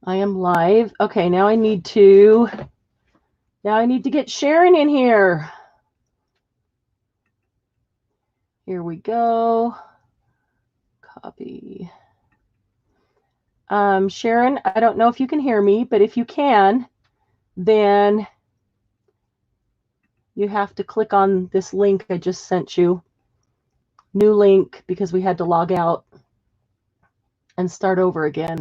I am live. Okay, now I need to get Sharon in here. Here we go. Copy. Sharon, I don't know if you can hear me, but if you can, then you have to click on this link I just sent you. New link, because we had to log out and start over again.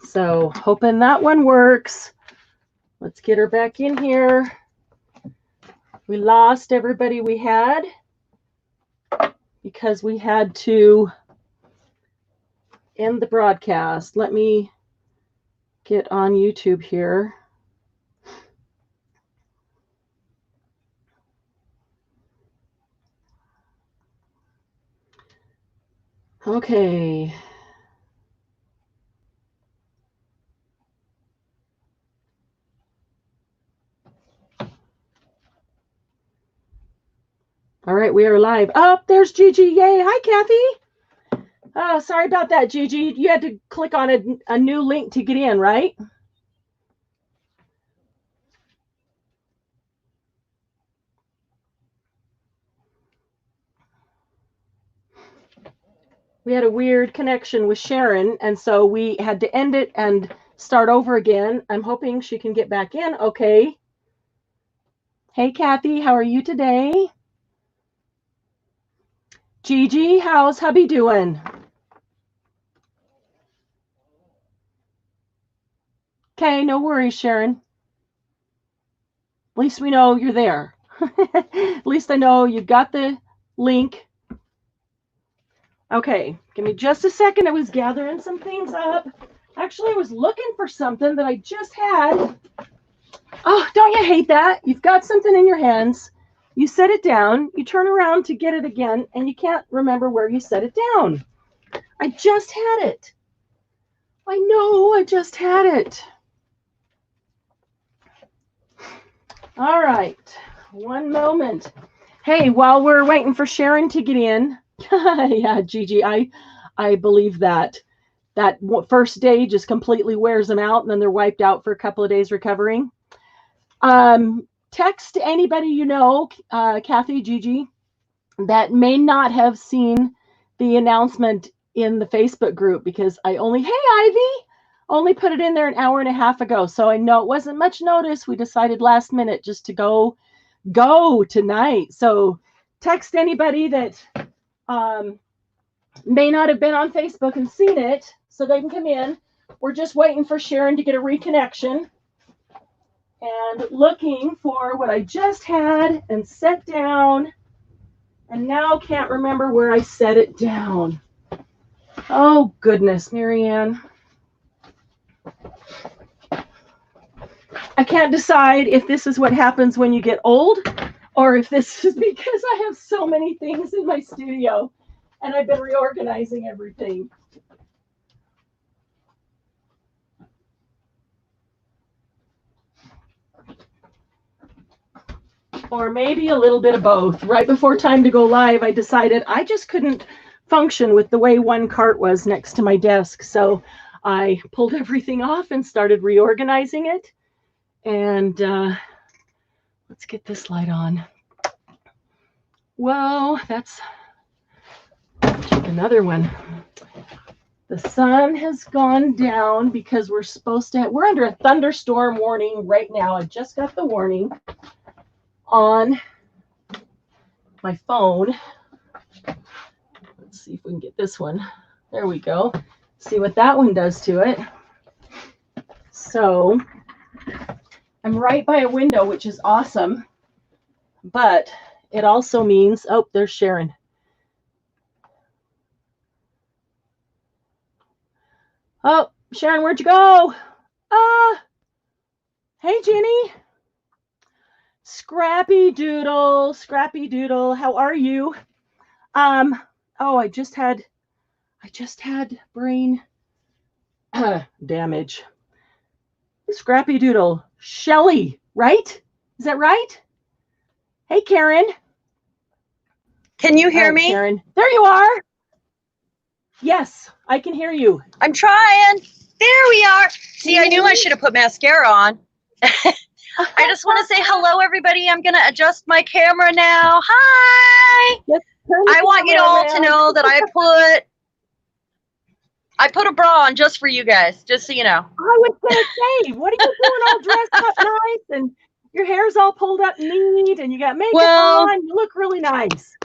So hoping that one works. Let's get her back in here. We lost everybody we had because we had to end the broadcast. Let me get on YouTube here. Okay. All right, we are live. Oh, there's Gigi. Yay. Hi, Kathy. Oh, sorry about that, Gigi. You had to click on a new link to get in, right? We had a weird connection with Sharon, and so we had to end it and start over again. I'm hoping she can get back in. Okay. Hey, Kathy, how are you today? Gigi, how's hubby doing? Okay, no worries, Sharon. At least we know you're there. At least I know you got the link. Okay, give me just a second. I was gathering some things up. Actually, I was looking for something that I just had. Oh, don't you hate that? You've got something in your hands. You set it down. You turn around to get it again, and you can't remember where you set it down. I just had it. I know, I just had it. All right, one moment. Hey, while we're waiting for Sharon to get in, yeah, Gigi, I believe that first day just completely wears them out, and then they're wiped out for a couple of days recovering. Text anybody you know, Kathy, Gigi, that may not have seen the announcement in the Facebook group, because I only, hey, Ivy, only put it in there an hour and a half ago. So I know it wasn't much notice. We decided last minute just to go tonight. So text anybody that may not have been on Facebook and seen it so they can come in. We're just waiting for Sharon to get a reconnection and looking for what I just had and set down, and now can't remember where I set it down. Oh goodness, Marianne. I can't decide if this is what happens when you get old or if this is because I have so many things in my studio and I've been reorganizing everything. Or maybe a little bit of both. Right before time to go live, I decided I just couldn't function with the way one cart was next to my desk. So I pulled everything off and started reorganizing it. And let's get this light on. Whoa, that's another one. The sun has gone down because we're under a thunderstorm warning right now. I just got the warning on my phone. Let's see if we can get this one. There we go. See what that one does to it. So I'm right by a window, which is awesome, but it also means, oh, there's Sharon. Oh, Sharon, where'd you go? Hey, Jenny. Scrappy Doodle, how are you? Oh, I just had brain damage. Scrappy Doodle, Shelly, right? Is that right? Hey, Karen. Can you hear me? Karen, there you are. Yes, I can hear you. I'm trying. There we are. See, I knew I should have put mascara on. I just want to say hello, everybody. I'm going to adjust my camera now. Hi. Yes, turn the I want you camera all to around. know that I put a bra on just for you guys, just so you know. I was gonna say, what are you doing all dressed up nice and your hair's all pulled up neat and you got makeup on? You look really nice.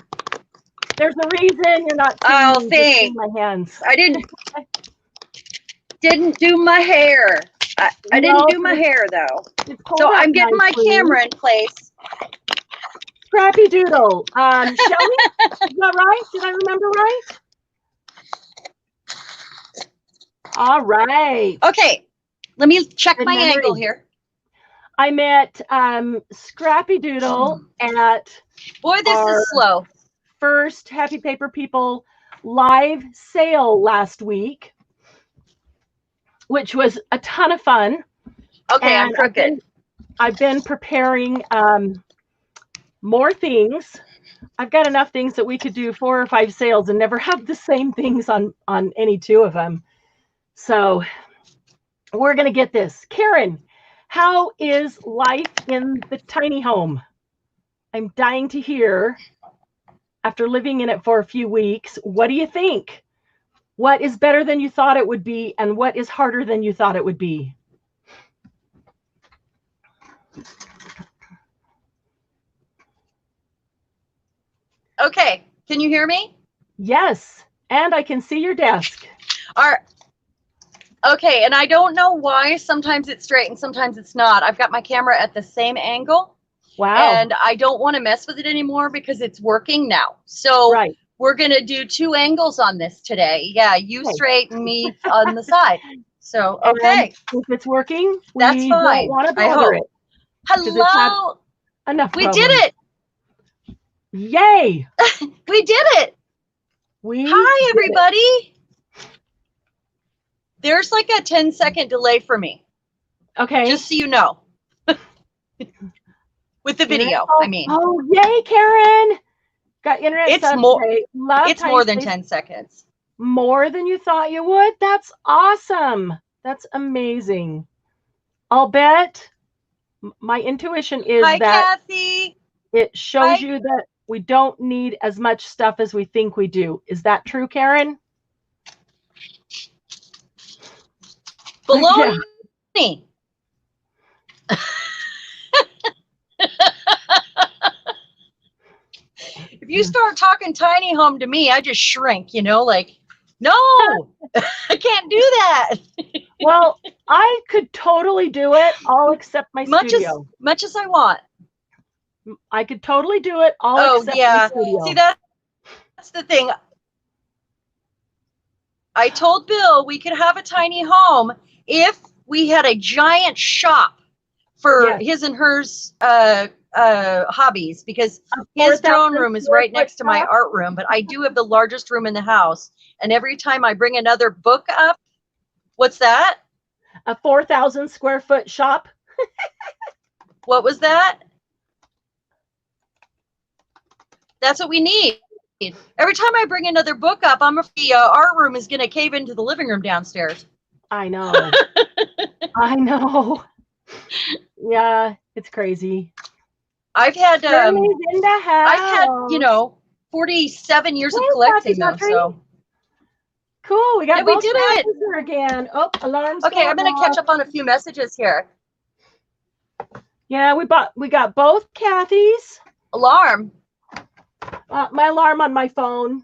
There's a reason you're not seeing me just in my hands. I didn't do my hair. I didn't do my hair though. So I'm getting my camera in place. Scrappy Doodle. Shelly, is that right? Did I remember right? All right. Okay. Let me check my angle here. I met Scrappy Doodle at Boy, this is slow. First Happy Paper People live sale last week, which was a ton of fun. Okay, and I'm crooked. I've been preparing more things. I've got enough things that we could do 4 or 5 sales and never have the same things on any 2 of them. So we're going to get this. Karen, how is life in the tiny home? I'm dying to hear, after living in it for a few weeks, what do you think? What is better than you thought it would be, and what is harder than you thought it would be? Okay, can you hear me? Yes, and I can see your desk. Okay, and I don't know why sometimes it's straight and sometimes it's not. I've got my camera at the same angle. Wow. And I don't want to mess with it anymore because it's working now. So we're going to do 2 angles on this today. Yeah, you straight and me on the side. So, okay. And if it's working, that's fine. Don't want to bother it. Hello. Enough we did it. Yay. We did it. Hi, everybody. There's like a 10-second delay for me. Okay. Just so you know. With the video, I mean. Oh, yay, Karen. Got internet. It's more than 10 seconds. More than you thought you would? That's awesome. That's amazing. I'll bet my intuition is that Kathy. It shows you that we don't need as much stuff as we think we do. Is that true, Karen? Baloney. Yeah. If you start talking tiny home to me, I just shrink, you know, like, no, I can't do that. Well, I could totally do it, all except my studio. Much as I want. I could totally do it, all except my studio. See, that's the thing. I told Bill we could have a tiny home if we had a giant shop for his and hers hobbies, because his throne room is right next to my art room, but I do have the largest room in the house. And every time I bring another book up, what's that? A 4,000 square foot shop. What was that? That's what we need. Every time I bring another book up, I'm afraid the art room is going to cave into the living room downstairs. I know. I know. Yeah, it's crazy. I've had, you know, 47 years of collecting them. So cool. We got we did it again. Oh, alarms. Okay, I'm going to catch up on a few messages here. Yeah, we got both Kathy's. Alarm. My alarm on my phone.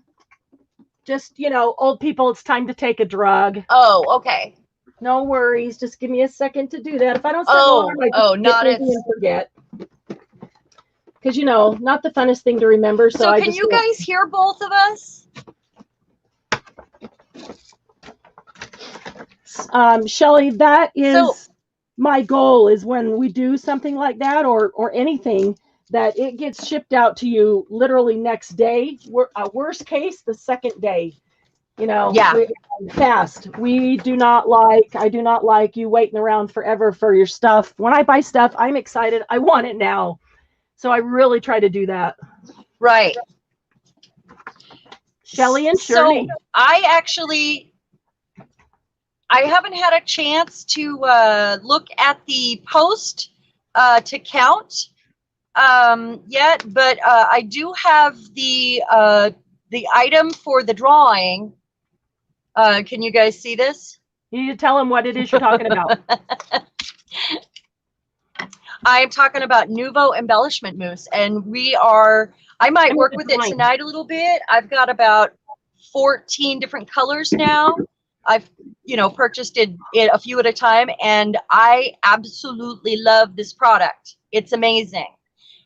Just, you know, old people, it's time to take a drug. Oh, okay. No worries. Just give me a second to do that. If I don't set an alarm, I just forget. Because, you know, not the funnest thing to remember. So can you guys hear both of us? Shelly, that is my goal, is when we do something like that or anything, that it gets shipped out to you literally next day. Worst case, the second day. You know, fast. I do not like you waiting around forever for your stuff. When I buy stuff, I'm excited. I want it now. So I really try to do that. Right. Shelly and Shirley. So I haven't had a chance to look at the post to count yet, but I do have the item for the drawing. Can you guys see this? You need to tell them what it is you're talking about. I'm talking about Nuvo embellishment mousse, and I might work with it tonight a little bit. I've got about 14 different colors now. I've, purchased it a few at a time, and I absolutely love this product. It's amazing.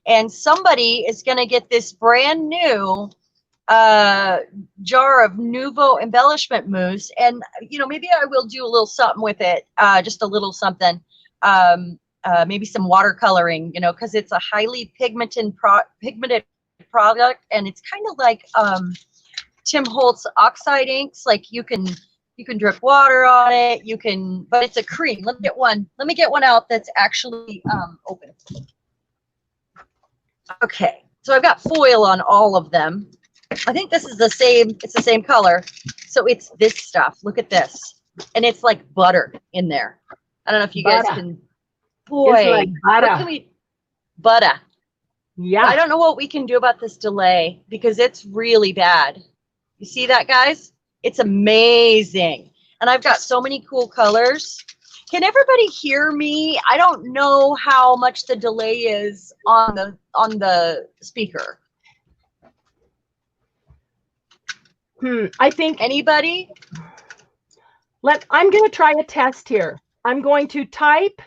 And somebody is going to get this brand new jar of Nuvo embellishment mousse, and maybe I will do a little something with it, just a little something. Maybe some watercoloring, because it's a highly pigmented product, and it's kind of like Tim Holtz oxide inks. Like you can drip water on it. But it's a cream. Let me get one out that's actually open. Okay, so I've got foil on all of them. I think this is it's the same color. So it's this stuff. Look at this. And it's like butter in there. I don't know if you guys can. Boy, it's like butter. What can we? Butter. Yeah. I don't know what we can do about this delay because it's really bad. You see that, guys? It's amazing. And I've got so many cool colors. Can everybody hear me? I don't know how much the delay is on the speaker. I think anybody? I'm going to try a test here. I'm going to type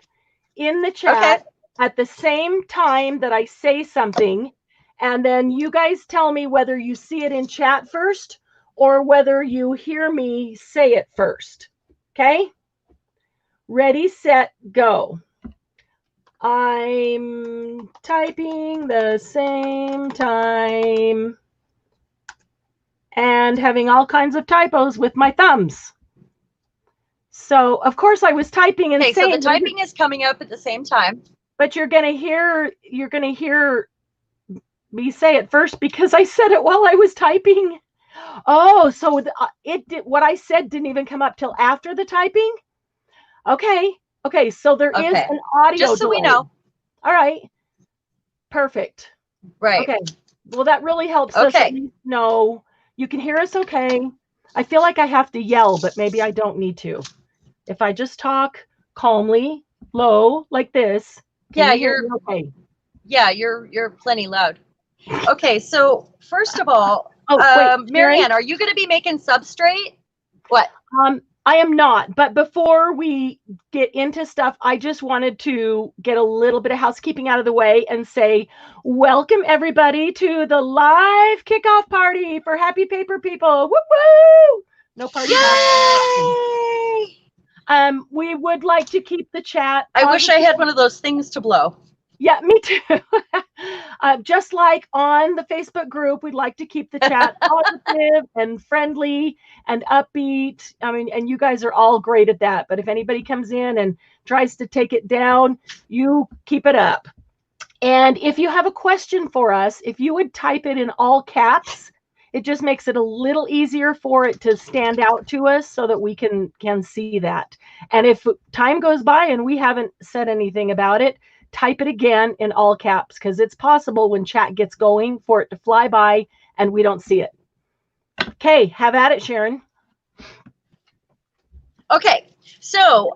in the chat at the same time that I say something, and then you guys tell me whether you see it in chat first or whether you hear me say it first. Okay? Ready, set, go. I'm typing the same time and having all kinds of typos with my thumbs. So, of course, I was typing and saying. Okay, so the typing is coming up at the same time. But you're gonna hear me say it first because I said it while I was typing. Oh, so what I said didn't even come up till after the typing. Okay, so there is an audio just so delay. we know. All right, perfect. Right. Okay. Well, that really helps us know you can hear us. Okay. I feel like I have to yell, but maybe I don't need to. If I just talk calmly, low, like this. Yeah, you're okay. Yeah, you're plenty loud. Okay, so first of all, Marianne, are you going to be making substrate? What? I am not. But before we get into stuff, I just wanted to get a little bit of housekeeping out of the way and say, welcome everybody to the live kickoff party for Happy Paper People. Woo woo! No party. Yay! We would like to keep the chat. I wish I had one of those things to blow. Yeah, me too. Just like on the Facebook group, we'd like to keep the chat positive and friendly and upbeat. I mean, and you guys are all great at that. But if anybody comes in and tries to take it down, you keep it up. And if you have a question for us, if you would type it in all caps, it just makes it a little easier for it to stand out to us so that we can see that. And if time goes by and we haven't said anything about it, type it again in all caps, because it's possible when chat gets going for it to fly by and we don't see it. Okay, have at it, Sharon. Okay, so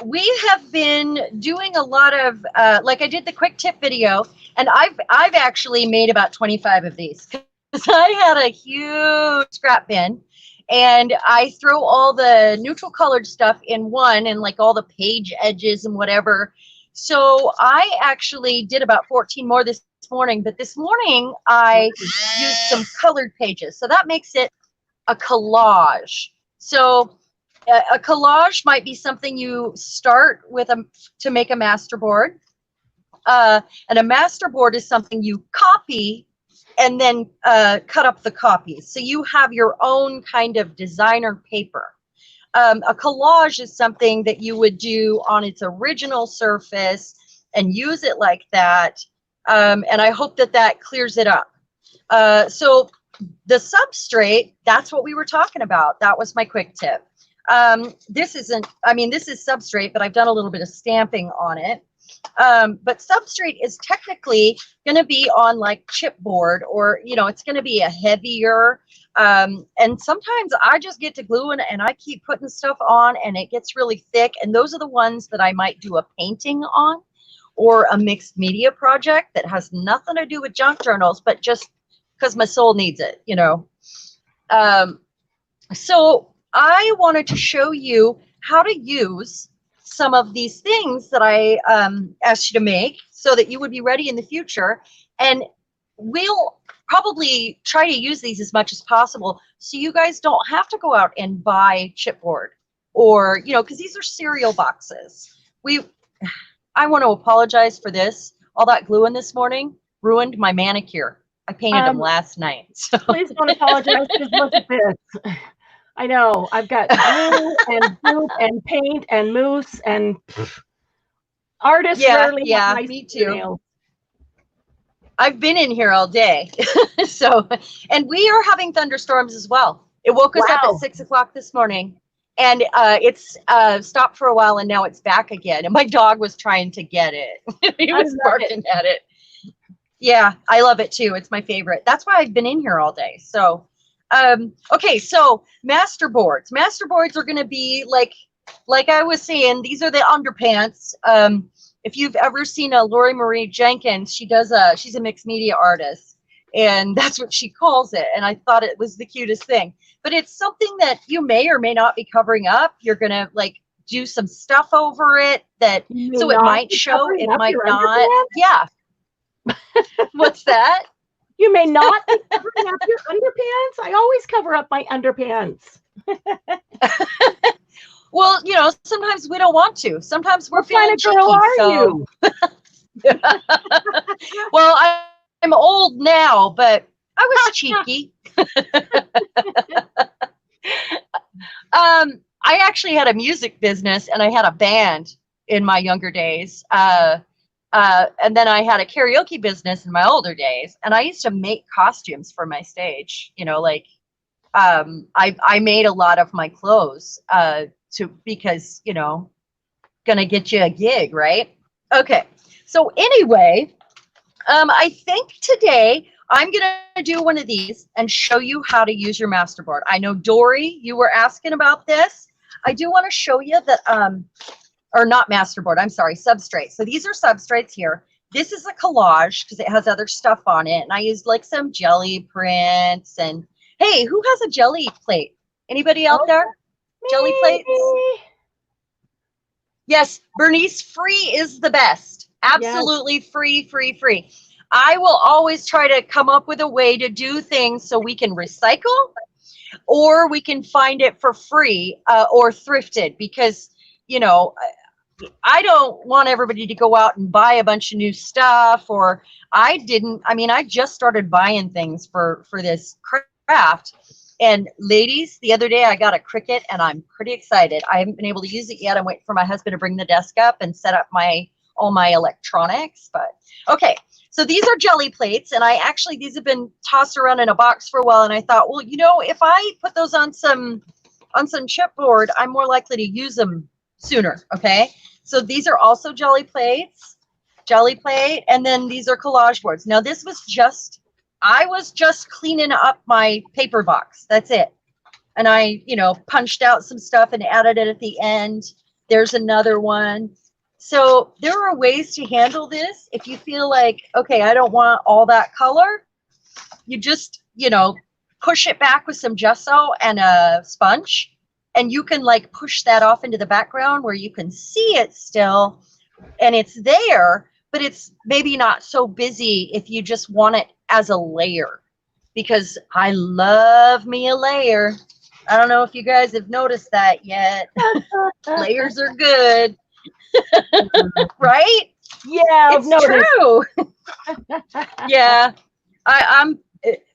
we have been doing a lot of, like I did the quick tip video, and I've actually made about 25 of these. Because I had a huge scrap bin, and I throw all the neutral colored stuff in one, and like all the page edges and whatever. So I actually did about 14 more this morning, but this morning I used some colored pages. So that makes it a collage. So a collage might be something you start with to make a master board. And a master board is something you copy and then cut up the copies. So you have your own kind of designer paper. A collage is something that you would do on its original surface and use it like that. And I hope that clears it up. So the substrate, that's what we were talking about. That was my quick tip. This isn't, I mean, this is substrate, but I've done a little bit of stamping on it. But substrate is technically going to be on like chipboard, or, you know, it's going to be a heavier, and sometimes I just get to gluing and I keep putting stuff on and it gets really thick. And those are the ones that I might do a painting on, or a mixed media project that has nothing to do with junk journals, but just because my soul needs it, you know. So I wanted to show you how to use some of these things that I asked you to make so that you would be ready in the future. And we'll probably try to use these as much as possible so you guys don't have to go out and buy chipboard, or, you know, because these are cereal boxes. I want to apologize for this. All that gluing this morning ruined my manicure. I painted them last night. So. Please don't apologize, because look at this. I know, I've got glue and goop and paint and mousse, and artists rarely have nice me too. nails. I've been in here all day. So, and we are having thunderstorms as well. It woke us up at 6 o'clock this morning, and it's stopped for a while, and now it's back again. And my dog was trying to get it. He was barking at it. Yeah, I love it too. It's my favorite. That's why I've been in here all day. So, okay, so masterboards. Masterboards are going to be like I was saying, these are the underpants. If you've ever seen a Lori Marie Jenkins, she's a mixed media artist, and that's what she calls it. And I thought it was the cutest thing. But it's something that you may or may not be covering up. You're going to like do some stuff over it so it might show, it might not. Yeah. What's that? You may not be covering up your underpants. I always cover up my underpants. Well, you know, sometimes we don't want to. Sometimes we're feeling cheeky. What kind of girl are you? Well, I'm old now, but I was cheeky. I actually had a music business, and I had a band in my younger days. And then I had a karaoke business in my older days, and I used to make costumes for my stage. You know, like I made a lot of my clothes because, you know, gonna get you a gig, right? Okay, so anyway, I think today I'm gonna do one of these and show you how to use your masterboard. I know, Dory, you were asking about this. I do want to show you that, or not masterboard, I'm sorry, substrate. So these are substrates here. This is a collage because it has other stuff on it. And I used like some jelly prints. And hey, who has a jelly plate? Anybody out there? Me. Jelly plates? Yes, Bernice, free is the best. Absolutely free. I will always try to come up with a way to do things so we can recycle, or we can find it for free, or thrifted, because, you know, I don't want everybody to go out and buy a bunch of new stuff, or I just started buying things for this craft. And ladies, the other day I got a Cricut, and I'm pretty excited. I haven't been able to use it yet. I'm waiting for my husband to bring the desk up and set up all my electronics. But okay, so these are jelly plates, and these have been tossed around in a box for a while. And I thought, well, you know, if I put those on some chipboard, I'm more likely to use them sooner. Okay, so these are also jelly plate, and then these are collage boards. Now this was I was just cleaning up my paper box. That's it. And I, you know, punched out some stuff and added it at the end. There's another one. So there are ways to handle this. If you feel like, okay, I don't want all that color, you just, you know, push it back with some gesso and a sponge, and you can like push that off into the background where you can see it still, and it's there, but it's maybe not so busy if you just want it as a layer, because I love me a layer. I don't know if you guys have noticed that yet. Layers are good. Right? Yeah, it's true. Yeah. I'm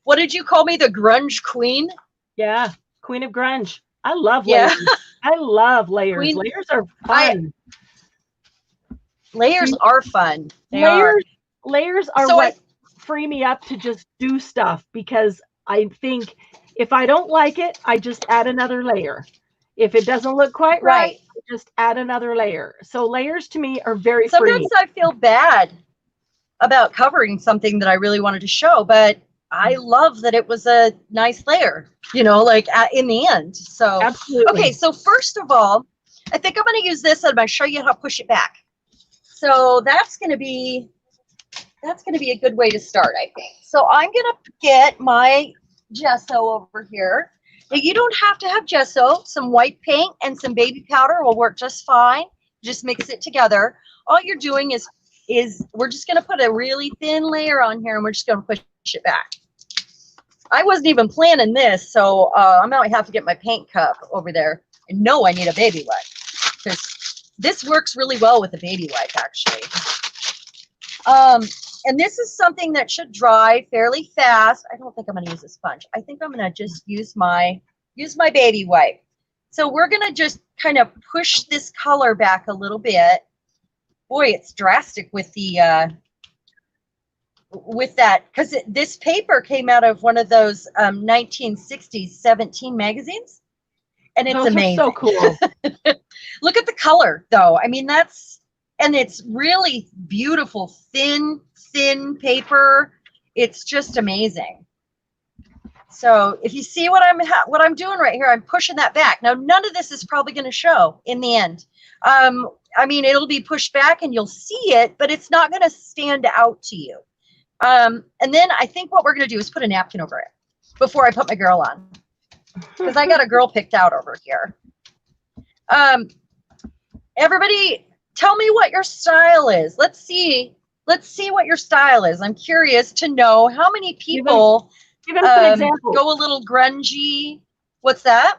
what did you call me? The grunge queen? Yeah, queen of grunge. I love layers. I love layers. Layers are fun. Layers are fun. Layers are what free me up to just do stuff, because I think if I don't like it, I just add another layer. If it doesn't look quite right, I just add another layer. So layers to me are very Sometimes free. I feel bad about covering something that I really wanted to show, but I love that it was a nice layer, you know, like in the end. So, Absolutely. okay. So first of all, I think I'm going to use this and I'm going to show you how to push it back. So that's going to be a good way to start, I think. So I'm going to get my gesso over here. Now you don't have to have gesso. Some white paint and some baby powder will work just fine. Just mix it together. All you're doing is we're just going to put a really thin layer on here and we're just going to push it back. I wasn't even planning this, so I might have to get my paint cup over there. And no, I need a baby wipe because this works really well with a baby wipe, actually. And this is something that should dry fairly fast. I don't think I'm going to use a sponge. I think I'm going to just use my baby wipe. So we're going to just kind of push this color back a little bit. Boy, it's drastic with the with that, because this paper came out of one of those 1960s 17 magazines, and it's amazing. So cool. Look at the color, though. I mean, and it's really beautiful, thin paper. It's just amazing. So if you see what I'm doing right here, I'm pushing that back. Now, none of this is probably going to show in the end. I mean, it'll be pushed back and you'll see it, but it's not going to stand out to you. And then I think what we're going to do is put a napkin over it before I put my girl on, because I got a girl picked out over here. Everybody, tell me what your style is. Let's see what your style is. I'm curious to know how many people give him some examples. Go a little grungy. What's that?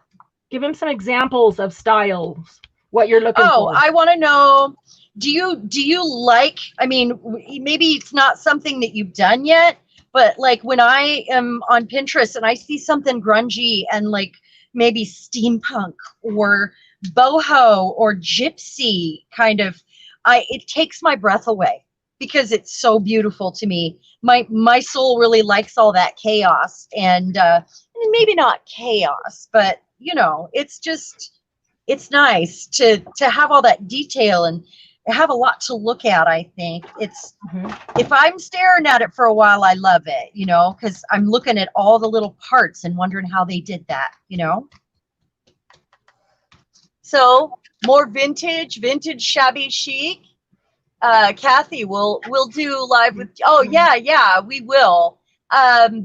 Give him some examples of styles. What you're looking for. Oh, I want to know. Do you like, I mean, maybe it's not something that you've done yet, but like when I am on Pinterest and I see something grungy and like maybe steampunk or boho or gypsy kind of, it takes my breath away because it's so beautiful to me. My soul really likes all that chaos, and maybe not chaos, but you know, it's nice to have all that detail and have a lot to look at. I think it's, if I'm staring at it for a while, I love it, you know, because I'm looking at all the little parts and wondering how they did that, you know. So more vintage shabby chic. Kathy, we'll do live with, oh yeah, we will.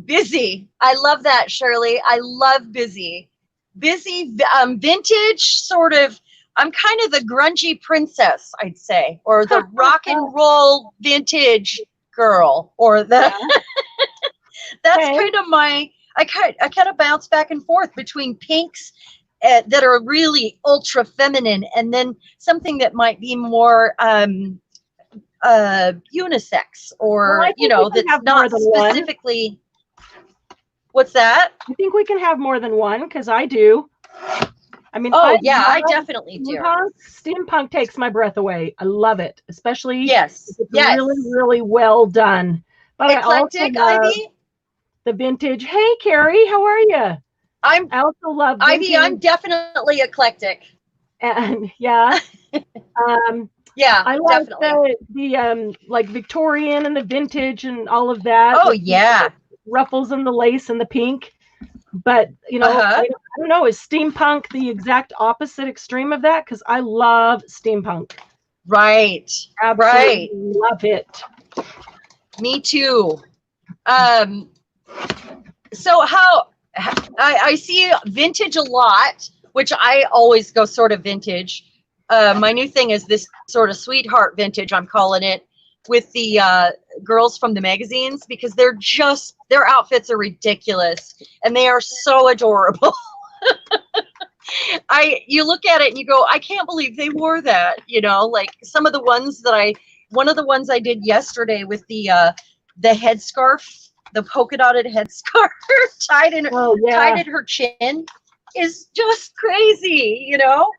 Busy. I love that, Shirley. I love busy, vintage sort of. I'm kind of the grungy princess, I'd say, or the rock and roll vintage girl, or the, that's kind of my, I kind of bounce back and forth between pinks that are really ultra feminine and then something that might be more unisex, or you know, that's not specifically. What's that? I think we can have more than one, because I do. I mean, I definitely do. Steampunk takes my breath away. I love it, especially yes, if it's really, really well done. But eclectic, I also love Ivy. The vintage. Hey, Carrie, how are you? I also love vintage. Ivy. I'm definitely eclectic. And yeah, yeah, I like the like Victorian and the vintage and all of that. Oh like yeah, the ruffles and the lace and the pink. But you know, I don't know. Is steampunk the exact opposite extreme of that? Because I love steampunk. Right. Absolutely love it. Me too. So how I see vintage a lot, which I always go sort of vintage. My new thing is this sort of sweetheart vintage, I'm calling it, with the girls from the magazines, because their outfits are ridiculous and they are so adorable. You look at it and you go, I can't believe they wore that, you know, like some of the ones one of the ones I did yesterday with the headscarf, the polka dotted headscarf tied in her chin is just crazy, you know.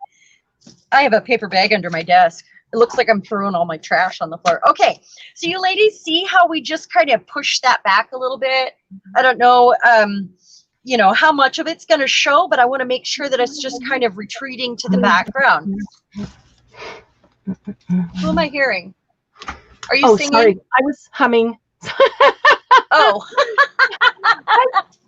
I have a paper bag under my desk. It looks like I'm throwing all my trash on the floor. Okay, so you ladies see how we just kind of push that back a little bit? I don't know, you know, how much of it's going to show, but I want to make sure that it's just kind of retreating to the background. Who am I hearing? Are you singing? Sorry, I was humming. Oh.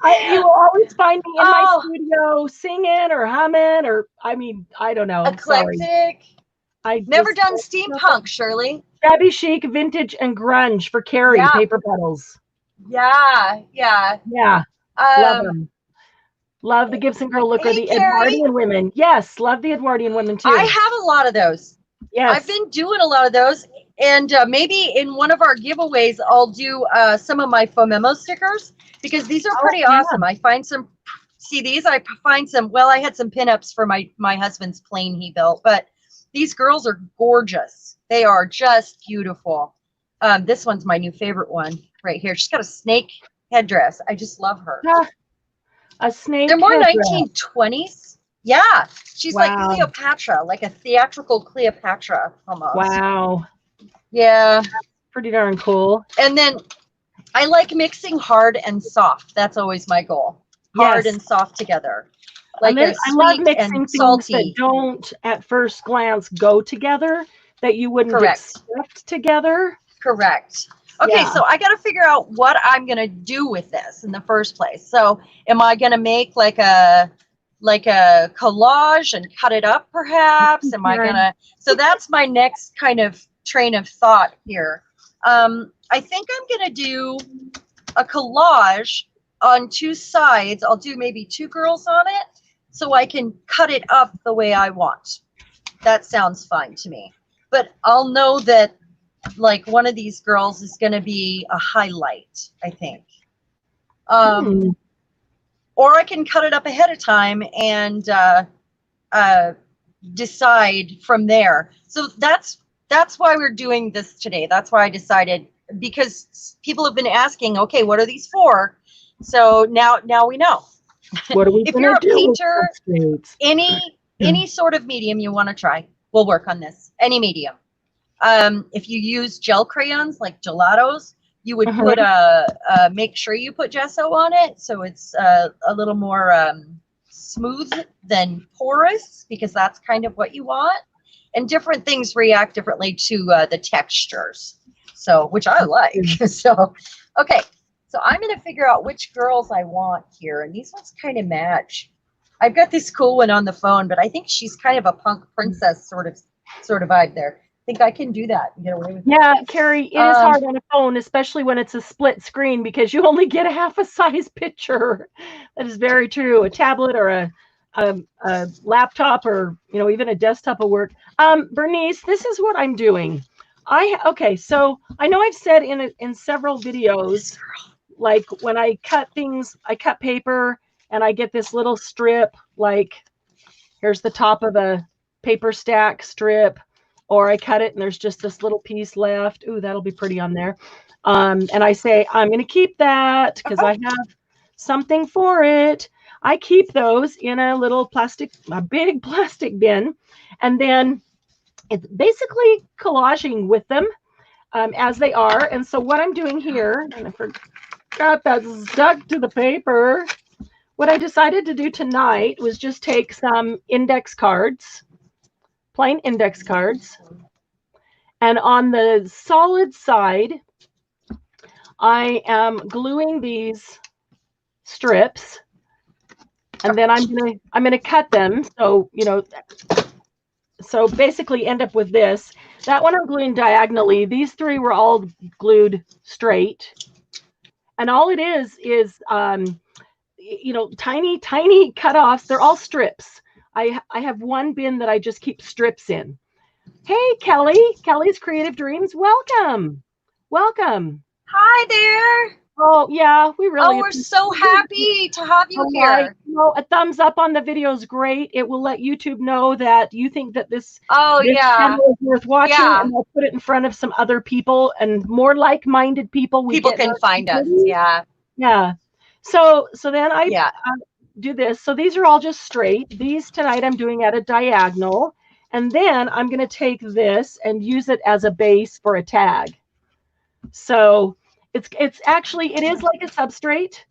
You will always find me in my studio singing or humming, or I mean, I don't know. Eclectic. Sorry. I never done steampunk, Shirley. Shabby chic, vintage, and grunge for Carrie. Yeah. Paper Petals. Yeah. Love them. Love the Gibson Girl look, or the Carrie. Edwardian women. Yes, love the Edwardian women too. I have a lot of those. Yes. I've been doing a lot of those. And maybe in one of our giveaways, I'll do some of my Fomemo stickers, because these are pretty awesome. I find some, see these, I find some, well, I had some pinups for my husband's plane he built, but these girls are gorgeous. They are just beautiful. This one's my new favorite one right here. She's got a snake headdress. I just love her. A snake. They're more 1920s. Yeah. She's like Cleopatra, like a theatrical Cleopatra almost. Wow. Yeah. Pretty darn cool. And then I like mixing hard and soft. That's always my goal. Hard and soft together. Like I love mixing things that don't at first glance go together, that you wouldn't expect together. Correct. Okay, so I got to figure out what I'm going to do with this in the first place. So am I going to make like a collage and cut it up perhaps? Am I going to, so that's my next kind of train of thought here. I think I'm going to do a collage on two sides. I'll do maybe two girls on it so I can cut it up the way I want. That sounds fine to me. But I'll know that like one of these girls is going to be a highlight, I think. Or I can cut it up ahead of time and decide from there. So that's why we're doing this today. That's why I decided, because people have been asking, okay, what are these for? So now we know. What are we if you're a painter, any sort of medium you want to try, we'll work on this. Any medium. If you use gel crayons like gelatos, you would put make sure you put gesso on it, so it's a little more smooth than porous, because that's kind of what you want. And different things react differently to the textures, so which I like. So, okay, so I'm gonna figure out which girls I want here, and these ones kind of match. I've got this cool one on the phone, but I think she's kind of a punk princess sort of vibe there. I think I can do that and get away with it. Yeah, Carrie, it is hard on a phone, especially when it's a split screen, because you only get a half a size picture. That is very true. A tablet or a laptop, or even a desktop will work. Bernice, this is what I'm doing. So I know I've said in several videos, like when I cut things, I cut paper and I get this little strip, like here's the top of a paper stack strip, or I cut it and there's just this little piece left. Ooh, that'll be pretty on there. And I say, I'm going to keep that because I have something for it. I keep those in a big plastic bin. And then it's basically collaging with them as they are. And so what I'm doing here, and I forgot that stuck to the paper. What I decided to do tonight was just take some index cards, plain index cards, and on the solid side, I am gluing these strips, and then I'm gonna cut them. So basically end up with this. That one I'm gluing diagonally. These three were all glued straight, and all it is tiny cutoffs. They're all strips. I have one bin that I just keep strips in. Hey, Kelly's Creative Dreams. Welcome. Hi there. Oh yeah, we're so happy to have you here. A thumbs up on the video is great. It will let YouTube know that you think that this channel is worth watching, and I'll put it in front of some other people and more like-minded people. People can find us. Yeah. So then I do this. So these are all just straight. These tonight I'm doing at a diagonal. And then I'm going to take this and use it as a base for a tag. So it's actually, it is like a substrate.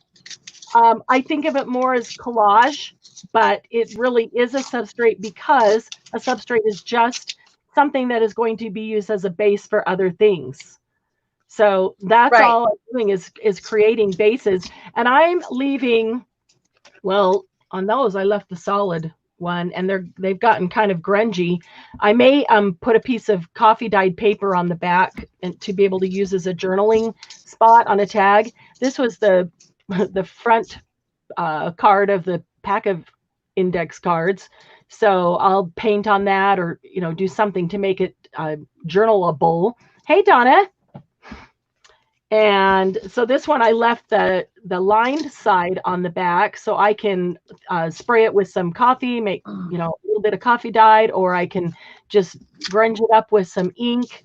I think of it more as collage, but it really is a substrate because a substrate is just something that is going to be used as a base for other things. So that's Right. all I'm doing is creating bases. And I'm leaving, well, on those I left the solid one, and they've gotten kind of grungy. I may put a piece of coffee dyed paper on the back and to be able to use as a journaling spot on a tag. This was the front card of the pack of index cards. So I'll paint on that, or do something to make it journalable. Hey, Donna. And so this one I left the lined side on the back so I can spray it with some coffee, make a little bit of coffee dyed, or I can just grunge it up with some ink,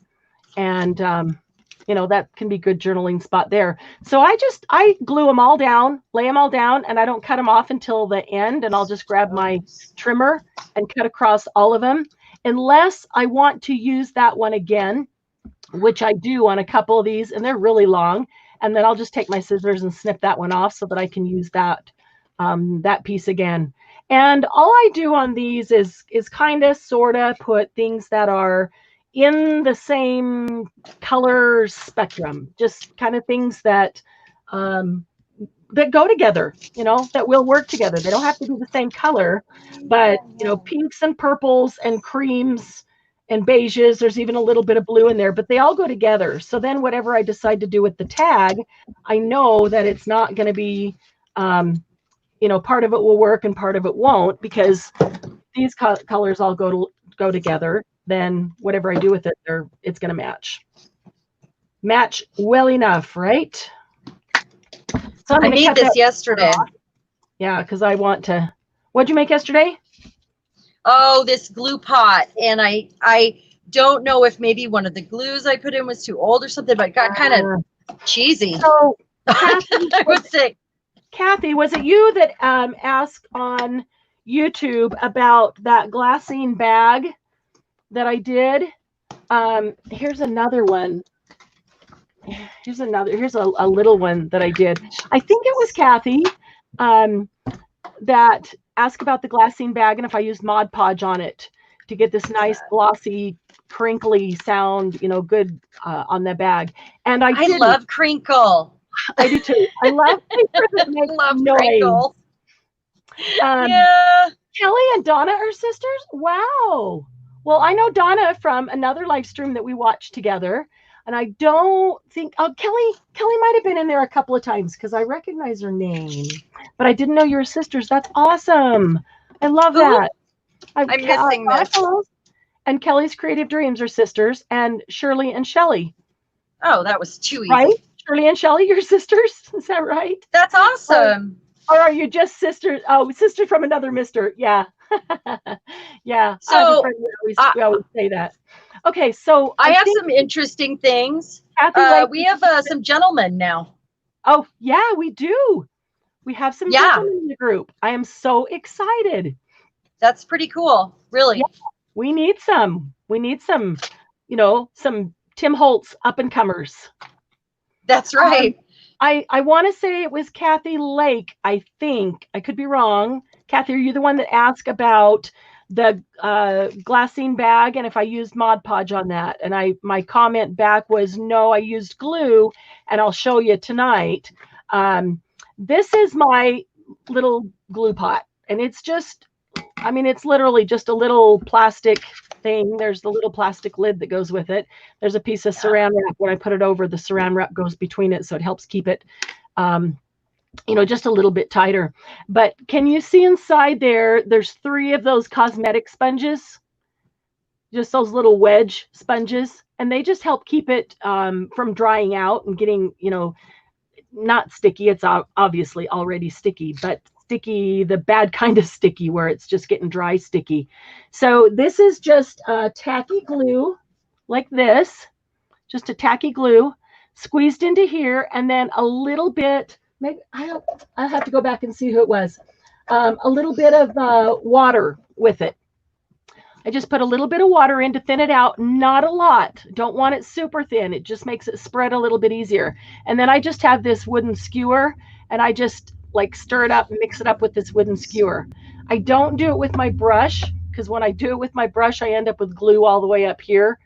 and that can be good journaling spot there. So I glue them all down, lay them all down, and I don't cut them off until the end, and I'll just grab my trimmer and cut across all of them, unless I want to use that one again, which I do on a couple of these, and they're really long. And then I'll just take my scissors and snip that one off so that I can use that piece again. And all I do on these is kind of sort of put things that are in the same color spectrum, just kind of things that that go together, that will work together. They don't have to be the same color, but pinks and purples and creams and beiges, there's even a little bit of blue in there, but they all go together. So then whatever I decide to do with the tag, I know that it's not going to be, part of it will work and part of it won't, because these colors all go together. Then whatever I do with it, it's going to match well enough, right? So I made this yesterday. Yeah, because I want to. What'd you make yesterday? Oh, this glue pot, and I don't know if maybe one of the glues I put in was too old or something, but it got kind of cheesy. So, Kathy, I would say, Kathy, was it you that asked on YouTube about that glassine bag that I did? Here's another one. Here's a little one that I did. I think it was Kathy that asked about the glassine bag and if I used Mod Podge on it to get this nice glossy, crinkly sound, good on the bag. And I love crinkle. I do too. I love paper that makes noise. Crinkle. Yeah. Kelly and Donna are sisters? Wow. Well, I know Donna from another live stream that we watched together. And I don't think, Kelly might have been in there a couple of times because I recognize her name, but I didn't know you were sisters. That's awesome. I love that. I'm missing this. And Kelly's Creative Dreams are sisters, and Shirley and Shelly. Oh, that was too easy. Right? Shirley and Shelly, you're sisters? Is that right? That's awesome. Or are you just sisters? Oh, sister from another mister. Yeah. Yeah. So we always say that. Okay, so I have some interesting things. Kathy, we have some gentlemen now. Oh, yeah, we do. We have some gentlemen in the group. I am so excited. That's pretty cool, really. Yeah, we need some. We need some, some Tim Holtz up-and-comers. That's right. I want to say it was Kathy Lake, I think. I could be wrong. Kathy, are you the one that asked about the glassine bag and if I used Mod Podge on that? And my comment back was, no, I used glue, and I'll show you tonight. This is my little glue pot, and it's just, it's literally just a little plastic thing. There's the little plastic lid that goes with it. There's a piece of saran wrap. When I put it over, the saran wrap goes between it, so it helps keep it just a little bit tighter. But can you see inside there? There's 3 of those cosmetic sponges, just those little wedge sponges, and they just help keep it from drying out and getting, not sticky. It's obviously already sticky, but sticky, the bad kind of sticky, where it's just getting dry sticky. So this is just tacky glue like this, just a tacky glue squeezed into here, and then a little bit, maybe I'll have to go back and see who it was, a little bit of water with it. I just put a little bit of water in to thin it out, not a lot. Don't want it super thin. It just makes it spread a little bit easier. And then I just have this wooden skewer, and I just like stir it up and mix it up with this wooden skewer. I don't do it with my brush, because when I do it with my brush, I end up with glue all the way up here.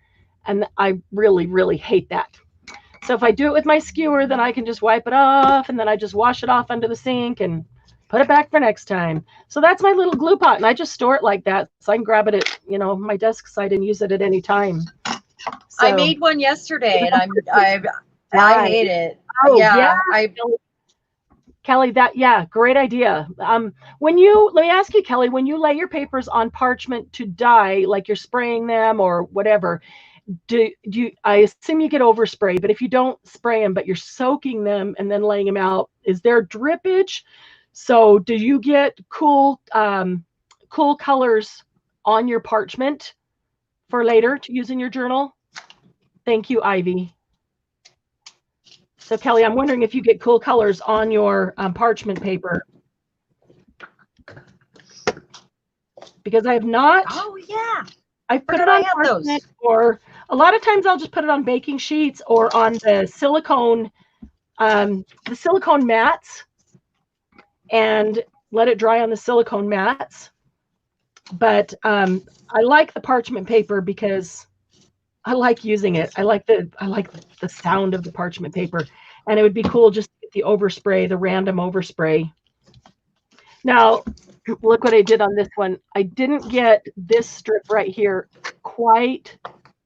And I really, really hate that. So if I do it with my skewer, then I can just wipe it off, and then I just wash it off under the sink and put it back for next time. So that's my little glue pot, and I just store it like that, so I can grab it at, you know, my desk side and use it at any time. So, I made one yesterday, and I hate it. Oh, yeah. Kelly, great idea. Let me ask you, Kelly, when you lay your papers on parchment to dye, like you're spraying them or whatever, do you, I assume you get overspray, but if you don't spray them, but you're soaking them and then laying them out, is there drippage? So do you get cool colors on your parchment for later to use in your journal? Thank you, Ivy. So Kelly, I'm wondering if you get cool colors on your parchment paper. Because I have not. Oh yeah. I put it on parchment, or a lot of times I'll just put it on baking sheets or on the silicone mats, and let it dry on the silicone mats. But I like the parchment paper because I like using it. I like the sound of the parchment paper, and it would be cool just to get the overspray, the random overspray. Now, look what I did on this one. I didn't get this strip right here quite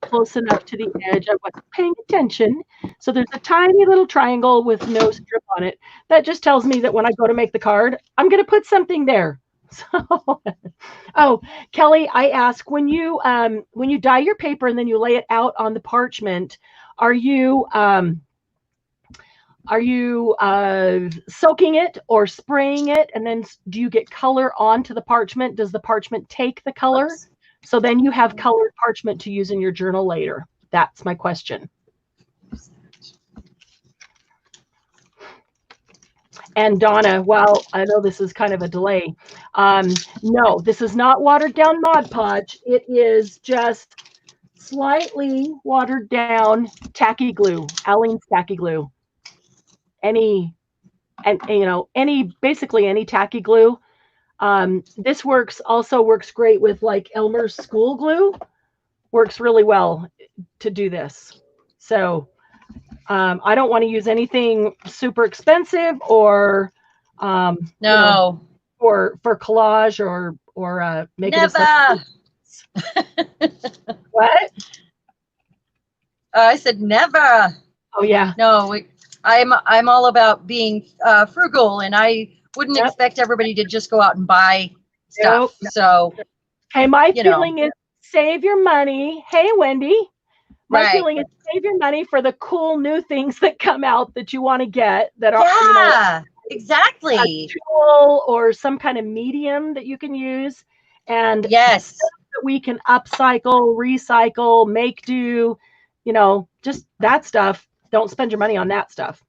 close enough to the edge. I wasn't paying attention. So there's a tiny little triangle with no strip on it. That just tells me that when I go to make the card, I'm going to put something there. So, oh, Kelly, I ask, when you dye your paper and then you lay it out on the parchment, are you soaking it or spraying it, and then do you get color onto the parchment? Does the parchment take the color? So then you have colored parchment to use in your journal later. That's my question. And Donna, well, I know this is kind of a delay. No, this is not watered down Mod Podge. It is just slightly watered down tacky glue, Aleene's tacky glue. Basically any tacky glue. This also works great with like Elmer's school glue. Works really well to do this. So I don't want to use anything super expensive or no, for collage or make it What? I said never. Oh yeah. No, I'm all about being frugal, and I wouldn't expect everybody to just go out and buy stuff. Nope. So, hey, my feeling is save your money. Hey, Wendy. My feeling is save your money for the cool new things that come out that you want to get that are exactly a tool or some kind of medium that you can use, and yes, we can upcycle, recycle, make do, just that stuff. Don't spend your money on that stuff.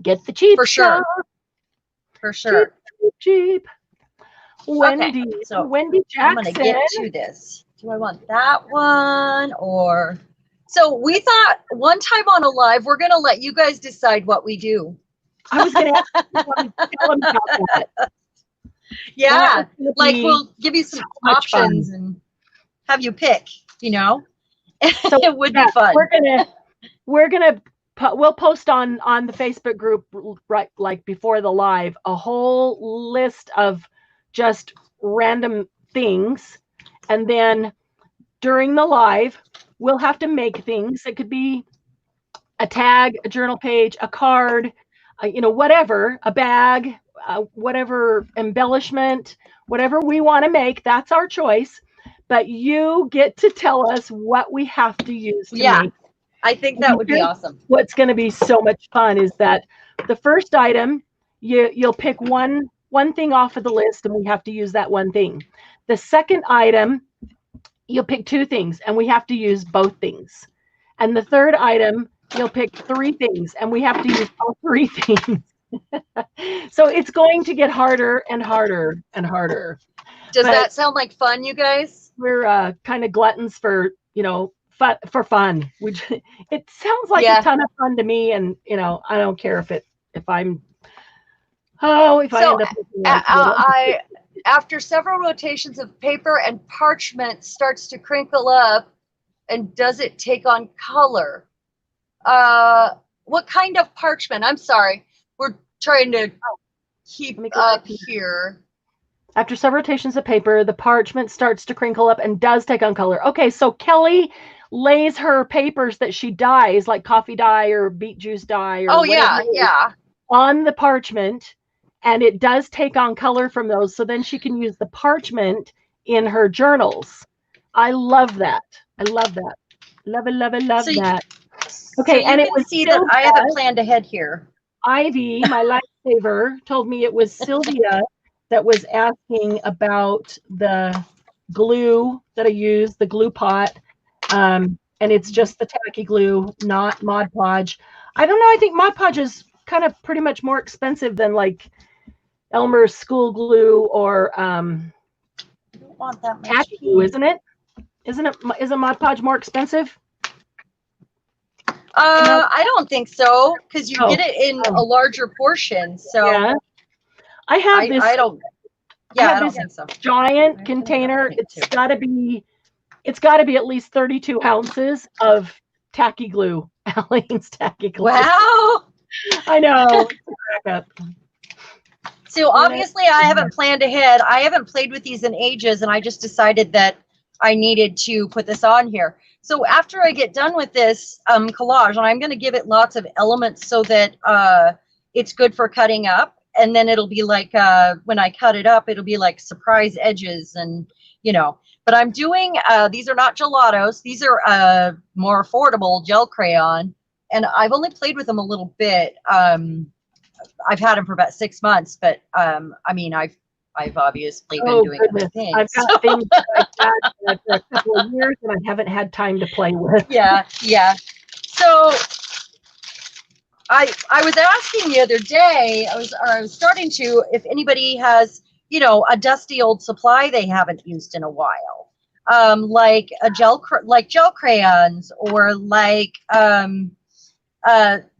Get the cheap for sure. stuff. For sure. Cheap. Wendy. Okay, so Wendy Jackson. I'm gonna get to this. Do I want that one or? So we thought one time on a live, we're gonna let you guys decide what we do. I was gonna ask you to tell them about that. Yeah, like we'll give you some options and have you pick. So it would be fun. We'll post on the Facebook group right like before the live a whole list of just random things, and then during the live we'll have to make things. It could be a tag, a journal page, a card, whatever, a bag, whatever embellishment, whatever we want to make. That's our choice, but you get to tell us what we have to use to make. I think that would be awesome. What's going to be so much fun is that the first item, you'll pick one thing off of the list, and we have to use that one thing. The second item, you'll pick two things, and we have to use both things. And the third item, you'll pick three things, and we have to use all three things. So it's going to get harder and harder and harder. Does But that sound like fun, you guys? we're kind of gluttons for, fun. It sounds like a Yeah. ton of fun to me, and I don't care if I'm if I So end up looking like I after several rotations of paper and parchment starts to crinkle up, and does it take on color? What kind of parchment? I'm sorry. We're trying to keep Let me go up back here. After several rotations of paper, the parchment starts to crinkle up and does take on color. Okay, so Kelly lays her papers that she dyes, like coffee dye or beet juice dye or Oh whatever, yeah. on the parchment, and it does take on color from those. So then she can use the parchment in her journals. I love that. I love that. Love it, love it, love that. Okay, so and you it can was see that I haven't planned ahead here. Ivy, my lifesaver, told me it was Sylvia that was asking about the glue that I use, the glue pot. And it's just the tacky glue, not Mod Podge. I don't know. I think Mod Podge is kind of pretty much more expensive than like Elmer's school glue or I don't want that much tacky glue, isn't it? Isn't Mod Podge more expensive? I don't think so, because you get it in Oh. a larger portion. So Yeah. I have this. I don't. Yeah, I don't think so. Giant container. It's got to be at least 32 ounces of tacky glue. Aleene's tacky glue. Wow. I know. So obviously I haven't planned ahead. I haven't played with these in ages, and I just decided that I needed to put this on here. So after I get done with this collage, and I'm going to give it lots of elements so that it's good for cutting up, and then it'll be like when I cut it up, it'll be like surprise edges, and but I'm doing these are not gelatos. These are more affordable gel crayon, and I've only played with them a little bit. I've had them for about 6 months, but I mean, I've obviously been doing other things. I've got things that I've had for a couple of years and I haven't had time to play with. Yeah. So I was asking the other day, I was starting to, if anybody has, a dusty old supply they haven't used in a while, like gel crayons, or like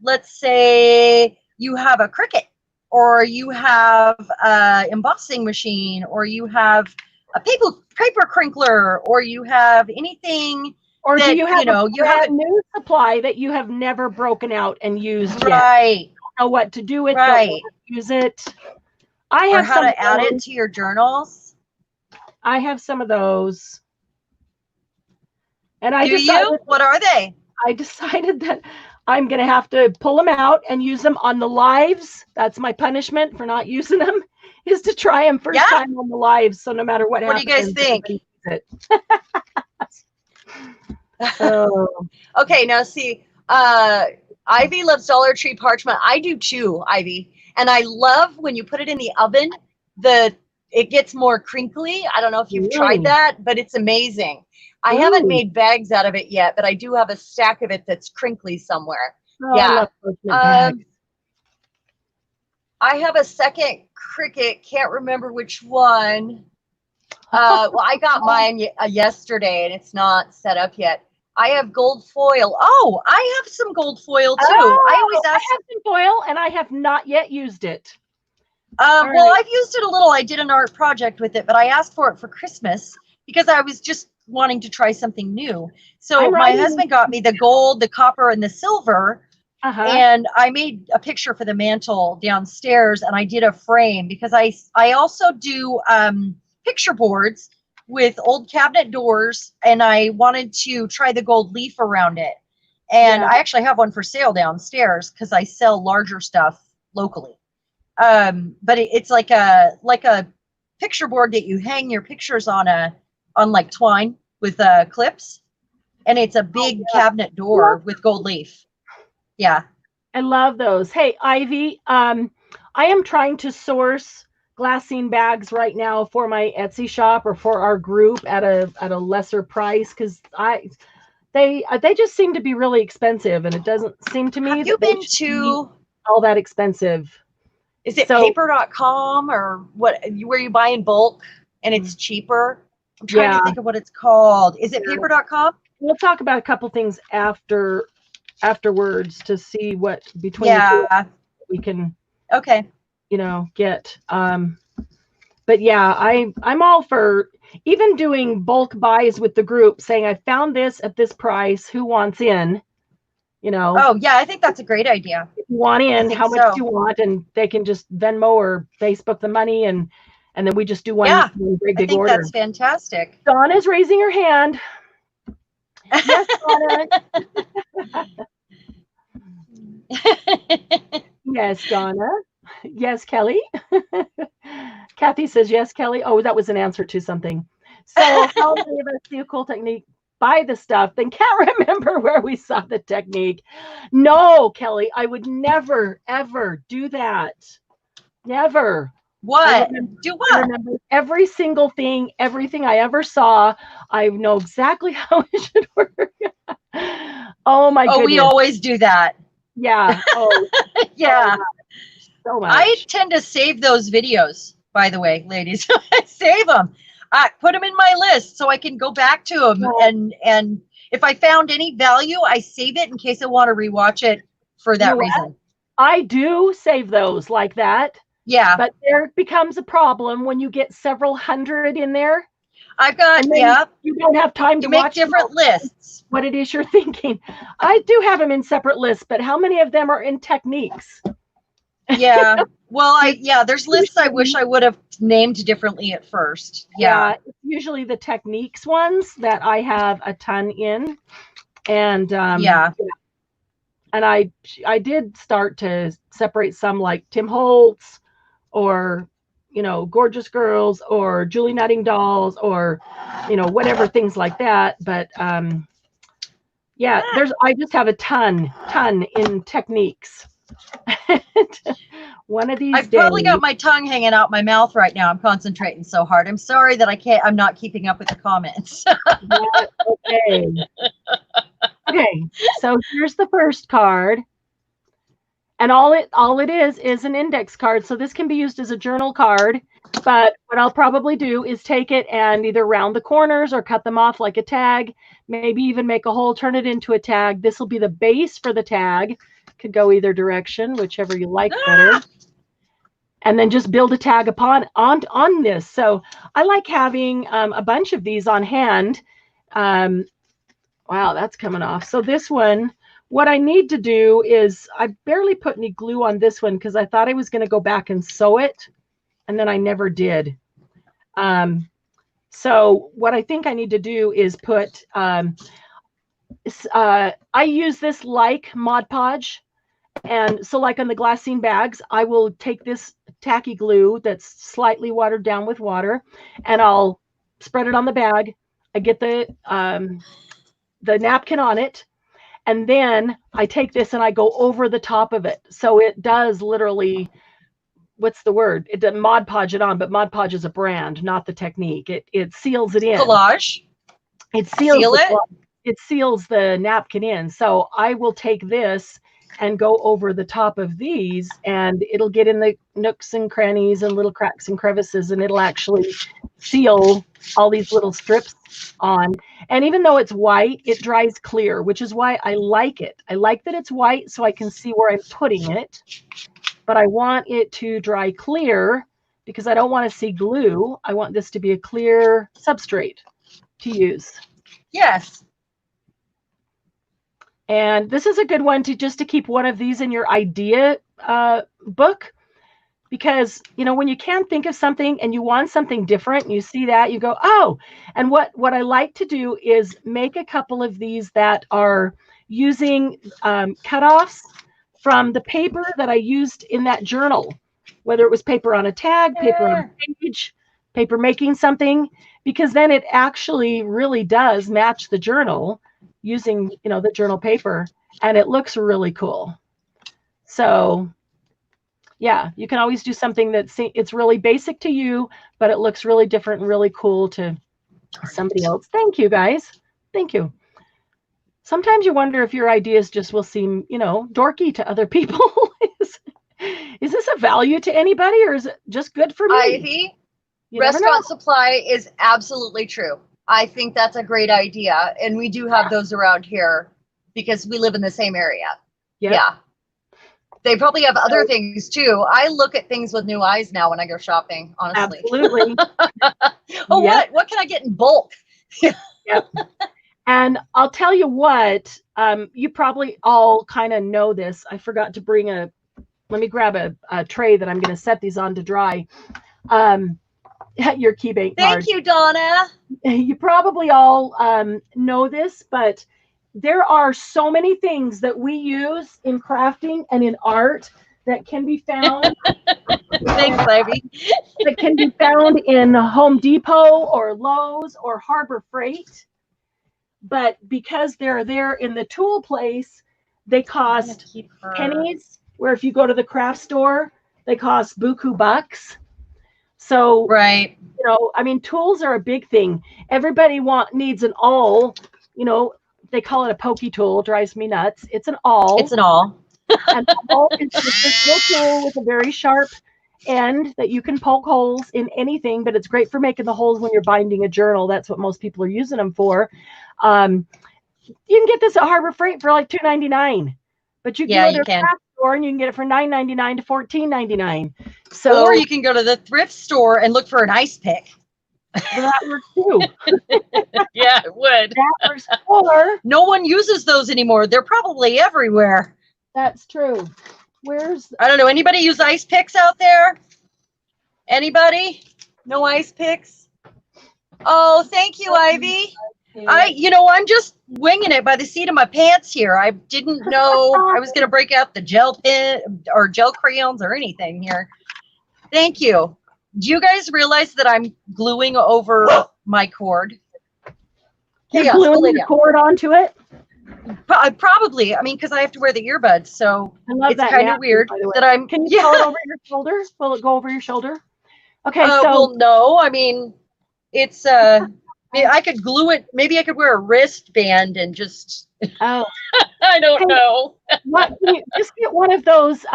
let's say you have a Cricut, or you have an embossing machine, or you have a paper crinkler, or you have anything, or that, do you have you have a new supply that you have never broken out and used right yet? Don't know what to do with, right, don't know how to use it. I have or how to add it to your journals. I have some of those, and I decided, what are they? I decided that I'm going to have to pull them out and use them on the lives. That's my punishment for not using them, is to try them first time on the lives. So no matter what happens. What do you guys think? Oh. Okay, now see, Ivy loves Dollar Tree parchment. I do too, Ivy. And I love when you put it in the oven, it gets more crinkly. I don't know if you've tried that, but it's amazing. I haven't made bags out of it yet, but I do have a stack of it that's crinkly somewhere. Oh, yeah. I have a second Cricut, can't remember which one. Well, I got mine yesterday and it's not set up yet. I have gold foil. Oh, I have some gold foil too. I always ask. I have some foil and I have not yet used it. Well, I've used it a little. I did an art project with it, but I asked for it for Christmas because I was just wanting to try something new. So my husband got me the gold, the copper, and the silver. And I made a picture for the mantle downstairs, and I did a frame because I also do picture boards with old cabinet doors, and I wanted to try the gold leaf around it. And I actually have one for sale downstairs because I sell larger stuff locally. But it's like a picture board that you hang your pictures on like twine with clips, and it's a big cabinet door with gold leaf. Yeah, I love those. Hey, Ivy, I am trying to source glassine bags right now for my Etsy shop or for our group at a lesser price, because they just seem to be really expensive, and it doesn't seem to me have you been to all that expensive. Is it So- paper.com or what, where you buy in bulk and it's cheaper? I'm trying Yeah. to think of what it's called. Is it paper.com? We'll talk about a couple things afterwards to see what between the two Yeah. we can, Okay. get. But yeah, I'm all for even doing bulk buys with the group, saying I found this at this price. Who wants in? Oh, yeah, I think that's a great idea. If you want in, think how much so. do you want? And they can just Venmo or Facebook the money, and then we just do one, Yeah, one big I think order. that's fantastic. Donna's raising her hand. Yes, Donna. Yes, Donna. Yes, Kelly. Kathy says yes, Kelly. Oh, that was an answer to something. So how many of us see a cool technique, buy the stuff, then can't remember where we saw the technique? No, Kelly, I would never, ever do that. Never. What? Do I what? remember every single thing, everything I ever saw. I know exactly how it should work. Oh my Oh, goodness. we always do that. Yeah. Oh, Yeah. so much. I tend to save those videos, by the way, ladies. I save them. I put them in my list so I can go back to them. And if I found any value, I save it in case I want to rewatch it for that reason. I do save those like that. Yeah. But there becomes a problem when you get several hundred in there. I've got, You don't have time to make watch different lists. what it is you're thinking. I do have them in separate lists, but how many of them are in techniques? Yeah. Well, there's lists I wish I would have named differently at first. Yeah. It's usually the techniques ones that I have a ton in. And and I did start to separate some like Tim Holtz or Gorgeous Girls or Julie Nutting Dolls or whatever, things like that. But I just have a ton in techniques. One of these I've probably got my tongue hanging out my mouth right now. I'm concentrating so hard. I'm sorry that I'm not keeping up with the comments. Okay, so here's the first card. And all it is an index card. So this can be used as a journal card. But what I'll probably do is take it and either round the corners or cut them off like a tag. Maybe even make a hole, turn it into a tag. This will be the base for the tag. Could go either direction, whichever you like better. And then just build a tag on this. So I like having a bunch of these on hand. Wow, that's coming off. So this one, what I need to do is I barely put any glue on this one because I thought I was going to go back and sew it, and then I never did. So what I think I need to do is put, I use this like Mod Podge. And so like on the glassine bags, I will take this tacky glue that's slightly watered down with water, and I'll spread it on the bag. I get the napkin on it, and then I take this and I go over the top of it. So it does literally, what's the word? It doesn't Mod Podge it on, but Mod Podge is a brand, not the technique. It seals it in. Collage. It seals the napkin in. So I will take this and go over the top of these, and it'll get in the nooks and crannies and little cracks and crevices, and it'll actually seal all these little strips on. And even though it's white, it dries clear, which is why I like it. I like that it's white so I can see where I'm putting it, but I want it to dry clear because I don't want to see glue. I want this to be a clear substrate to use. Yes. And this is a good one to keep one of these in your idea book, because when you can't think of something and you want something different and you see that, you go, oh. And what I like to do is make a couple of these that are using cutoffs from the paper that I used in that journal, whether it was paper on a tag, paper on a page, paper making something, because then it actually really does match the journal using the journal paper, and it looks really cool. So yeah, you can always do something it's really basic to you, but it looks really different and really cool to somebody else. Thank you, guys. Thank you. Sometimes you wonder if your ideas just will seem dorky to other people. Is this a value to anybody, or is it just good for me? Ivy, You never know. restaurant supply is absolutely true. I think that's a great idea. And we do have those around here because we live in the same area. Yep. Yeah. They probably have other things too. I look at things with new eyes now when I go shopping, honestly. Absolutely. Oh, Yep. what can I get in bulk? Yep. And I'll tell you what, you probably all kind of know this. I forgot to bring let me grab a tray that I'm going to set these on to dry. Your key bank card. Thank you, Donna. You probably all know this, but there are so many things that we use in crafting and in art that can be found. Thanks, Ivy. That can be found in Home Depot or Lowe's or Harbor Freight. But because they're there in the tool place, they cost pennies. Where if you go to the craft store, they cost buku bucks. So, right. You know, I mean, tools are a big thing. Everybody needs an awl. You know, they call it a pokey tool. It drives me nuts. It's an awl. It's an awl. An awl is just a little tool with a very sharp end that you can poke holes in anything, but it's great for making the holes when you're binding a journal. That's what most people are using them for. You can get this at Harbor Freight for like $2.99, but you can go to a craft store and you can get it for $9.99 to $14.99. So, or you can go to the thrift store and look for an ice pick. That works too. Yeah, it would. That works. Or no one uses those anymore. They're probably everywhere. That's true. I don't know. Anybody use ice picks out there? Anybody? No ice picks? Oh, thank you, Ivy. I'm just winging it by the seat of my pants here. I didn't know I was going to break out the gel pen or gel crayons or anything here. Thank you. Do you guys realize that I'm gluing over my cord? You're gluing the cord onto it? Probably. I mean, because I have to wear the earbuds, so it's kind of weird that I'm. Can you pull it over your shoulder? Will it go over your shoulder? Okay. Well, no. I mean, it's I could glue it. Maybe I could wear a wristband and just. Oh. I don't know. Just get one of those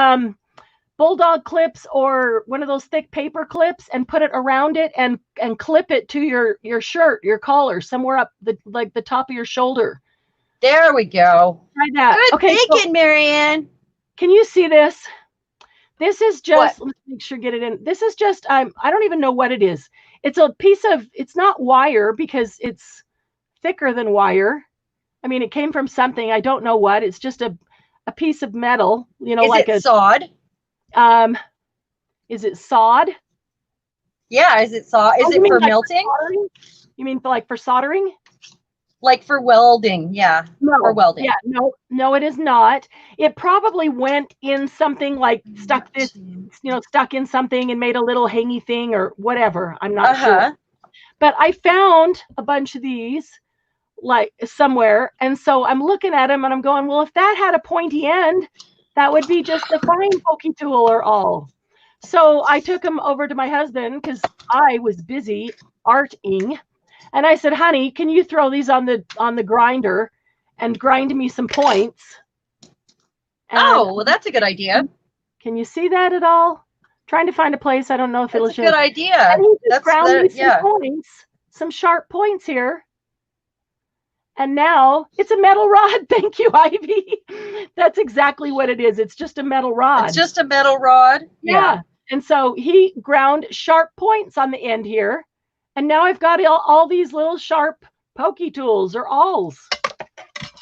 bulldog clips or one of those thick paper clips and put it around it and clip it to your shirt, your collar, somewhere up the top of your shoulder. There we go. Try that. Good thinking, Marianne. Can you see this? This is just, let's make sure get it in. This is just, I don't even know what it is. It's a piece of, it's not wire because it's thicker than wire. I mean, it came from something, I don't know what. It's just a piece of metal, Is it sawed? Is it sawed? Yeah, is it sawed? Is it for melting? You mean for soldering? Like for welding, yeah. No, for welding. Yeah, no, it is not. It probably went in something like stuck in something and made a little hangy thing or whatever. I'm not sure. But I found a bunch of these like somewhere, and so I'm looking at them and I'm going, well, if that had a pointy end, that would be just a fine pokey tool or all. So I took them over to my husband because I was busy arting. And I said, honey, can you throw these on the grinder and grind me some points? And well, that's a good idea. Can you see that at all? Trying to find a place. I don't know if it'll show. That's a good idea. And he just ground me some points, some sharp points here. And now it's a metal rod. Thank you, Ivy. That's exactly what it is. It's just a metal rod. It's just a metal rod? Yeah. And so he ground sharp points on the end here. And now I've got all these little sharp pokey tools or awls.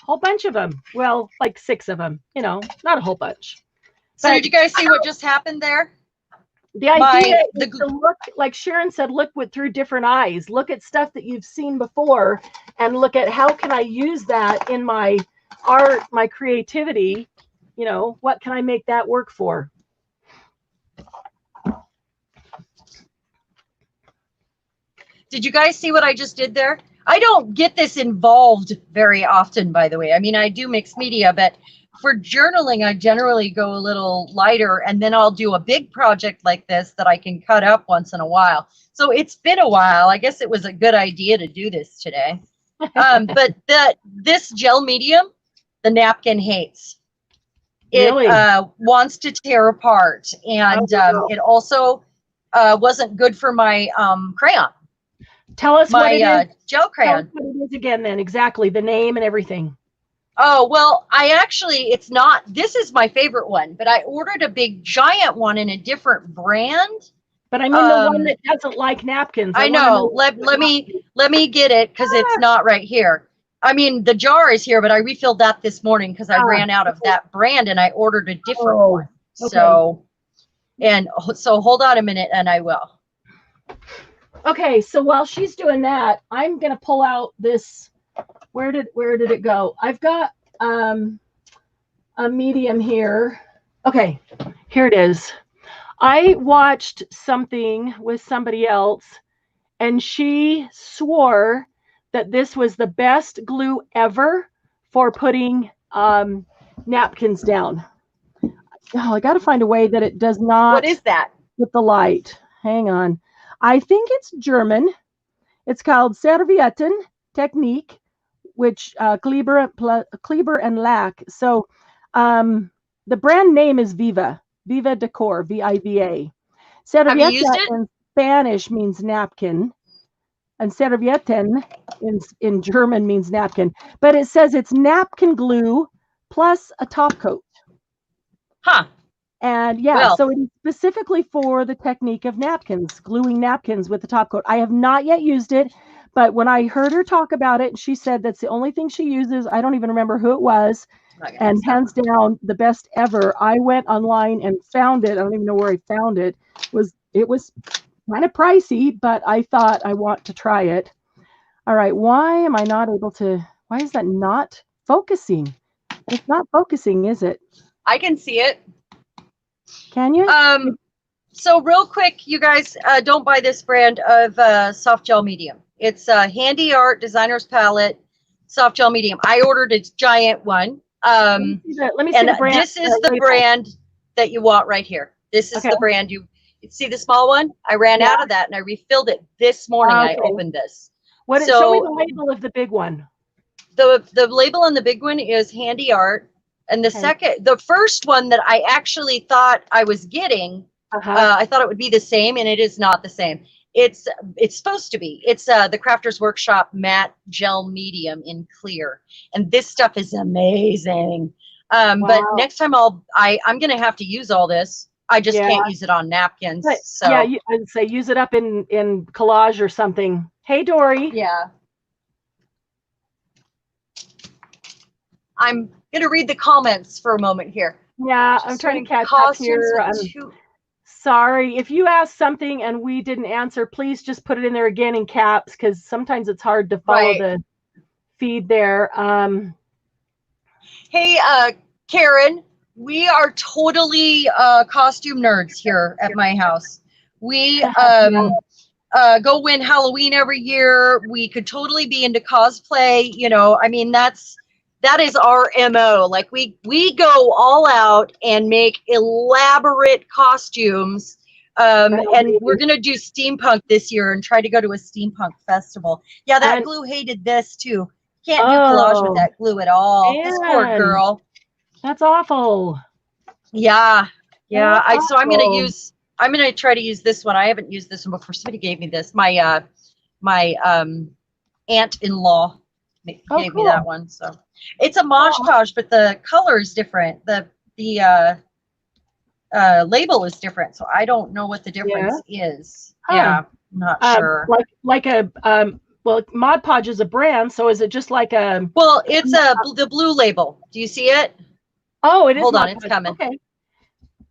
Whole bunch of them. Well, like 6 of them, not a whole bunch. So did you guys see what just happened there? The idea is to look, like Sharon said, look through different eyes. Look at stuff that you've seen before and look at how can I use that in my art, my creativity. What can I make that work for? Did you guys see what I just did there? I don't get this involved very often, by the way. I mean, I do mixed media, but for journaling, I generally go a little lighter, and then I'll do a big project like this that I can cut up once in a while. So it's been a while. I guess it was a good idea to do this today. But this gel medium, the napkin hates. It Really? wants to tear apart, and no. it also wasn't good for my crayon, Tell us what it my is. gel Tell us crayon. what it is again then. Exactly. The name and everything. Oh, well, it's not, this is my favorite one, but I ordered a big giant one in a different brand. But I mean the one that doesn't like napkins. I know. Let me get it, because it's not right here. I mean, the jar is here, but I refilled that this morning because I ran out of that brand and I ordered a different one. Okay. So hold on a minute and I will. Okay, so while she's doing that, I'm gonna pull out this. Where did it go? I've got a medium here. Okay, here it is. I watched something with somebody else, and she swore that this was the best glue ever for putting napkins down. Oh, I got to find a way that it does not. What is that? With the light. Hang on. I think it's German. It's called Servietten Technique, which Kleber and Lack. So the brand name is Viva Decor, Viva. Have you used it? In Spanish means napkin, and Servietten in German means napkin. But it says it's napkin glue plus a top coat. Huh. And so it is specifically for the technique of napkins, gluing napkins with the top coat. I have not yet used it, but when I heard her talk about it, she said that's the only thing she uses. I don't even remember who it was. And hands down, the best ever. I went online and found it. I don't even know where I found it. It was kind of pricey, but I thought I want to try it. All right. Why am I not able to? Why is that not focusing? It's not focusing, is it? I can see it. Can you? So real quick, you guys, don't buy this brand of soft gel medium. It's a Handy Art Designer's Palette soft gel medium. I ordered a giant one. Let me see the brand. This is the brand that you want right here. This is the brand you see, the small one. I ran out of that and I refilled it this morning. I opened this. Show me the label of the big one. The label on the big one is Handy Art. And the first one that I actually thought I was getting, I thought it would be the same, and it is not the same. It's supposed to be. It's the Crafters Workshop matte gel medium in clear, and this stuff is amazing. But next time I'm gonna have to use all this. I just can't use it on napkins. But, so I'd say use it up in collage or something. Hey, Dory. Yeah. I'm going to read the comments for a moment here. Yeah, I'm trying to catch up here. Sorry. If you asked something and we didn't answer, please just put it in there again in caps, because sometimes it's hard to follow the feed there. Hey, Karen, we are totally costume nerds here at my house. We go win Halloween every year. We could totally be into cosplay. I mean, that is our MO. Like we go all out and make elaborate costumes. And we're going to do steampunk this year and try to go to a steampunk festival. Yeah, that glue hated this too. Can't do collage with that glue at all. Man. This poor girl. That's awful. Yeah. So I'm going to try to use this one. I haven't used this one before. Somebody gave me this. My aunt-in-law gave me that one. So it's a Mosh Tosh, but the color is different. The label is different, so I don't know what the difference is. Yeah, I'm not sure. Like a Mod Podge is a brand, so is it just like a? Well, it's the blue label. Do you see it? Oh, it is. Hold on, it's coming. Okay.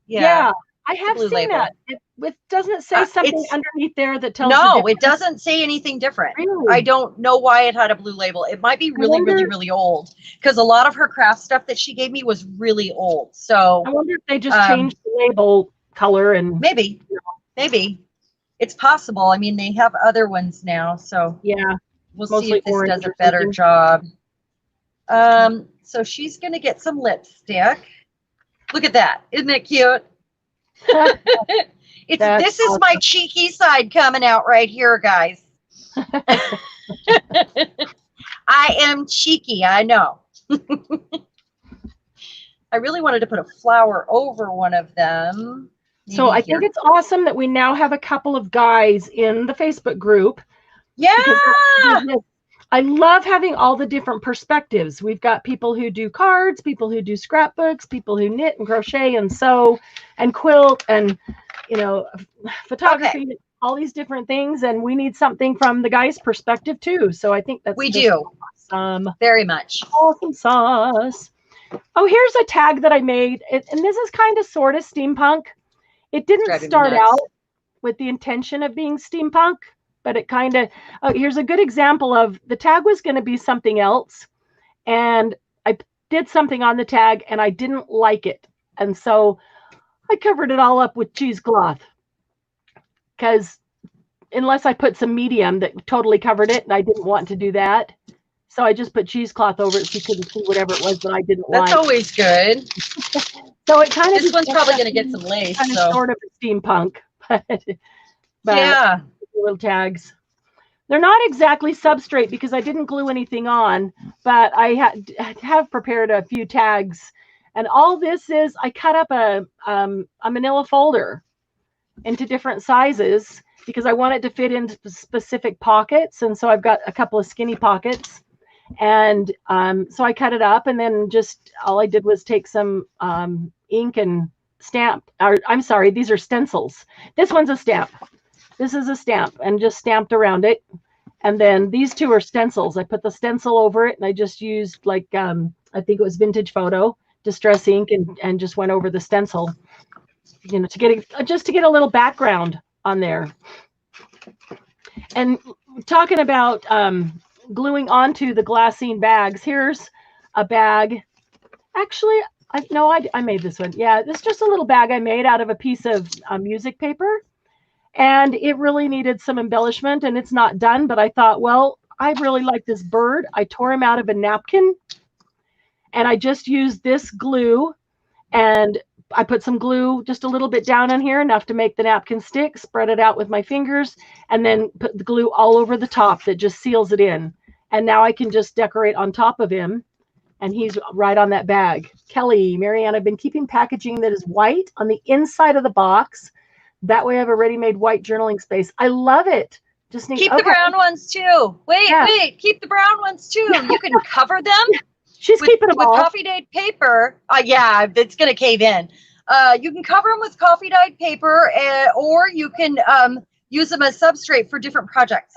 Yeah, I have seen that. It doesn't say something underneath there that tells you. No, it doesn't say anything different. Really? I don't know why it had a blue label. It might be really old, because a lot of her craft stuff that she gave me was really old. So I wonder if they just changed the label color and maybe it's possible. I mean, they have other ones now, so we'll see if this does a better job. So she's gonna get some lipstick. Look at that! Isn't it cute? This is my cheeky side coming out right here, guys. I am cheeky, I know. I really wanted to put a flower over one of them. So I think it's awesome that we now have a couple of guys in the Facebook group. Yeah. I love having all the different perspectives. We've got people who do cards, people who do scrapbooks, people who knit and crochet and sew and quilt and, photography, all these different things. And we need something from the guy's perspective too. So I think that's awesome. Very much. Awesome sauce. Oh, here's a tag that I made. And this is kind of sort of steampunk. It didn't start out with the intention of being steampunk, but it kind of, here's a good example of the tag was going to be something else. And I did something on the tag and I didn't like it. And so I covered it all up with cheesecloth because unless I put some medium that totally covered it, and I didn't want to do that. So I just put cheesecloth over it so you couldn't see whatever it was that I didn't like. That's always good. So it kind of, this one's probably going to get some lace. Kind of sort of a steampunk, but yeah, little tags. They're not exactly substrate because I didn't glue anything on, but I have prepared a few tags. And all this is, I cut up a manila folder into different sizes because I want it to fit into specific pockets. And so I've got a couple of skinny pockets. And so I cut it up, and then just all I did was take some ink and stamp. I'm sorry, these are stencils. This one's a stamp. This is a stamp, and just stamped around it. And then these two are stencils. I put the stencil over it, and I just used I think it was Vintage Photo distress ink, and just went over the stencil, to get a little background on there. And talking about gluing onto the glassine bags, here's a bag. Actually, I made this one. Yeah, this is just a little bag I made out of a piece of music paper, and it really needed some embellishment, and it's not done, but I thought, well, I really like this bird. I tore him out of a napkin, and I just used this glue, and I put some glue just a little bit down on here, enough to make the napkin stick, spread it out with my fingers, and then put the glue all over the top that just seals it in. And now I can just decorate on top of him, and he's right on that bag. Kelly, Marianne, I've been keeping packaging that is white on the inside of the box. That way I have a ready-made white journaling space. I love it. Just need keep the brown ones too. Wait, keep the brown ones too. You can cover them. She's keeping them all. With coffee dyed paper. Yeah, it's going to cave in. You can cover them with coffee dyed paper, or you can use them as substrate for different projects.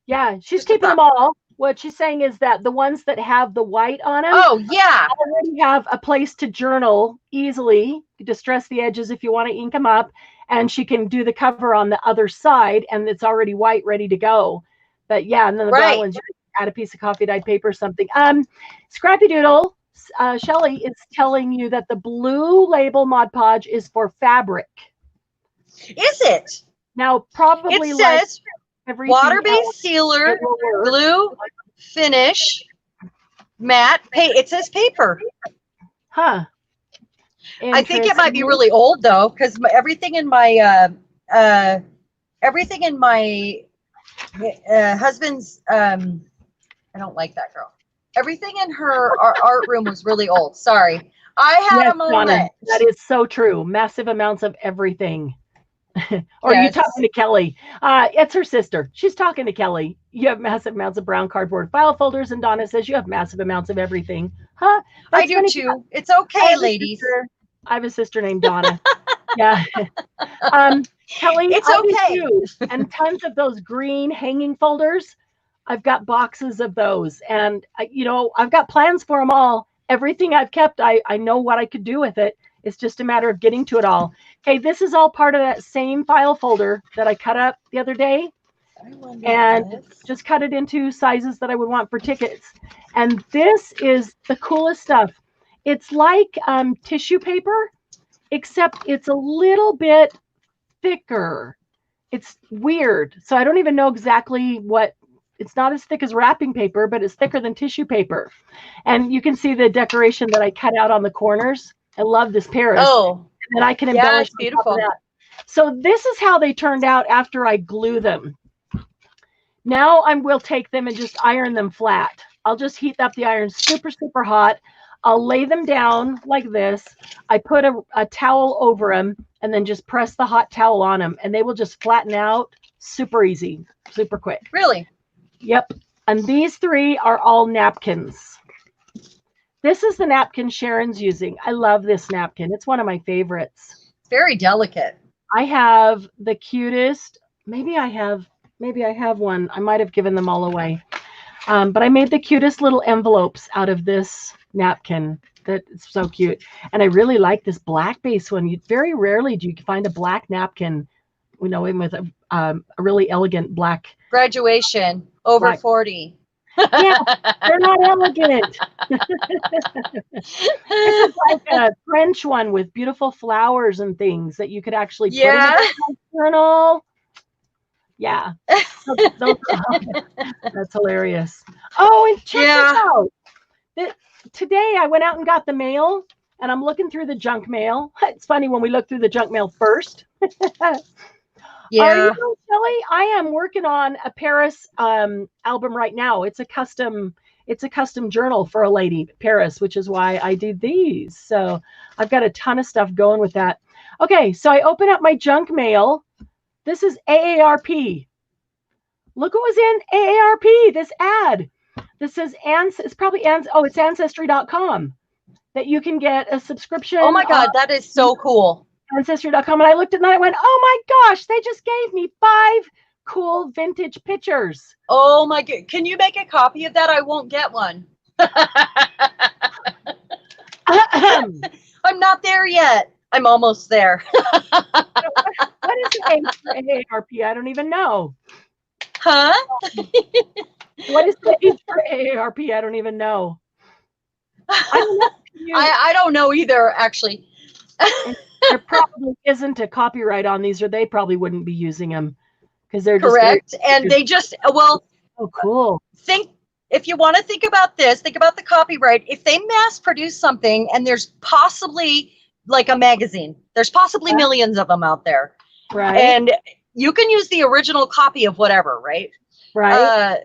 Yeah, she's keeping them all. What she's saying is that the ones that have the white on them, already have a place to journal easily. You distress the edges if you want to ink them up, and she can do the cover on the other side, and it's already white, ready to go. But yeah, and then the brown ones, you can add a piece of coffee dyed paper or something. Scrappy Doodle, Shelly is telling you that the blue label Mod Podge is for fabric. Is it? Now, probably it says water-based sealer, glue, finish, matte, it says paper. Huh. I think it might be really old though, because everything in my husband's I don't like that girl. Everything in her art room was really old. Sorry. I had a moment. Donna, that is so true. Massive amounts of everything. Or are you talking to Kelly? It's her sister. She's talking to Kelly. You have massive amounts of brown cardboard file folders, and Donna says you have massive amounts of everything. Huh? I do too. It's okay, ladies. I have a sister named Donna. Yeah. Kelly, it's okay. And tons of those green hanging folders. I've got boxes of those, and I've got plans for them all. Everything I've kept, I know what I could do with it. It's just a matter of getting to it all. Okay, this is all part of that same file folder that I cut up the other day, and just cut it into sizes that I would want for tickets. And this is the coolest stuff. It's like tissue paper, except it's a little bit thicker. It's weird. So I don't even know exactly what. It's not as thick as wrapping paper, but it's thicker than tissue paper. And you can see the decoration that I cut out on the corners. I love this Paris. Oh, and I can embellish. Yeah, it's beautiful. So this is how they turned out after I glue them. Now I will take them and just iron them flat. I'll just heat up the iron super, super hot. I'll lay them down like this. I put a towel over them and then just press the hot towel on them, and they will just flatten out super easy, super quick. Really? Yep. And these 3 are all napkins. This is the napkin Sharon's using. I love this napkin. It's one of my favorites. Very delicate. I have the cutest. Maybe I have one. I might have given them all away. But I made the cutest little envelopes out of this napkin. That's so cute. And I really like this black base one. Very rarely do you find a black napkin, with a really elegant black. Graduation over black. 40. Yeah, they're not elegant. This is like a French one with beautiful flowers and things that you could actually put in the journal. Yeah. That's hilarious. Oh, and check this out. Today I went out and got the mail, and I'm looking through the junk mail. It's funny when we look through the junk mail first. Yeah. Kelly, I am working on a Paris album right now. It's a custom journal for a lady, Paris, which is why I did these. So I've got a ton of stuff going with that. Okay, so I open up my junk mail. This is AARP. Look what was in AARP, this ad. This says, it's Ancestry.com, that you can get a subscription. Oh my God, that is so cool. Ancestry.com. And I looked at that and I went, oh my gosh, they just gave me 5 cool vintage pictures. Oh my God. Can you make a copy of that? I won't get one. I'm not there yet. I'm almost there. What is the age for AARP? I don't even know. Huh? What is the age for AARP? I don't even know. I don't know either, actually. There probably isn't a copyright on these, or they probably wouldn't be using them because they're correct. And they just, well, oh, cool. If you want to think about this, think about the copyright. If they mass produce something and there's possibly like a magazine, there's possibly millions of them out there. Right. And you can use the original copy of whatever, right? Right.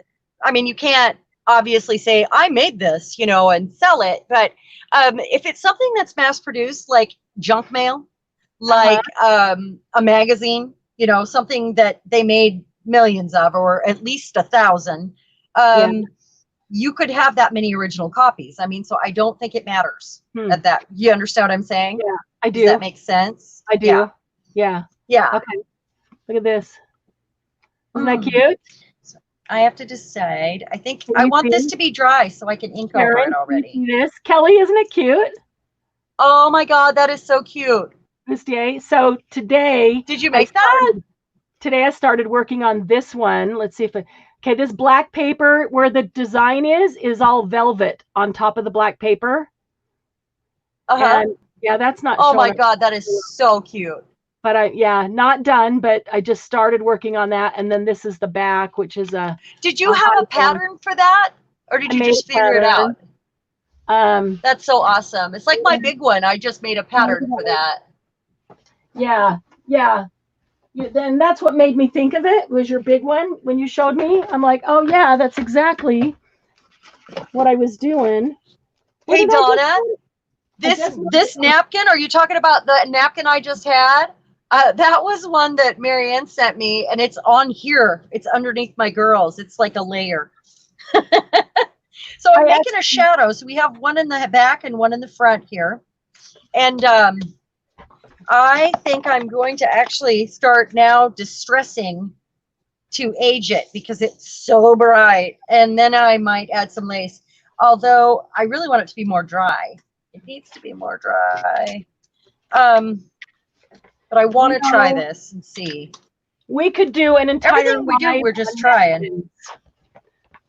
I mean, you can't obviously say, I made this, and sell it. But if it's something that's mass produced, like junk mail, like a magazine, something that they made millions of, or at least 1,000, you could have that many original copies. I mean, so I don't think it matters at that. You understand what I'm saying? Yeah, I do. Does that make sense? I do. Yeah. Okay. Look at this. Isn't that cute? So I have to decide. I think I want this to be dry so I can ink over it already. This, Kelly, isn't it cute? Oh my God, that is so cute. So today, did you make that? Today I started working on this one. Let's see if this black paper where the design is all velvet on top of the black paper. And that's not. Oh my God, that is so cute. But not done, but I just started working on that. And then this is the back, which is a. Did you have a pattern for that? Or did you just figure it out? That's so awesome. It's like my big one. I just made a pattern for that. Yeah. Then that's what made me think of it, was your big one. When you showed me, I'm like, oh yeah, that's exactly what I was doing. Hey Donna, this napkin, are you talking about the napkin I just had? That was one that Marianne sent me, and it's on here. It's underneath my girls. It's like a layer. So I'm making a shadow. So we have one in the back and one in the front here. And I think I'm going to actually start now distressing to age it because it's so bright. And then I might add some lace. Although I really want it to be more dry. It needs to be more dry. But I want to try this and see. We could do an entire. Everything we do, we're just trying.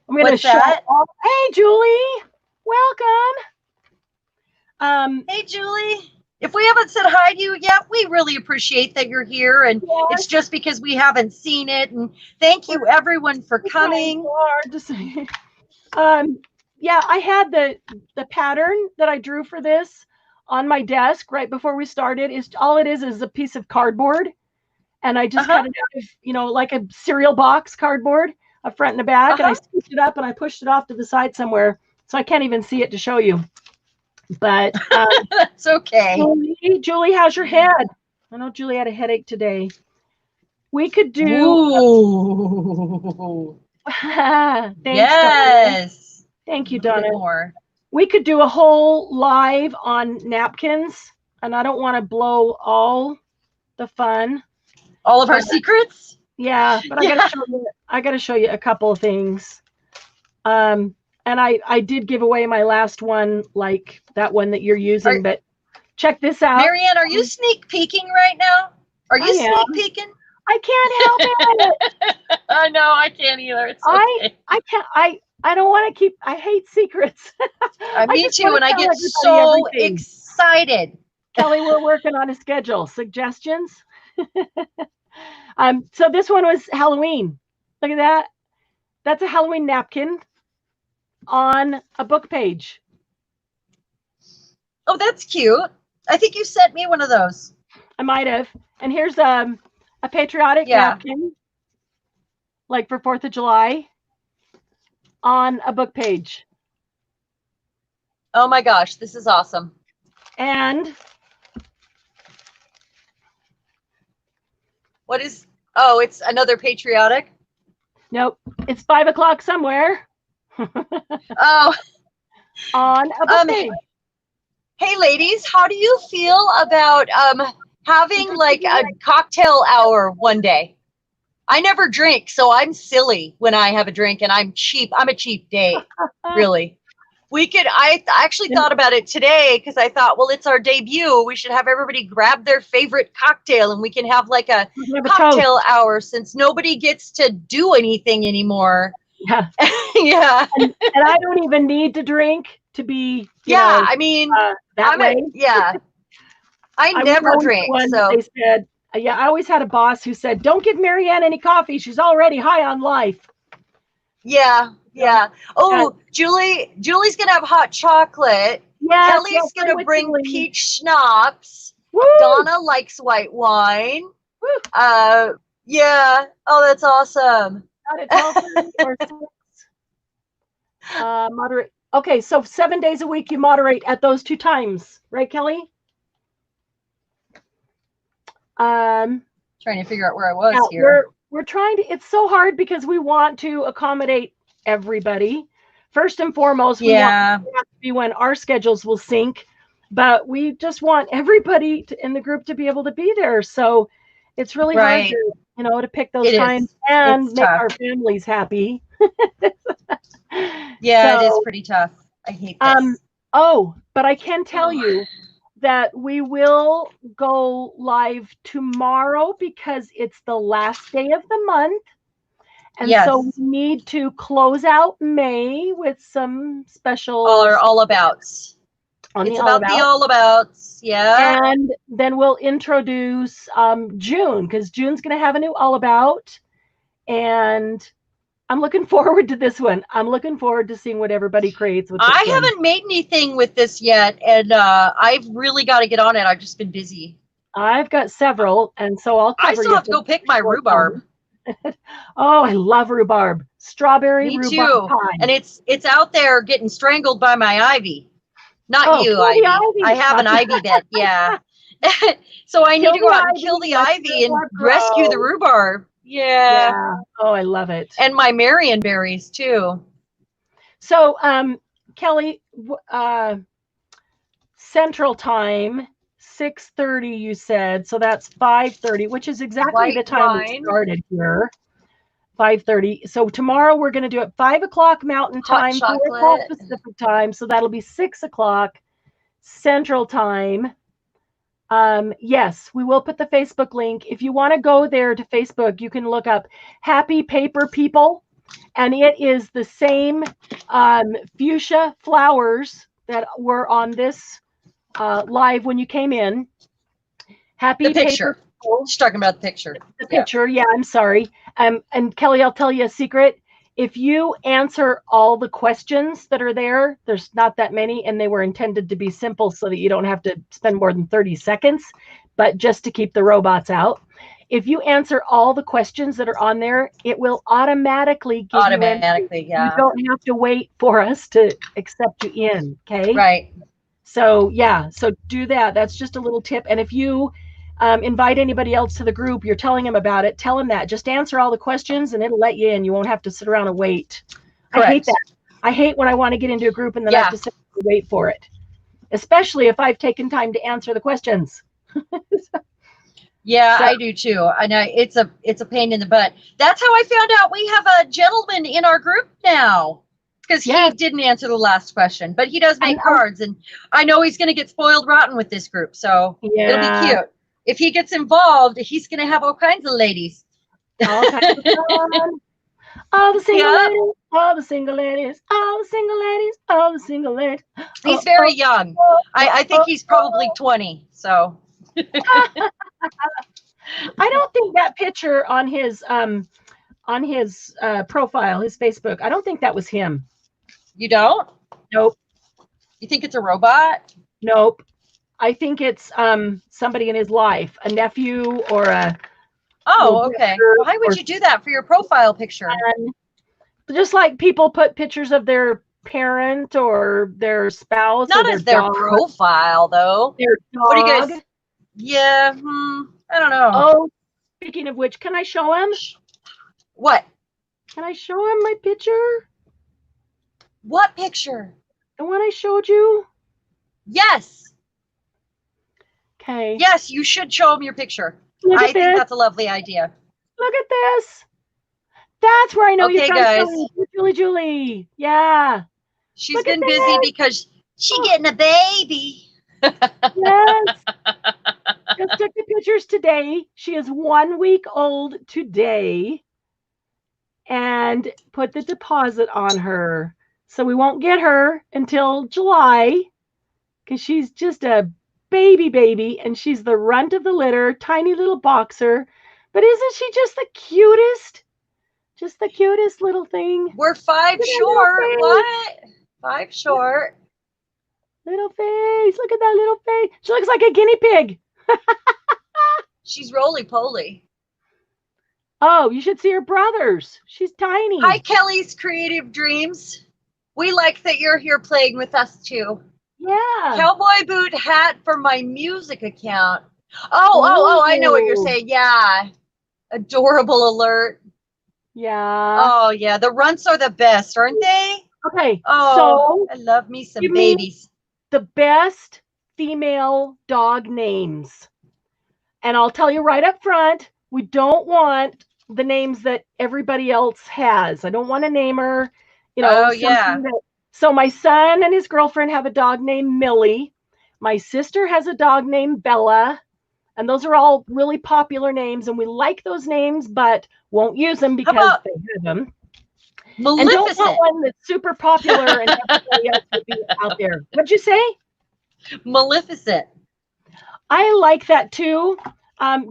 I'm going to show. Hey, Julie, welcome. Hey, Julie. If we haven't said hi to you yet, we really appreciate that you're here. And it's just because we haven't seen it. And thank you, everyone, for coming. I had the pattern that I drew for this on my desk right before we started. All it is a piece of cardboard, and I just cut it out of, like a cereal box cardboard, a front and a back, and I scooped it up and I pushed it off to the side somewhere, so I can't even see it to show you. But That's okay. Julie, how's your head? I know Julie had a headache today. We could do. Ooh. Thanks, Yes. Donna. Thank you, A bit Donna. more. We could do a whole live on napkins, and I don't want to blow all the fun. All of our secrets? Yeah, but Yeah. I gotta show you a couple of things. And I did give away my last one, like that one that you're using, but check this out. Marianne, are you sneak peeking right now? Are you sneak peeking? I can't help it. I know, I can't either. It's okay. I can't. I don't want to keep. I hate secrets. Me too, and I get so excited. Kelly, we're working on a schedule. Suggestions? So this one was Halloween. Look at that. That's a Halloween napkin on a book page. Oh, that's cute. I think you sent me one of those. I might have. And here's a patriotic napkin, like for 4th of July, on a book page. Oh my gosh, this is awesome. And what is, oh, it's another patriotic? Nope, it's 5 o'clock somewhere. Oh. On a book page. Hey ladies, how do you feel about having like a cocktail hour one day? I never drink, so I'm silly when I have a drink, and I'm cheap. I'm a cheap date, really. We could, I actually thought about it today because I thought, well, it's our debut. We should have everybody grab their favorite cocktail and we can have like a cocktail hour since nobody gets to do anything anymore. Yeah. Yeah. And I don't even need to drink to be, you know, I mean, that way. Yeah. I never drink. So they said, yeah, I always had a boss who said, don't give Marianne any coffee. She's already high on life. Yeah. Yeah. Oh, Julie's going to have hot chocolate. Yes, Kelly's going to bring peach schnapps. Woo! Donna likes white wine. Woo! Yeah. Oh, that's awesome. Not at 12:30 or 6. Moderate. Okay, so 7 days a week you moderate at those 2 times, right, Kelly? Trying to figure out where I was here. We're trying to. It's so hard because we want to accommodate everybody. First and foremost, we want it to be when our schedules will sync, but we just want everybody in the group to be able to be there. So it's really hard to, you know, to pick those times and make our families happy. Yeah, so, it is pretty tough. I hate this. Oh, but I can tell you that we will go live tomorrow because it's the last day of the month. And so we need to close out May with some special all abouts. It's about the all abouts. Yeah. And then we'll introduce June, because June's going to have a new all about. And I'm looking forward to this one. I'm looking forward to seeing what everybody creates with this I haven't made anything with this yet, and I've really got to get on it. I've just been busy. I've got several, and so I'll cover I still have to go pick my rhubarb. Oh, I love rhubarb. Strawberry rhubarb pie. And it's out there getting strangled by my ivy. Not you, Ivy. I have an ivy bed, yeah. So I need to go out and kill the ivy and rescue the rhubarb. Yeah. Oh, I love it. And my Marion berries too. So, Kelly, Central Time, 6:30, you said. So that's 5:30, which is exactly the time we started here. 5:30. So tomorrow we're going to do it 5 o'clock Mountain Time, 4 o'clock Pacific Time. So that'll be 6 o'clock Central Time. Yes, we will put the Facebook link. If you want to go there to Facebook, you can look up Happy Paper People, and it is the same fuchsia flowers that were on this live when you came in. Happy Paper People. She's talking about the picture. The picture, yeah, I'm sorry. And Kelly, I'll tell you a secret. If you answer all the questions that are there, there's not that many, and they were intended to be simple so that you don't have to spend more than 30 seconds, but just to keep the robots out. If you answer all the questions that are on there, it will automatically give you in. Yeah. You don't have to wait for us to accept you in, okay? Right. So yeah, so do that. That's just a little tip. And if you invite anybody else to the group, you're telling them about it, tell them that. Just answer all the questions and it'll let you in. You won't have to sit around and wait. Correct. I hate that. I hate when I want to get into a group and then I Yeah. have to sit and wait for it, especially if I've taken time to answer the questions. Yeah, So- I do too. I know it's a pain in the butt. That's how I found out we have a gentleman in our group now, because Yes. he didn't answer the last question, but he does make know. cards, and I know he's going to get spoiled rotten with this group, so it'll Yeah. be cute. If he gets involved, he's going to have all kinds of ladies. All kinds of fun. All the single Yep. ladies, all the single ladies, all the single ladies, all the single ladies. He's very young. I think he's probably 20, so. I don't think that picture on his profile, his Facebook, I don't think that was him. You don't? Nope. You think it's a robot? Nope. I think it's somebody in his life, a nephew or a Oh, okay. Why would you do that for your profile picture? Just like people put pictures of their parent or their spouse. Not or as their dog, profile, though. Their dog. What do you guys? Yeah, I don't know. Oh, speaking of which, can I show him? What? Can I show him my picture? What picture? The one I showed you? Yes. Okay. Yes, you should show him your picture. Look I at think this. that's a lovely idea. Look at this. That's where I know you're Okay, from, guys. Julie. Yeah. She's Look at been busy that. because she's getting a baby. Yes. Just took the pictures today. She is 1 week old today. And put the deposit on her. So we won't get her until July because she's just a baby, and she's the runt of the litter, tiny little boxer. But isn't she just the cutest? Just the cutest little thing. We're 5 Look at that short. little What? 5 short. Little face. Look at that little face. She looks like a guinea pig. She's roly-poly. Oh, you should see her brothers. She's tiny. Hi, Kelly's Creative Dreams. We like that you're here playing with us, too. Yeah. Cowboy boot hat for my music account. Oh, I know what you're saying. Yeah. Adorable alert. Yeah. Oh, yeah. The runts are the best, aren't they? Okay. Oh, So I love me some give me- babies. the best female dog names. And I'll tell you right up front, we don't want the names that everybody else has. I don't want to name her, Oh, yeah. So my son and his girlfriend have a dog named Millie. My sister has a dog named Bella. And those are all really popular names. And we like those names, but won't use them because about they have them. And don't Maleficent. want one that's super popular and everybody else would be out there. What'd you say? Maleficent. I like that too.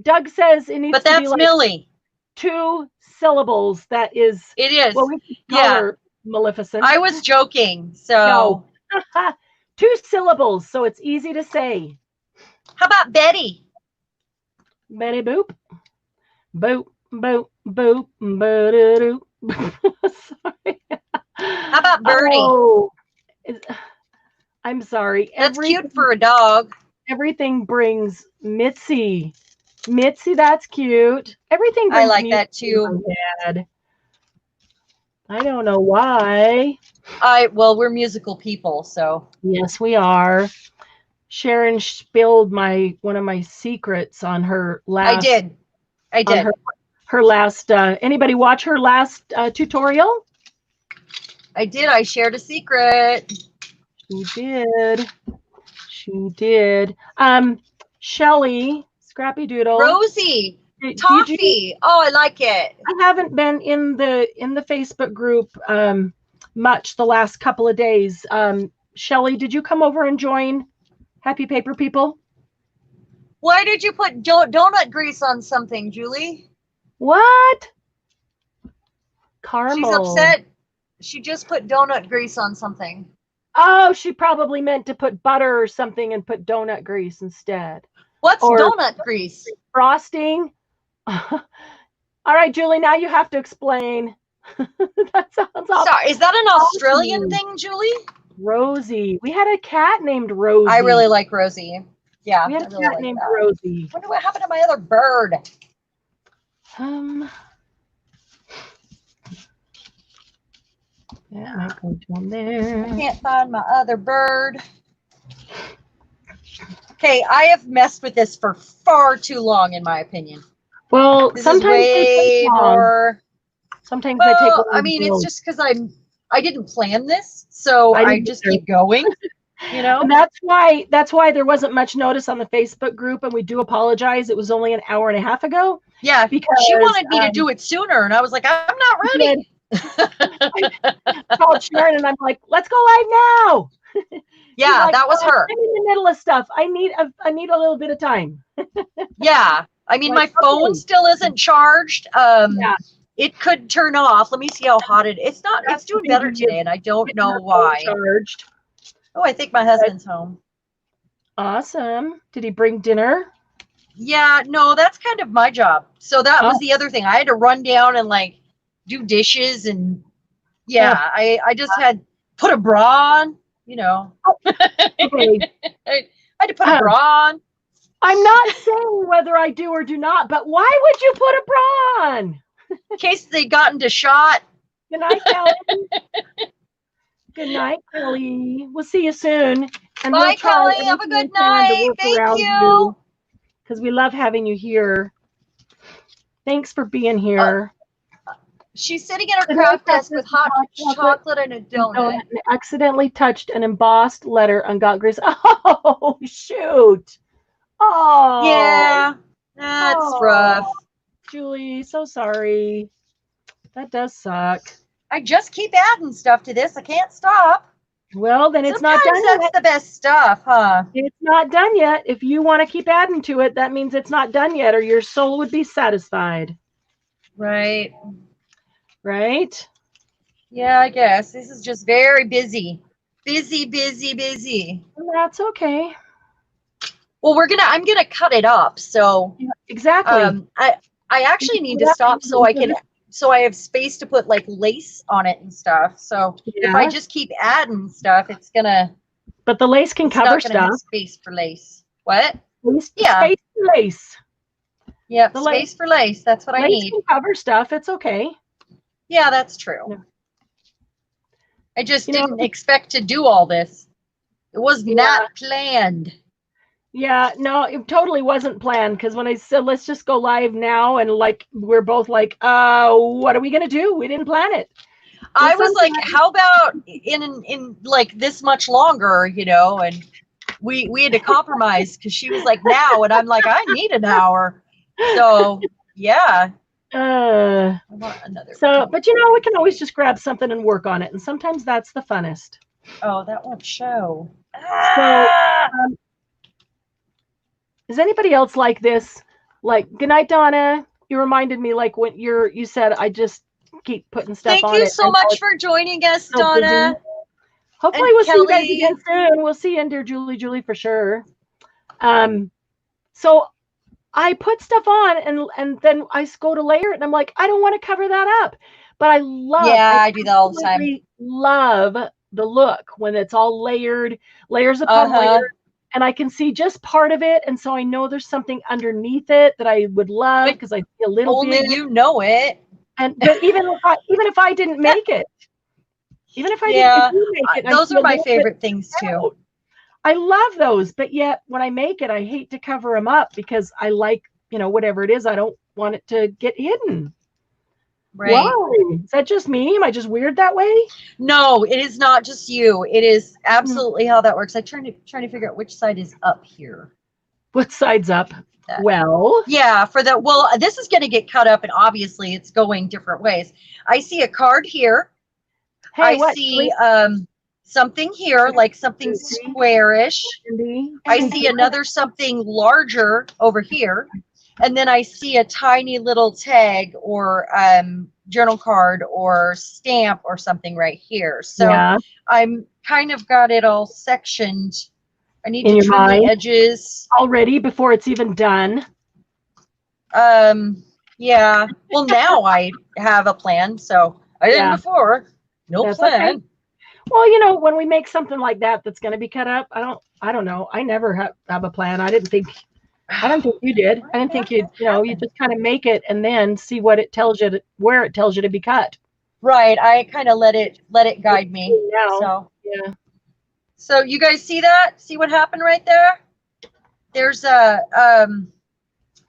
Doug says it needs But to be that's like Millie. 2 syllables. That is It is. what we could call Yeah. her Maleficent. I was joking. So, No. 2 syllables, so it's easy to say. how about Betty? Betty boop. Boop, boop, boop, ba-da-doo. Sorry. How about Birdie? Oh, I'm sorry. That's cute for a dog. Everything brings Mitzi. Mitzi, that's cute. Everything I brings like Mitzi that too. in my head. I don't know why. Well, we're musical people, so Yes, we are. Sharon spilled one of my secrets on her last. I did. On her last. Anybody watch her last tutorial? I did. I shared a secret. She did. She did. Shelly, Scrappy Doodle. Rosie, did you- toffee. Oh, I like it. I haven't been in the Facebook group much the last couple of days. Shelly, did you come over and join Happy Paper People? Why did you put donut grease on something, Julie? What? Caramel. She's upset. She just put donut grease on something. Oh, she probably meant to put butter or something and put donut grease instead. What's Or- donut grease? Frosting. All right, Julie, now you have to explain. That sounds awful. Sorry, is that an Australian thing, Julie? Rosie. We had a cat named Rosie. I really like Rosie. Yeah, We had I a really cat like named that. Rosie. I wonder what happened to my other bird. That might go down I there. can't find my other bird. Okay, I have messed with this for far too long, in my opinion. Well, This is sometimes they way take long. more. Sometimes they take long. I mean, to it's build. just because I didn't plan this, so I I didn't just either. keep going. You know. And that's why there wasn't much notice on the Facebook group, and we do apologize. It was only an hour and a half ago. Yeah, because she wanted me to do it sooner, and I was like, I'm not ready. I called Sharon, and I'm like, let's go live now. Yeah, like, that was her. I'm in the middle of stuff. I need a little bit of time. Yeah, I mean, Like, my phone okay. still isn't charged. Yeah. It could turn off. Let me see how hot it's not. It's doing better today, and I don't know why. Charged. Oh, I think my husband's home. Awesome. Did he bring dinner? Yeah, no, that's kind of my job. So that was the other thing. I had to run down and like do dishes, and I just had put a bra on, you know. Okay. I had to put a bra on. I'm not saying whether I do or do not, but why would you put a bra on? In case they got into shot. Good night, Kelly. Good night, Kelly. We'll see you soon. And Bye, Kelly. Have a good night. Thank you. Because we love having you here. Thanks for being here. She's sitting at her craft desk with hot chocolate and a donut. And accidentally touched an embossed letter and got grease. Oh, shoot. Oh. Yeah, that's rough. Julie, so sorry. That does suck. I just keep adding stuff to this. I can't stop. Well, then it's not done yet. That's the best stuff, huh? It's not done yet. If you want to keep adding to it, that means it's not done yet, or your soul would be satisfied. Right. Right? Yeah, I guess. This is just very busy. Busy. That's okay. Well, I'm gonna cut it up. So yeah, exactly. I actually need to stop so I have space to put like lace on it and stuff. So if I just keep adding stuff, it's gonna. But the lace can cover stuff. Space for lace. What? Space for lace. Yep. Space for lace. That's what I need. Lace can cover stuff. It's okay. Yeah, that's true. No. I just didn't expect to do all this. It was not planned. Yeah, no, it totally wasn't planned, because when I said let's just go live now, and like we're both like, what are we gonna do? We didn't plan it. I was like, how about in like this much longer, you know? And we had to compromise, because she was like now, and I'm like, I need an hour. So yeah. I want another. So, but we can always just grab something and work on it, and sometimes that's the funnest. Oh, that won't show. So, is anybody else like this? Like, good night, Donna. You reminded me, like when you said, I just keep putting stuff on it. Thank you so much for joining us, Donna. Hopefully we'll see you guys again soon. We'll see you in dear Julie for sure. So I put stuff on, and then I go to layer it, and I'm like, I don't want to cover that up, but I love. Yeah, I do that all the time. Love the look when it's all layers upon layers, and I can see just part of it, and so I know there's something underneath it that I would love, because I see a little bit. Only you know it. But even if I didn't make it, even if I didn't make it, those are my favorite things too. I love those, but yet when I make it, I hate to cover them up, because I like, whatever it is, I don't want it to get hidden. Right. Why? Is that just me? Am I just weird that way? No, it is not just you. It is absolutely how that works. I'm trying to figure out which side is up here. What side's up? Well, yeah, this is going to get cut up, and obviously it's going different ways. I see a card here. Hey, I see something here, like something squarish. I see another something larger over here. And then I see a tiny little tag or journal card or stamp or something right here. So I'm kind of got it all sectioned. I need to trim the edges. Already before it's even done. Yeah. Well, now I have a plan. So I didn't before. No plan. Okay. Well, you know, when we make something like that that's going to be cut up, I don't know. I never have a plan. I don't think you did. I didn't think you just kind of make it and then see what it tells you where it tells you to be cut. Right. I kind of let it guide me. Now, So yeah. So you guys see that? See what happened right there? There's a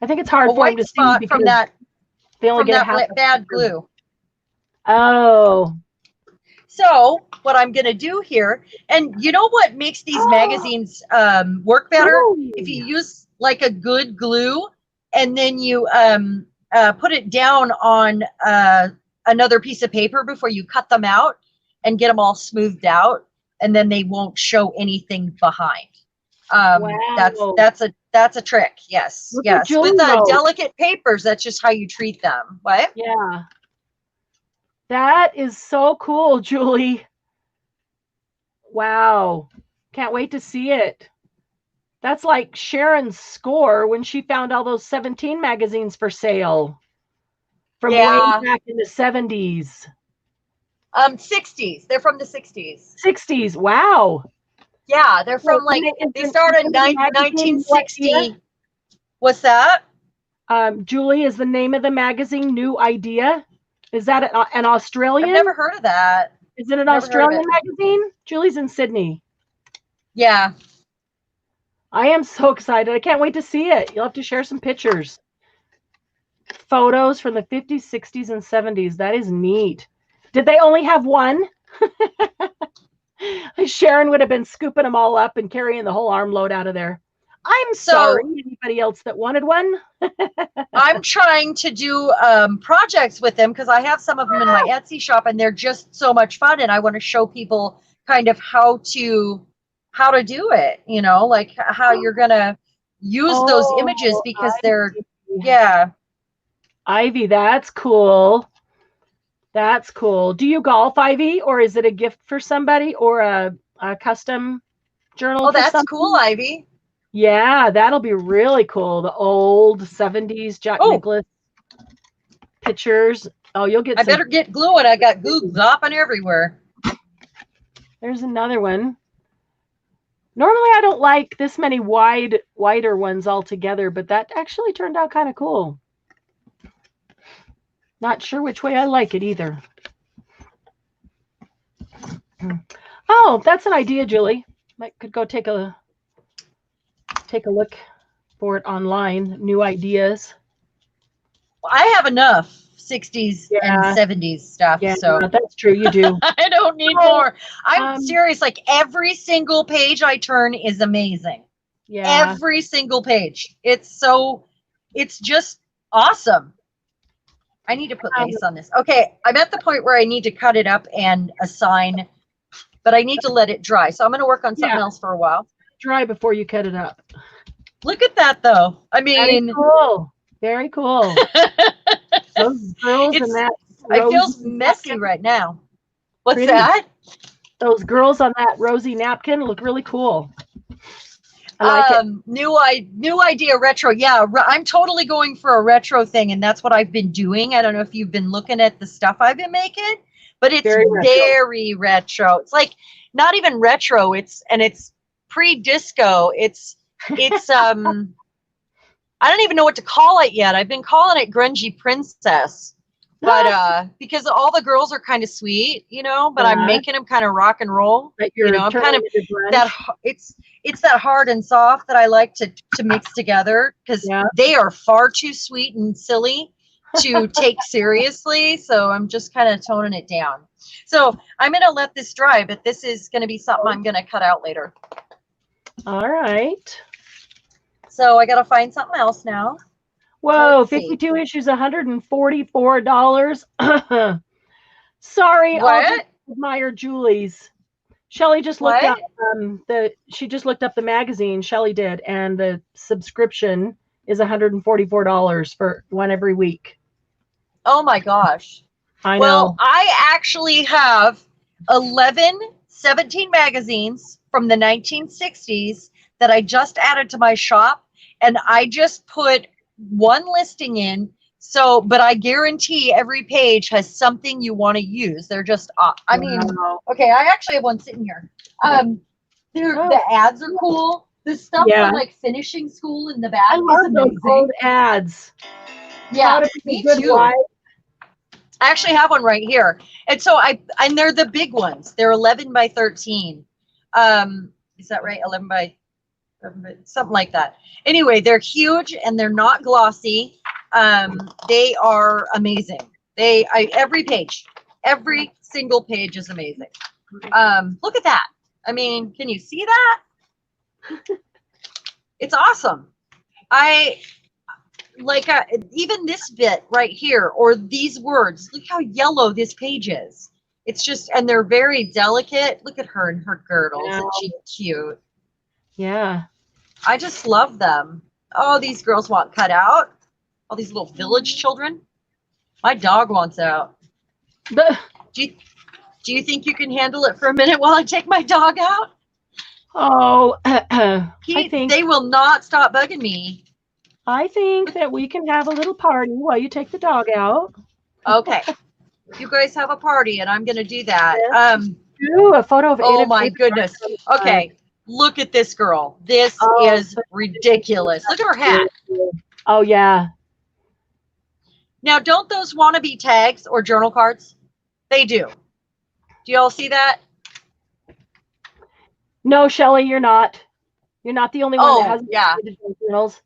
I think it's hard for white them to spot see from because that they only get half bad glue. Oh. So what I'm gonna do here, and you know what makes these magazines work better? Ooh. If you use like a good glue, and then you put it down on another piece of paper before you cut them out, and get them all smoothed out, and then they won't show anything behind. Wow. That's a trick. Yes. Look yes. With delicate papers, that's just how you treat them. What? Yeah. That is so cool, Julie. Wow. Can't wait to see it. That's like Sharon's score when she found all those 17 magazines for sale from way back in the 70s. 60s. They're from the 60s. 60s. Wow. Yeah, they're from they started in 1960. What's that? Julie, is the name of the magazine New Idea? Is that an Australian? I've never heard of that. Is it an Australian magazine? Julie's in Sydney. Yeah. I am so excited. I can't wait to see it. You'll have to share some pictures. Photos from the 50s, 60s, and 70s. That is neat. Did they only have one? Sharon would have been scooping them all up and carrying the whole armload out of there. I'm sorry. Anybody else that wanted one? I'm trying to do projects with them because I have some of them in my Etsy shop, and they're just so much fun. And I want to show people kind of how to do it. You know, like how you're gonna use those images because they're Ivy, that's cool. That's cool. Do you golf, Ivy, or is it a gift for somebody or a custom journal? Oh, that's cool, Ivy. Yeah, that'll be really cool. The old 70s Jack Nicklaus pictures. Oh, you'll get I better get glue, and I got glue dropping everywhere. There's another one. Normally, I don't like this many wider ones altogether, but that actually turned out kind of cool. Not sure which way I like it either. Oh, that's an idea, Julie. Could go take a look for it online. New ideas. Well, I have enough 60s and 70s stuff. Yeah, so that's true. You do. I don't need more. I'm serious. Like every single page I turn is amazing. Yeah. Every single page. It's just awesome. I need to put lace on this. Okay, I'm at the point where I need to cut it up and assign, but I need to let it dry. So I'm going to work on something else for a while. Dry before you cut it up. Look at that, though. I mean, very cool. Very cool. Those girls in that. It feels messy right now. What's that? Those girls on that rosy napkin look really cool. I like it. New idea retro. Yeah, I'm totally going for a retro thing, and that's what I've been doing. I don't know if you've been looking at the stuff I've been making, but it's very retro. It's like not even retro. It's pre-disco. It's I don't even know what to call it yet. I've been calling it grungy princess, but because all the girls are kind of sweet, you know, but I'm making them kind of rock and roll. You know, I'm kind of that. It's that hard and soft that I like to mix together because they are far too sweet and silly to take seriously. So I'm just kind of toning it down. So I'm going to let this dry, but this is going to be something I'm going to cut out later. All right. So I got to find something else now. Whoa, 52 issues, $144. Sorry, what? I'll admire Julie's. Shelly just looked up she just looked up the magazine. Shelly did, and the subscription is $144 for one every week. Oh my gosh. I know. Well, I actually have 17 magazines from the 1960s that I just added to my shop, and I just put one listing in So, but I guarantee every page has something you want to use. They're just, I mean, Wow. okay, I actually have one sitting here. The ads are cool. The stuff Yeah. for like finishing school in the back I is love those amazing. old ads. Yeah, How to be me a good too. wife. I actually have one right here. And so and they're the big ones. They're 11 by 13. Is that right? 11 by something like that. Anyway, they're huge and they're not glossy. They are amazing. Every page, every single page is amazing. Look at that. I mean, can you see that? It's awesome. I like even this bit right here, or these words. Look how yellow this page is. It's just, and they're very delicate. Look at her and her girdle. Isn't she cute? Yeah. I just love them. Oh, these girls want cut out. All these little village children. My dog wants out. The, Do you think you can handle it for a minute while I take my dog out? oh, They will not stop bugging me. I think that we can have a little party while you take the dog out. Okay. You guys have a party and I'm going to do that. Ooh, a photo of oh my goodness. Okay. Look at this girl. This is ridiculous. Look at her hat. Oh, yeah. Now, don't those want to be tags or journal cards? They do. Do you all see that? No, Shelly, you're not. You're not the only one that has journals.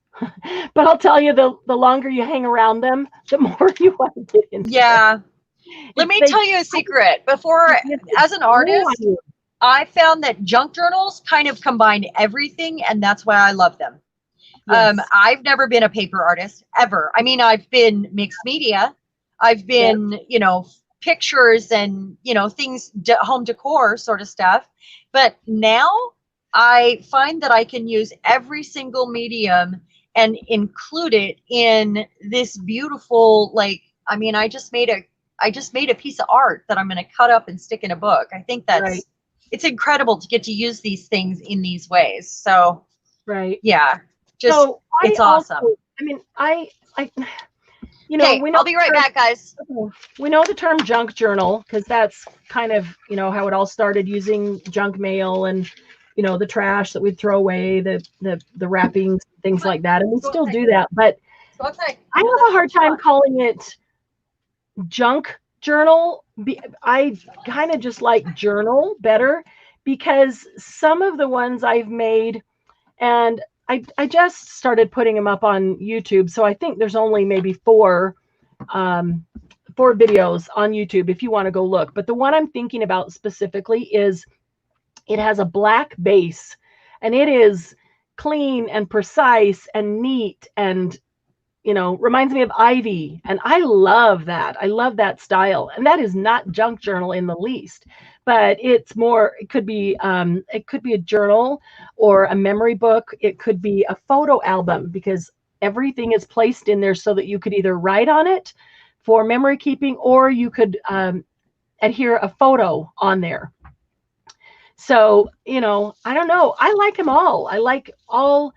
But I'll tell you, the longer you hang around them, the more you want to get into them. Let me tell you a secret. Before, as an artist, I found that junk journals kind of combine everything, and that's why I love them. Yes. I've never been a paper artist, ever. I mean, I've been mixed media. I've been, you know, pictures and, you know, things, home decor sort of stuff. But now I find that I can use every single medium and include it in this beautiful, like, I mean, I just made a piece of art that I'm going to cut up and stick in a book. I think that's, it's incredible to get to use these things in these ways. So, yeah, just, so it's awesome. I mean, you know, I'll be right back, guys. We know the term junk journal because that's kind of, you know, how it all started, using junk mail and, you know, the trash that we'd throw away, the wrappings, things like that. And we still do that. But I have a hard time calling it junk journal. I kind of just like journal better, because some of the ones I've made, and I just started putting them up on YouTube. So I think there's only maybe four videos on YouTube if you want to go look. But the one I'm thinking about specifically is, it has a black base and it is clean and precise and neat and, you know, reminds me of Ivy. And I love that. I love that style. And that is not junk journal in the least, but it's more, it could be a journal or a memory book. It could be a photo album, because everything is placed in there so that you could either write on it for memory keeping, or you could adhere a photo on there. So, you know, I don't know. I like them all. I like all.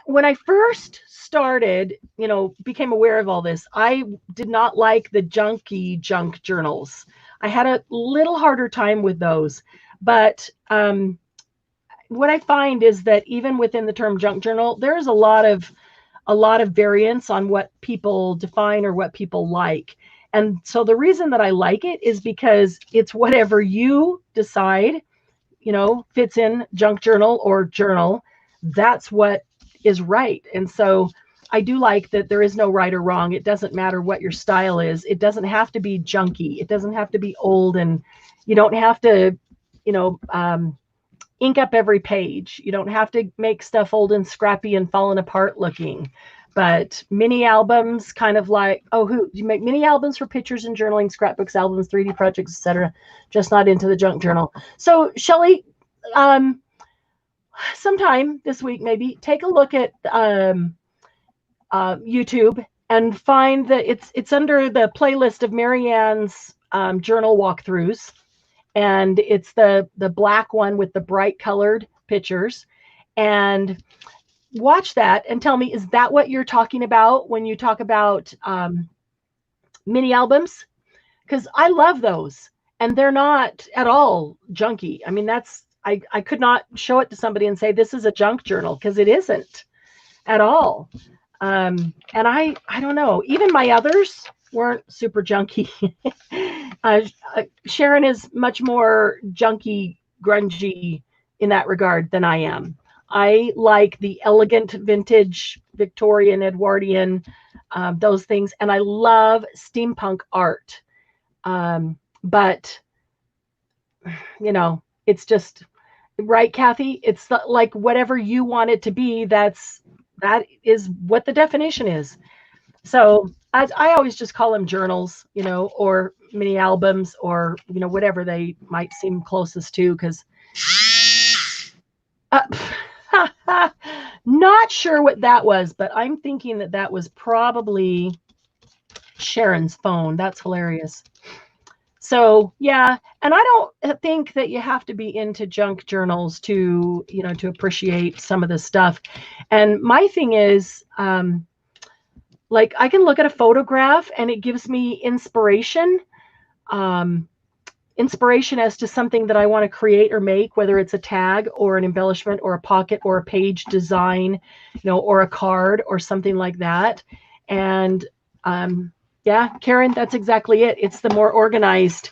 When I first started, you know, became aware of all this, I did not like the junky junk journals. I had a little harder time with those. But what I find is that even within the term junk journal, there's a lot of variance on what people define or what people like. And so the reason that I like it is because it's whatever you decide, you know, fits in junk journal or journal. That's what is right. And so I do like that there is no right or wrong. It doesn't matter what your style is. It doesn't have to be junky. It doesn't have to be old, and you don't have to, you know, ink up every page. You don't have to make stuff old and scrappy and falling apart looking. But mini albums, kind of like, you make mini albums for pictures and journaling, scrapbooks, albums, 3D projects, etc. Just not into the junk journal. So, Shelly, sometime this week, maybe take a look at YouTube and find that it's under the playlist of Marianne's journal walkthroughs, and it's the black one with the bright colored pictures. And watch that and tell me, is that what you're talking about when you talk about mini albums? Because I love those, and they're not at all junky. I mean, I could not show it to somebody and say this is a junk journal, because it isn't at all. And I don't know. Even my others weren't super junky. Sharon is much more junky, grungy in that regard than I am. I like the elegant vintage Victorian, Edwardian, those things, and I love steampunk art. But it's just right, Kathy. It's like whatever you want it to be. That is what the definition is. So I always just call them journals, or mini albums, or whatever they might seem closest to. Because not sure what that was, but I'm thinking that was probably Sharon's phone. That's hilarious. So yeah, and I don't think that you have to be into junk journals to appreciate some of this stuff. And my thing is, like, I can look at a photograph and it gives me inspiration as to something that I want to create or make, whether it's a tag or an embellishment or a pocket or a page design, or a card or something like that. And yeah, Karen, that's exactly it. It's the more organized.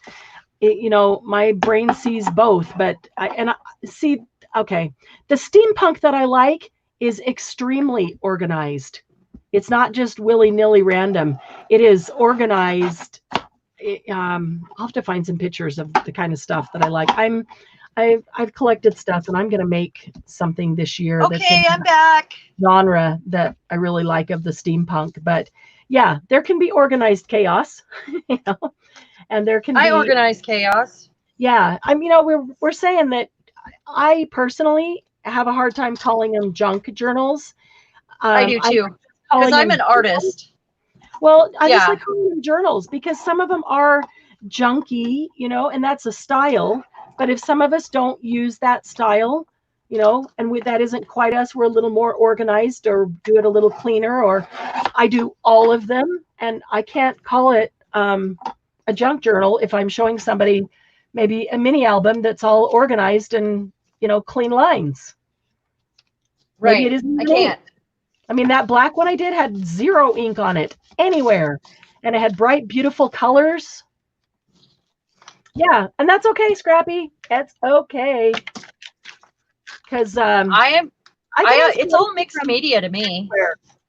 My brain sees both, but I see. Okay, the steampunk that I like is extremely organized. It's not just willy-nilly random. It is organized. I'll have to find some pictures of the kind of stuff that I like. I've collected stuff, and I'm going to make something this year. Okay, I'm back. Genre that I really like of the steampunk. But yeah, there can be organized chaos, and there can be organized chaos. Yeah, we're saying that I personally have a hard time calling them junk journals. I do too, because I'm an artist. Well, I just like calling them journals, because some of them are junky, and that's a style. But if some of us don't use that style, and that isn't quite us, we're a little more organized or do it a little cleaner, or I do all of them, and I can't call it a junk journal if I'm showing somebody maybe a mini album that's all organized and, clean lines. Right. Maybe it isn't. I can't. I mean, that black one I did had 0 ink on it anywhere, and it had bright, beautiful colors. Yeah, and that's okay, Scrappy. That's okay. Because it's all mixed media to me.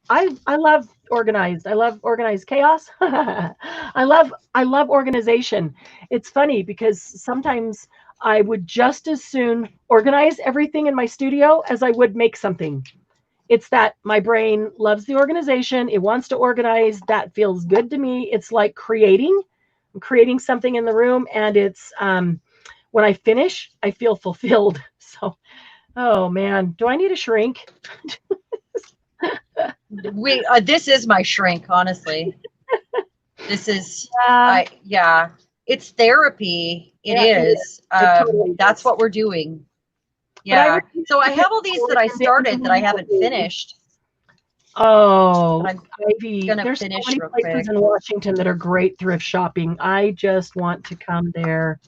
I love organized. I love organized chaos. I love organization. It's funny because sometimes I would just as soon organize everything in my studio as I would make something. It's that my brain loves the organization. It wants to organize. That feels good to me. It's like creating. I'm creating something in the room, and it's when I finish, I feel fulfilled. So, oh man, do I need a shrink? This is my shrink, honestly. This is it's therapy. It is. Totally that's what we're doing. Yeah. So I have all these that I started that I haven't finished. Oh, Ivy, there's so many places in Washington that are great thrift shopping. I just want to come there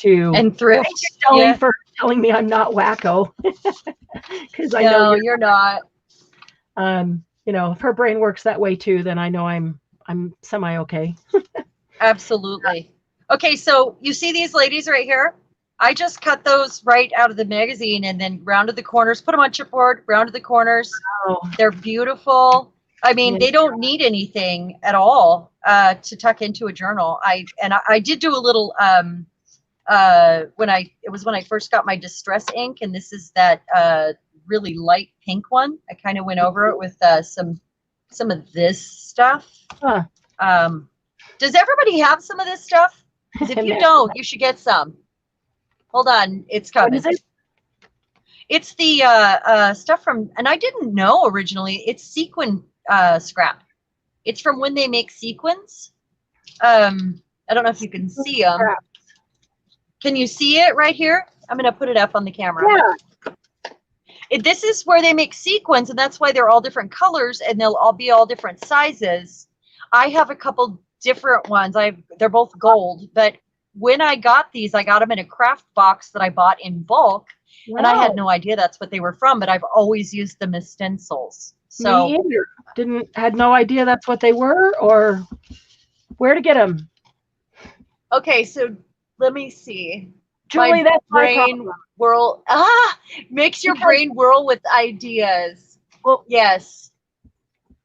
and thrift. Thank you, for telling me I'm not wacko, because I know you're not. If her brain works that way too, then I know I'm semi okay. Absolutely. Okay, so you see these ladies right here? I just cut those right out of the magazine and then rounded the corners, put them on chipboard, rounded the corners. Oh. They're beautiful. I mean, they don't need anything at all to tuck into a journal. I did do a little when I first got my distress ink, and this is that really light pink one. I kind of went over it with some of this stuff. Huh. Does everybody have some of this stuff? Because if you don't, you should get some. Hold on, it's coming. What is it? It's the stuff from, and I didn't know originally, it's sequin scrap. It's from when they make sequins. I don't know if you can see them. Can you see it right here? I'm going to put it up on the camera. Yeah. This is where they make sequins, and that's why they're all different colors, and they'll all be all different sizes. I have a couple different ones. They're both gold, but when I got these, I got them in a craft box that I bought in bulk, and I had no idea that's what they were from, but I've always used them as stencils. So me either. Had no idea that's what they were or where to get them. Okay, so let me see. Julie, that's my brain whirl. Makes your brain whirl with ideas. Well, yes.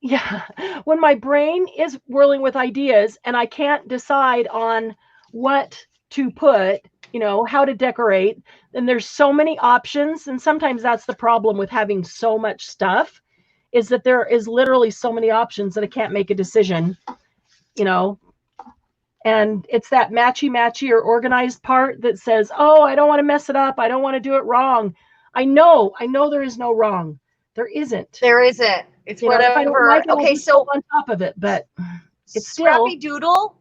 Yeah, when my brain is whirling with ideas and I can't decide on what to put, how to decorate, then there's so many options. And sometimes that's the problem with having so much stuff, is that there is literally so many options that I can't make a decision, and it's that matchy or organized part that says, oh, I don't want to mess it up. I don't want to do it wrong. I know there is no wrong. There isn't. There isn't. It's whatever. If I don't like it, okay, so on top of it, but it's Scrappy Doodle.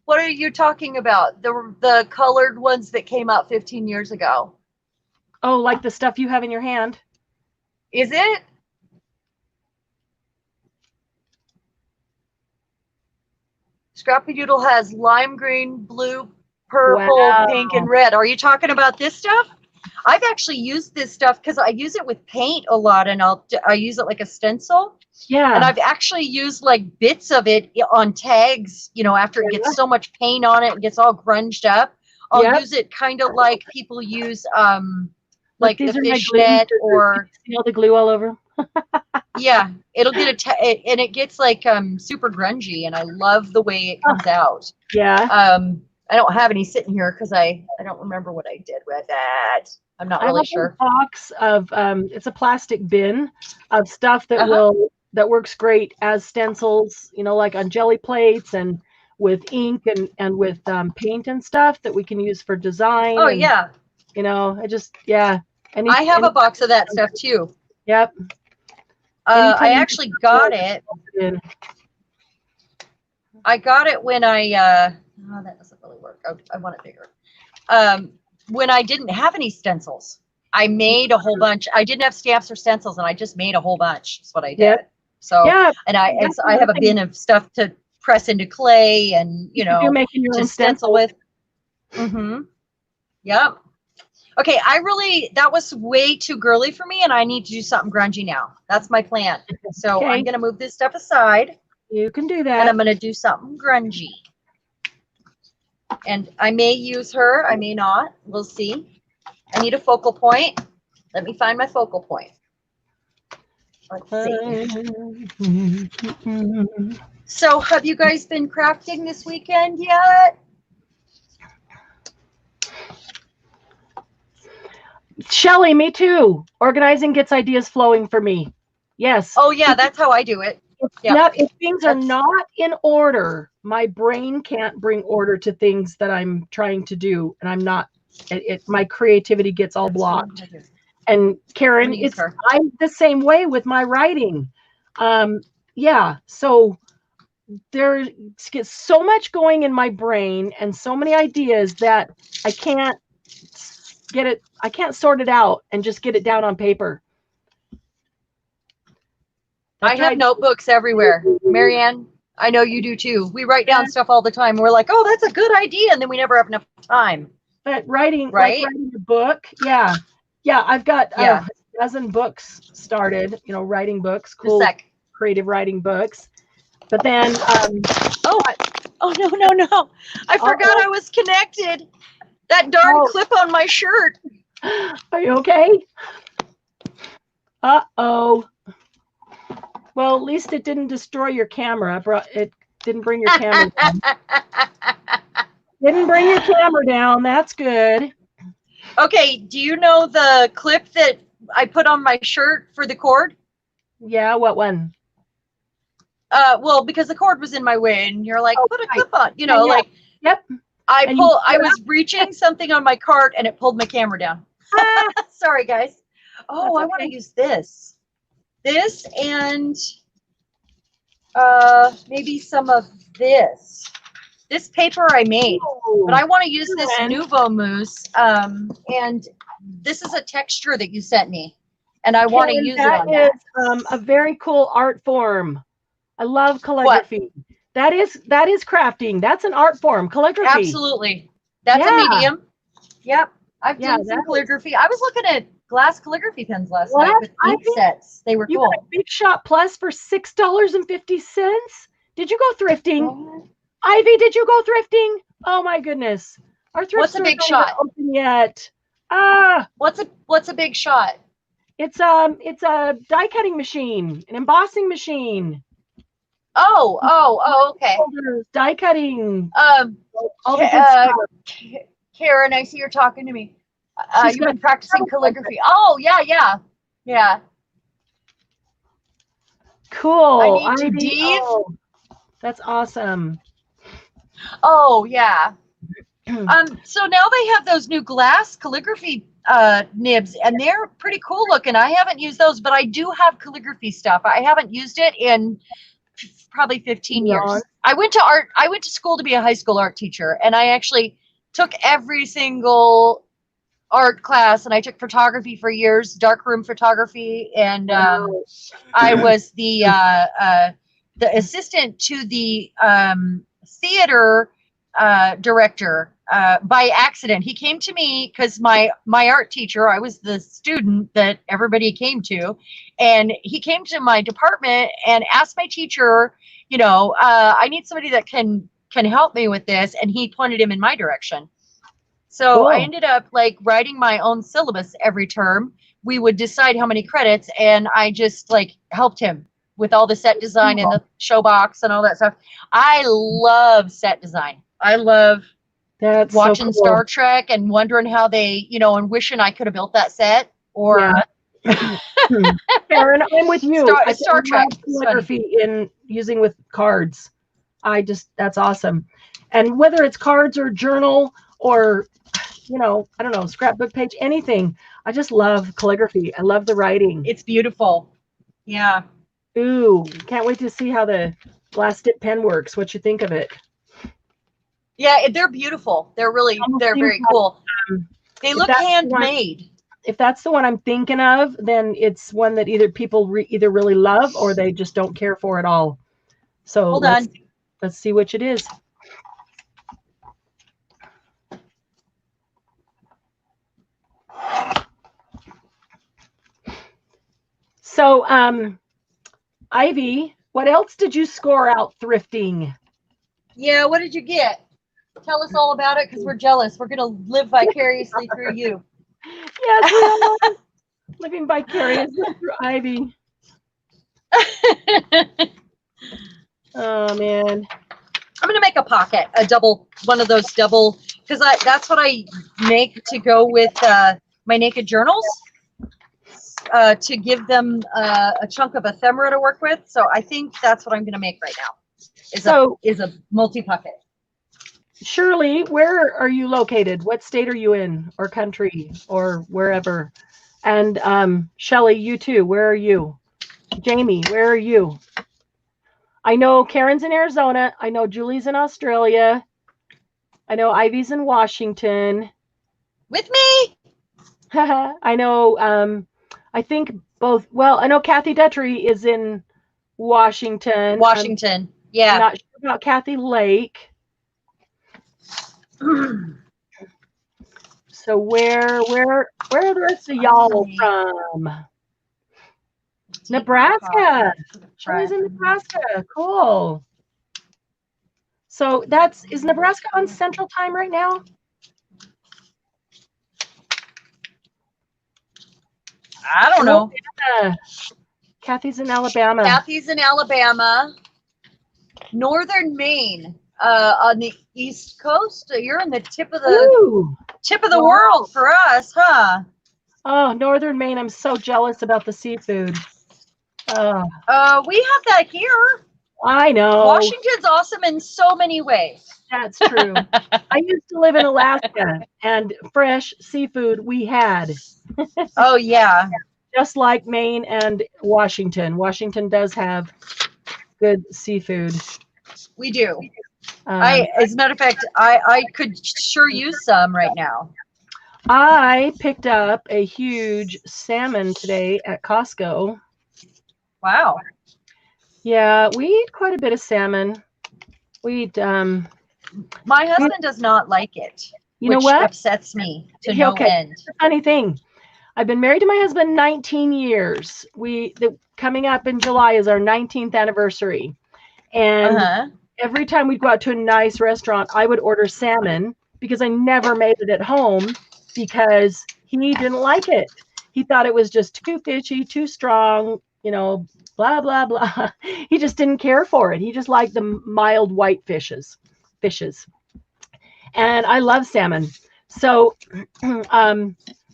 What are you talking about? The colored ones that came out 15 years ago. Oh, like the stuff you have in your hand? Is it? Scrappy Doodle has lime green, blue, purple, pink, and red. Are you talking about this stuff? I've actually used this stuff because I use it with paint a lot, and I use it like a stencil. Yeah. And I've actually used like bits of it on tags, after it gets so much paint on it and gets all grunged up. I'll use it kind of like people use like the fishnet or all the glue all over. Yeah, it'll get and it gets like super grungy, and I love the way it comes out. Yeah. I don't have any sitting here because I don't remember what I did with that. I'm not really sure. A box of it's a plastic bin of stuff that that works great as stencils, like on jelly plates and with ink and with paint and stuff that we can use for design. Oh, and, yeah. I have a box of that stuff too. Yep. I actually got it. I got it when that doesn't really work. I want it bigger. When I didn't have any stencils, I made a whole bunch. I didn't have stamps or stencils, and I just made a whole bunch. That's what I did. Yep. So, and I have a bin of stuff to press into clay and, You're making your own stencil with. Mm-hmm. Yep. Okay, that was way too girly for me, and I need to do something grungy now. That's my plan. So I'm going to move this stuff aside. You can do that. And I'm going to do something grungy. And I may use her, I may not. We'll see. I need a focal point. Let me find my focal point. Let's see. So have you guys been crafting this weekend yet? Shelly, me too. Organizing gets ideas flowing for me. Yes. Oh yeah, that's how I do it. If things are not in order, my brain can't bring order to things that I'm trying to do, and I'm not. My creativity gets all blocked. And Karen, I'm the same way with my writing. So there gets so much going in my brain and so many ideas that I can't sort it out and just get it down on paper. I have notebooks everywhere. Marianne, I know you do too. We write down stuff all the time. We're like, oh, that's a good idea. And then we never have enough time. But writing a book. Yeah. I've got a dozen books started, writing books, cool, creative writing books. But then, no. I forgot I was connected. That darn clip on my shirt. Are you okay? Uh-oh. Well, at least it didn't destroy your camera. It didn't bring your camera down. Didn't bring your camera down. That's good. Okay. Do you know the clip that I put on my shirt for the cord? Yeah. What one? Well, because the cord was in my way, and you're like, put a clip on. Yep. I was reaching something on my cart, and it pulled my camera down. Sorry, guys. Oh, I want to use this. This and maybe some of this. This paper I made, but I want to use this Nuvo mousse. And this is a texture that you sent me. and I want to Karen, use it on that that. is a very cool art form. I love calligraphy. That is crafting. That's an art form, calligraphy. Absolutely. That's a Yeah. medium. Yep. I've Yeah, done some that calligraphy. I was looking at glass calligraphy pens last What? night with ink Ivy? sets. They were You cool. got a Big Shot Plus for $6.50. Did you go thrifting? What? Ivy, did you go thrifting? Oh my goodness. Our thrift What's a store's Big not even Shot? open yet. Ah, What's a Big Shot? it's a die cutting machine, an embossing machine. Oh, okay. Die cutting. Um, All the good stuff. Karen, I see you're talking to me. She's You've got been practicing calligraphy. Oh, yeah. Cool. I need to Ivy, Dave. oh, that's awesome. Oh, yeah. So now they have those new glass calligraphy nibs, and they're pretty cool looking. I haven't used those, but I do have calligraphy stuff. I haven't used it in probably 15 years. I went to school to be a high school art teacher, and I actually took every single art class, and I took photography for years, darkroom photography, and I was the assistant to the theater director by accident. He came to me because my art teacher, I was the student that everybody came to, and he came to my department and asked my teacher, I need somebody that can help me with this, and he pointed him in my direction. So Cool. I ended up like writing my own syllabus every term. We would decide how many credits, and I just like helped him with all the set design and the show box and all that stuff. I love set design. I love watching Star Trek and wondering how they, and wishing I could have built that set. Or Karen, I'm with you. Star Trek calligraphy in using with cards. That's awesome. And whether it's cards or journal or I don't know, scrapbook page, anything. I just love calligraphy. I love the writing. It's beautiful. Yeah. Ooh, can't wait to see how the glass dip pen works. What you think of it? Yeah, they're beautiful. They're very cool. They look handmade. If that's the one I'm thinking of, then it's one that either people either really love or they just don't care for at all. So let's see which it is. So, Ivy, what else did you score out thrifting? Yeah, what did you get? Tell us all about it because we're jealous. We're going to live vicariously through you. Yes, we are living vicariously through Ivy. Oh, man. I'm going to make a pocket, one of those double, because that's what I make to go with my naked journals. To give them a chunk of ephemera to work with. So I think that's what I'm going to make right now. Is a multi-pocket. Shirley, where are you located? What state are you in, or country, or wherever? And Shelly, you too. Where are you? Jamie, where are you? I know Karen's in Arizona. I know Julie's in Australia. I know Ivy's in Washington. With me? I know. I think both. Well, I know Kathy Dutry is in Washington. Yeah. I'm not sure about Kathy Lake. So where are the rest of y'all from? Nebraska. She's in Nebraska. Cool. So is Nebraska on Central Time right now? I don't know. Kathy's in Alabama. Northern Maine, on the East Coast. You're in the tip of the world for us, huh? Oh, Northern Maine. I'm so jealous about the seafood. We have that here. I know. Washington's awesome in so many ways. That's true. I used to live in Alaska, and fresh seafood we had. Oh, yeah. Just like Maine and Washington. Washington does have good seafood. We do. As a matter of fact, I could sure use some right now. I picked up a huge salmon today at Costco. Wow. Yeah, we eat quite a bit of salmon. We eat, My husband does not like it, you know which what? upsets me to no Okay, end. that's a funny thing. I've been married to my husband 19 years. Coming up in July is our 19th anniversary. And Uh-huh. every time we'd go out to a nice restaurant, I would order salmon because I never made it at home because he didn't like it. He thought it was just too fishy, too strong, blah, blah, blah. He just didn't care for it. He just liked the mild white fishes. And I love salmon. So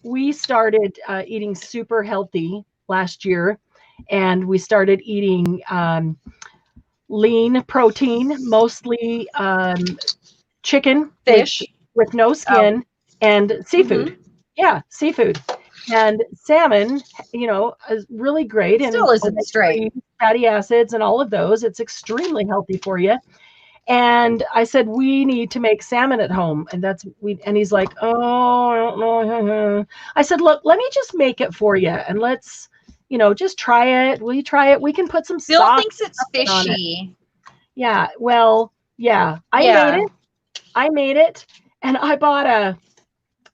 we started eating super healthy last year, and we started eating lean protein, mostly chicken, Fish. with no skin, and seafood. Mm-hmm. Yeah, seafood. And salmon, is really great. Still And isn't straight. fatty acids and all of those. It's extremely healthy for you. And I said, we need to make salmon at home. And he's like, oh, I don't know. I said, look, let me just make it for you. And let's, just try it. Will you try it? We can put some Bill sauce thinks it's on it. fishy. Yeah. Well, yeah, I made it. And I bought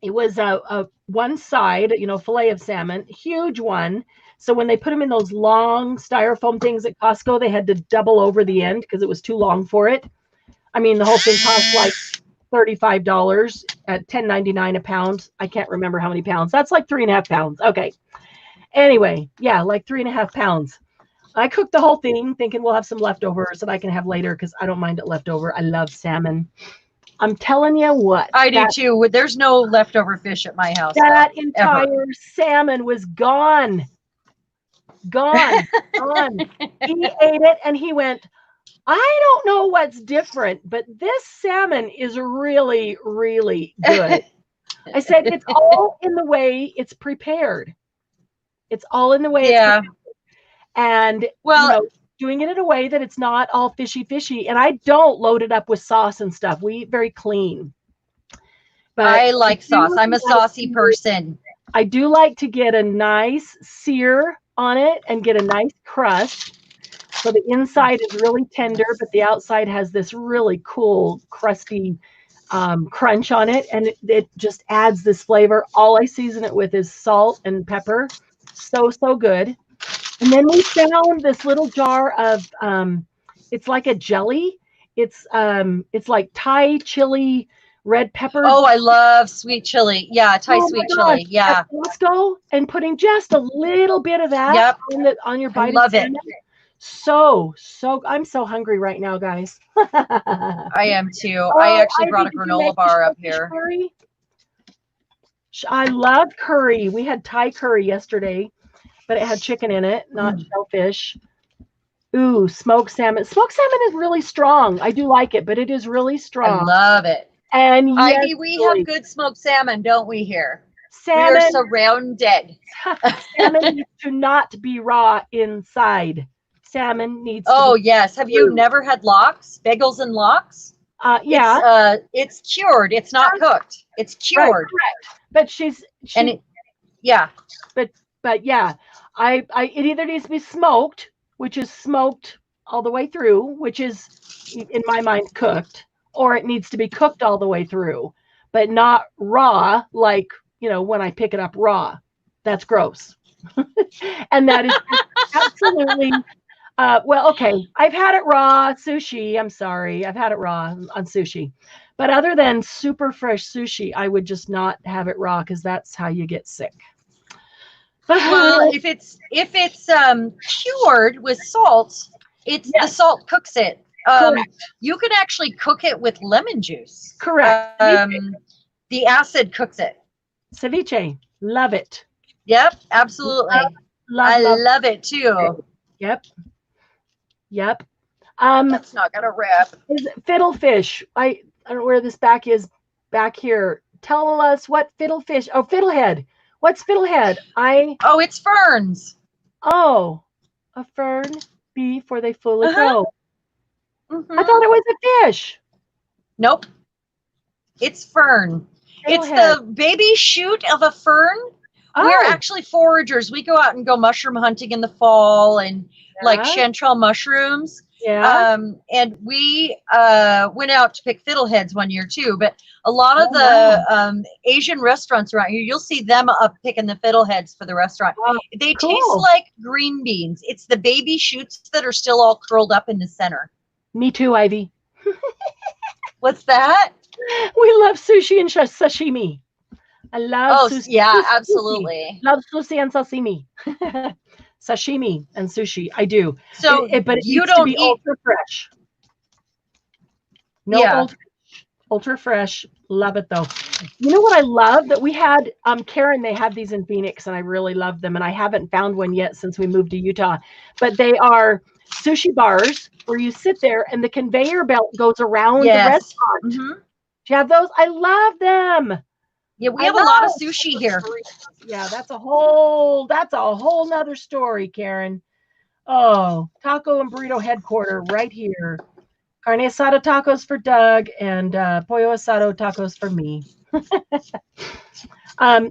it was a one side, fillet of salmon, huge one. So when they put them in those long styrofoam things at Costco, they had to double over the end because it was too long for it. I mean, the whole thing cost like $35 at $10.99 a pound. I can't remember how many pounds. That's like 3.5 pounds. Okay. Anyway, yeah, like 3.5 pounds. I cooked the whole thing thinking we'll have some leftovers that I can have later because I don't mind it leftover. I love salmon. I'm telling you what. I do too. There's no leftover fish at my house. That entire salmon was gone. Gone. Gone. He ate it and he went, I don't know what's different, but this salmon is really, really good. I said, it's all in the way it's prepared. It's all in the way it's prepared. And, doing it in a way that it's not all fishy. And I don't load it up with sauce and stuff. We eat very clean. But I like sauce. I'm a saucy person. I do like to get a nice sear on it and get a nice crust. So the inside is really tender, but the outside has this really cool, crusty crunch on it. And it just adds this flavor. All I season it with is salt and pepper. So, so good. And then we found this little jar of, it's like a jelly. It's like Thai chili, red pepper. Oh, I love sweet chili. Yeah, Thai sweet chili. Yeah. Costco, and putting just a little bit of that on your bite. I love it. So I'm so hungry right now, guys. I am too. I actually brought a granola bar up here. Curry? I love curry. We had Thai curry yesterday, but it had chicken in it, not shellfish. Ooh, smoked salmon. Smoked salmon is really strong. I do like it, but it is really strong. I love it. And yes, Ivy, we have good smoked salmon, don't we here? Salmon, we are surrounded. Salmon needs to not be raw inside. Salmon needs to be yes. Have you never had lox? Bagels and lox? Yeah. It's cured. It's not cooked. It's cured. Right. But But yeah, it either needs to be smoked, which is smoked all the way through, which is in my mind cooked, or it needs to be cooked all the way through, but not raw, like, when I pick it up raw. That's gross. And that is absolutely, okay. I've had it raw sushi. I'm sorry. I've had it raw on sushi. But other than super fresh sushi, I would just not have it raw because that's how you get sick. Well, if it's cured with salt, the salt cooks it. You can actually cook it with lemon juice. Correct. The acid cooks it. Ceviche, love it. Yep, absolutely. I love it too. Yep. That's not gonna rip. Is it fiddlefish? I don't know where this back is. Back here. Tell us what fiddlefish. Oh, fiddlehead. What's fiddlehead? Oh, it's ferns. Oh, a fern before they fully grow. I thought it was a fish. Nope. It's fern. It's Fiddlehead. the baby shoot of a fern. We're actually foragers. We go out and go mushroom hunting in the fall and like Yeah. chanterelle mushrooms. Yeah. And we went out to pick fiddleheads one year too. But a lot of Oh, the Asian restaurants around here, you'll see them up picking the fiddleheads for the restaurant. Oh, They cool. taste like green beans. It's the baby shoots that are still all curled up in the center. Me too, Ivy. What's that? We love sushi and sashimi. I love sushi. Yeah, absolutely. Love sushi and sashimi. Sashimi and sushi. I do. So But it you needs don't to be eat ultra fresh. No, Yeah. ultra fresh. Love it though. You know what I love that we had, Karen, they have these in Phoenix and I really love them. And I haven't found one yet since we moved to Utah, but they are sushi bars where you sit there and the conveyor belt goes around the restaurant. Mhm. Do you have those? I love them. Yeah, we I have a lot of love sushi here. Yeah, that's a whole nother story, Karen. Oh, taco and burrito headquarter right here. Carne asada tacos for Doug and pollo asado tacos for me.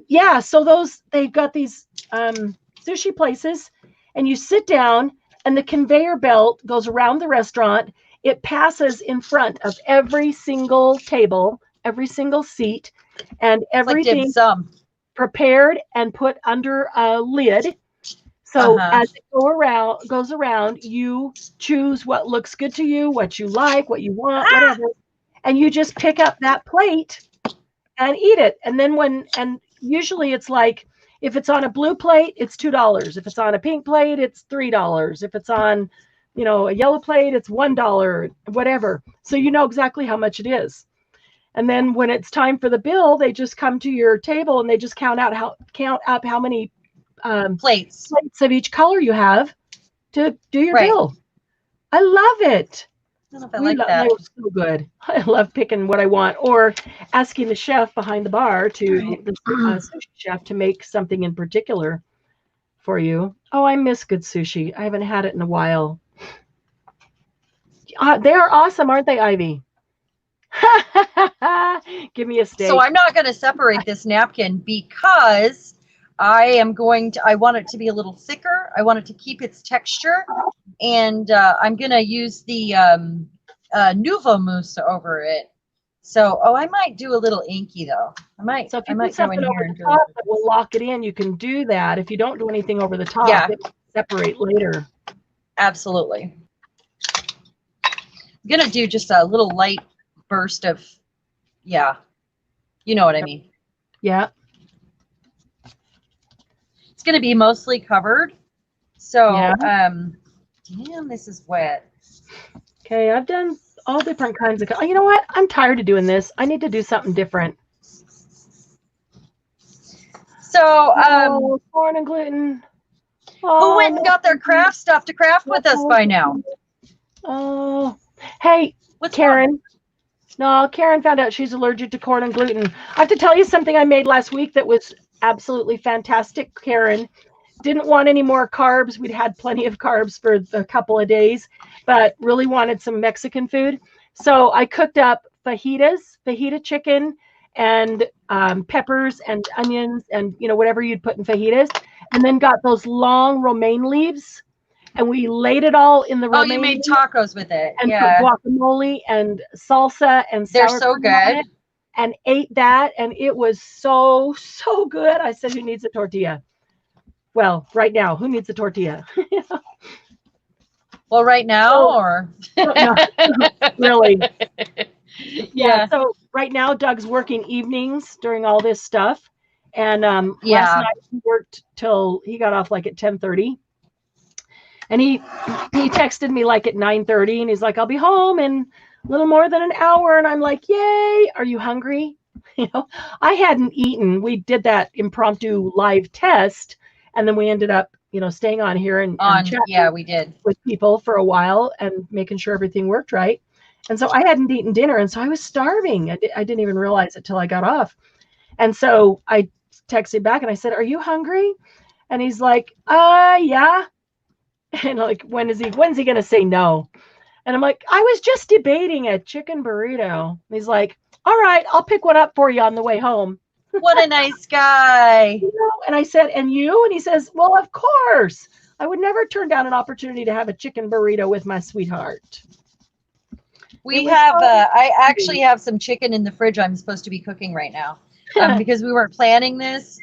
Yeah, so they've got these sushi places, and you sit down, and the conveyor belt goes around the restaurant. It passes in front of every single table, every single seat, and It's like dim everything sum. prepared and put under a lid. So as it goes around, you choose what looks good to you, what you like, what you want, whatever, and you just pick up that plate and eat it. And then and usually it's like, if it's on a blue plate, it's $2. If it's on a pink plate, it's $3. If it's on, a yellow plate, it's $1, whatever. So you know exactly how much it is. And then when it's time for the bill, they just come to your table and they just count up how many plates of each color you have to do your bill. I love it. I don't know if I like that. They were so good. I love picking what I want, or asking the chef behind the bar the sushi chef to make something in particular for you. Oh, I miss good sushi. I haven't had it in a while. They are awesome, aren't they, Ivy? Give me a steak. So I'm not going to separate this napkin because I want it to be a little thicker. I want it to keep its texture. And I'm going to use the Nuvo mousse over it. So, I might do a little inky though. So if you put something over the top that will lock it in, you can do that. If you don't do anything over the top, it will separate later. Absolutely. I'm going to do just a little light burst of, you know what I mean. Yeah. It's going to be mostly covered. So, damn, this is wet. Okay, I've done all different kinds of, you know what? I'm tired of doing this. I need to do something different. So, corn and gluten. Who went and got their craft stuff to craft with us by now? Oh, hey, what's Karen. Wrong? No, Karen found out she's allergic to corn and gluten. I have to tell you something I made last week that was absolutely fantastic. Karen didn't want any more carbs. We'd had plenty of carbs for a couple of days, but really wanted some Mexican food. So I cooked up fajita chicken, and peppers and onions and whatever you'd put in fajitas, and then got those long romaine leaves, and we laid it all in the romaine. You made tacos with it, and put guacamole and salsa and they're so good, and ate that, and it was so good. I said, who needs a tortilla? Well, right now, who needs a tortilla? Well, right now, or no, really. Yeah. So right now, Doug's working evenings during all this stuff, and last night he worked till he got off like at 10:30, and he texted me like at 9:30, and he's like, "I'll be home in a little more than an hour," and I'm like, "Yay! Are you hungry?" I hadn't eaten. We did that impromptu live test, and then we ended up, staying on here and chatting we did with people for a while and making sure everything worked right. And so I hadn't eaten dinner, and so I was starving. I didn't even realize it till I got off. And so I texted back and I said, "Are you hungry?" And he's like, yeah. And like, when's he going to say no? And I'm like, I was just debating a chicken burrito. And he's like, all right, I'll pick one up for you on the way home. What a nice guy. And I said, and you? And he says, well, of course. I would never turn down an opportunity to have a chicken burrito with my sweetheart. I actually have some chicken in the fridge I'm supposed to be cooking right now. Because we weren't planning this.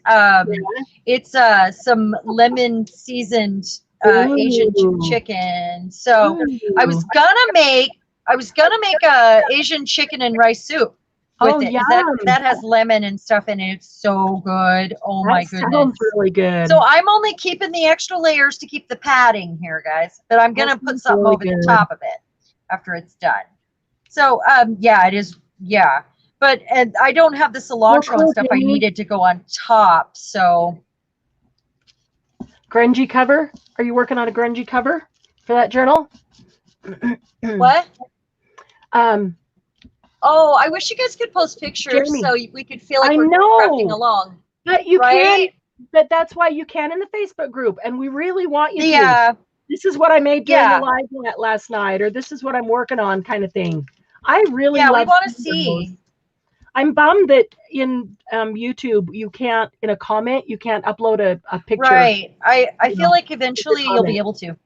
It's some lemon seasoned Asian chicken. So I was gonna make a Asian chicken and rice soup with it. That has lemon and stuff in it. It's so good. Oh my goodness. Sounds really good. So I'm only keeping the extra layers to keep the padding here, guys. But I'm gonna put something over the top of it after it's done. So yeah, it is. Yeah. But I don't have the cilantro and stuff I needed to go on top. So grungy cover. Are you working on a grungy cover for that journal? What? Oh, I wish you guys could post pictures Jeremy, so we could feel like we're prepping along. But you can. But that's why you can in the Facebook group, and we really want you to. Yeah. This is what I made during the live last night, or this is what I'm working on, kind of thing. I really love. Yeah, we want to see. I'm bummed that in YouTube you can't, in a comment, you can't upload a picture. Right. I feel like eventually you'll be able to.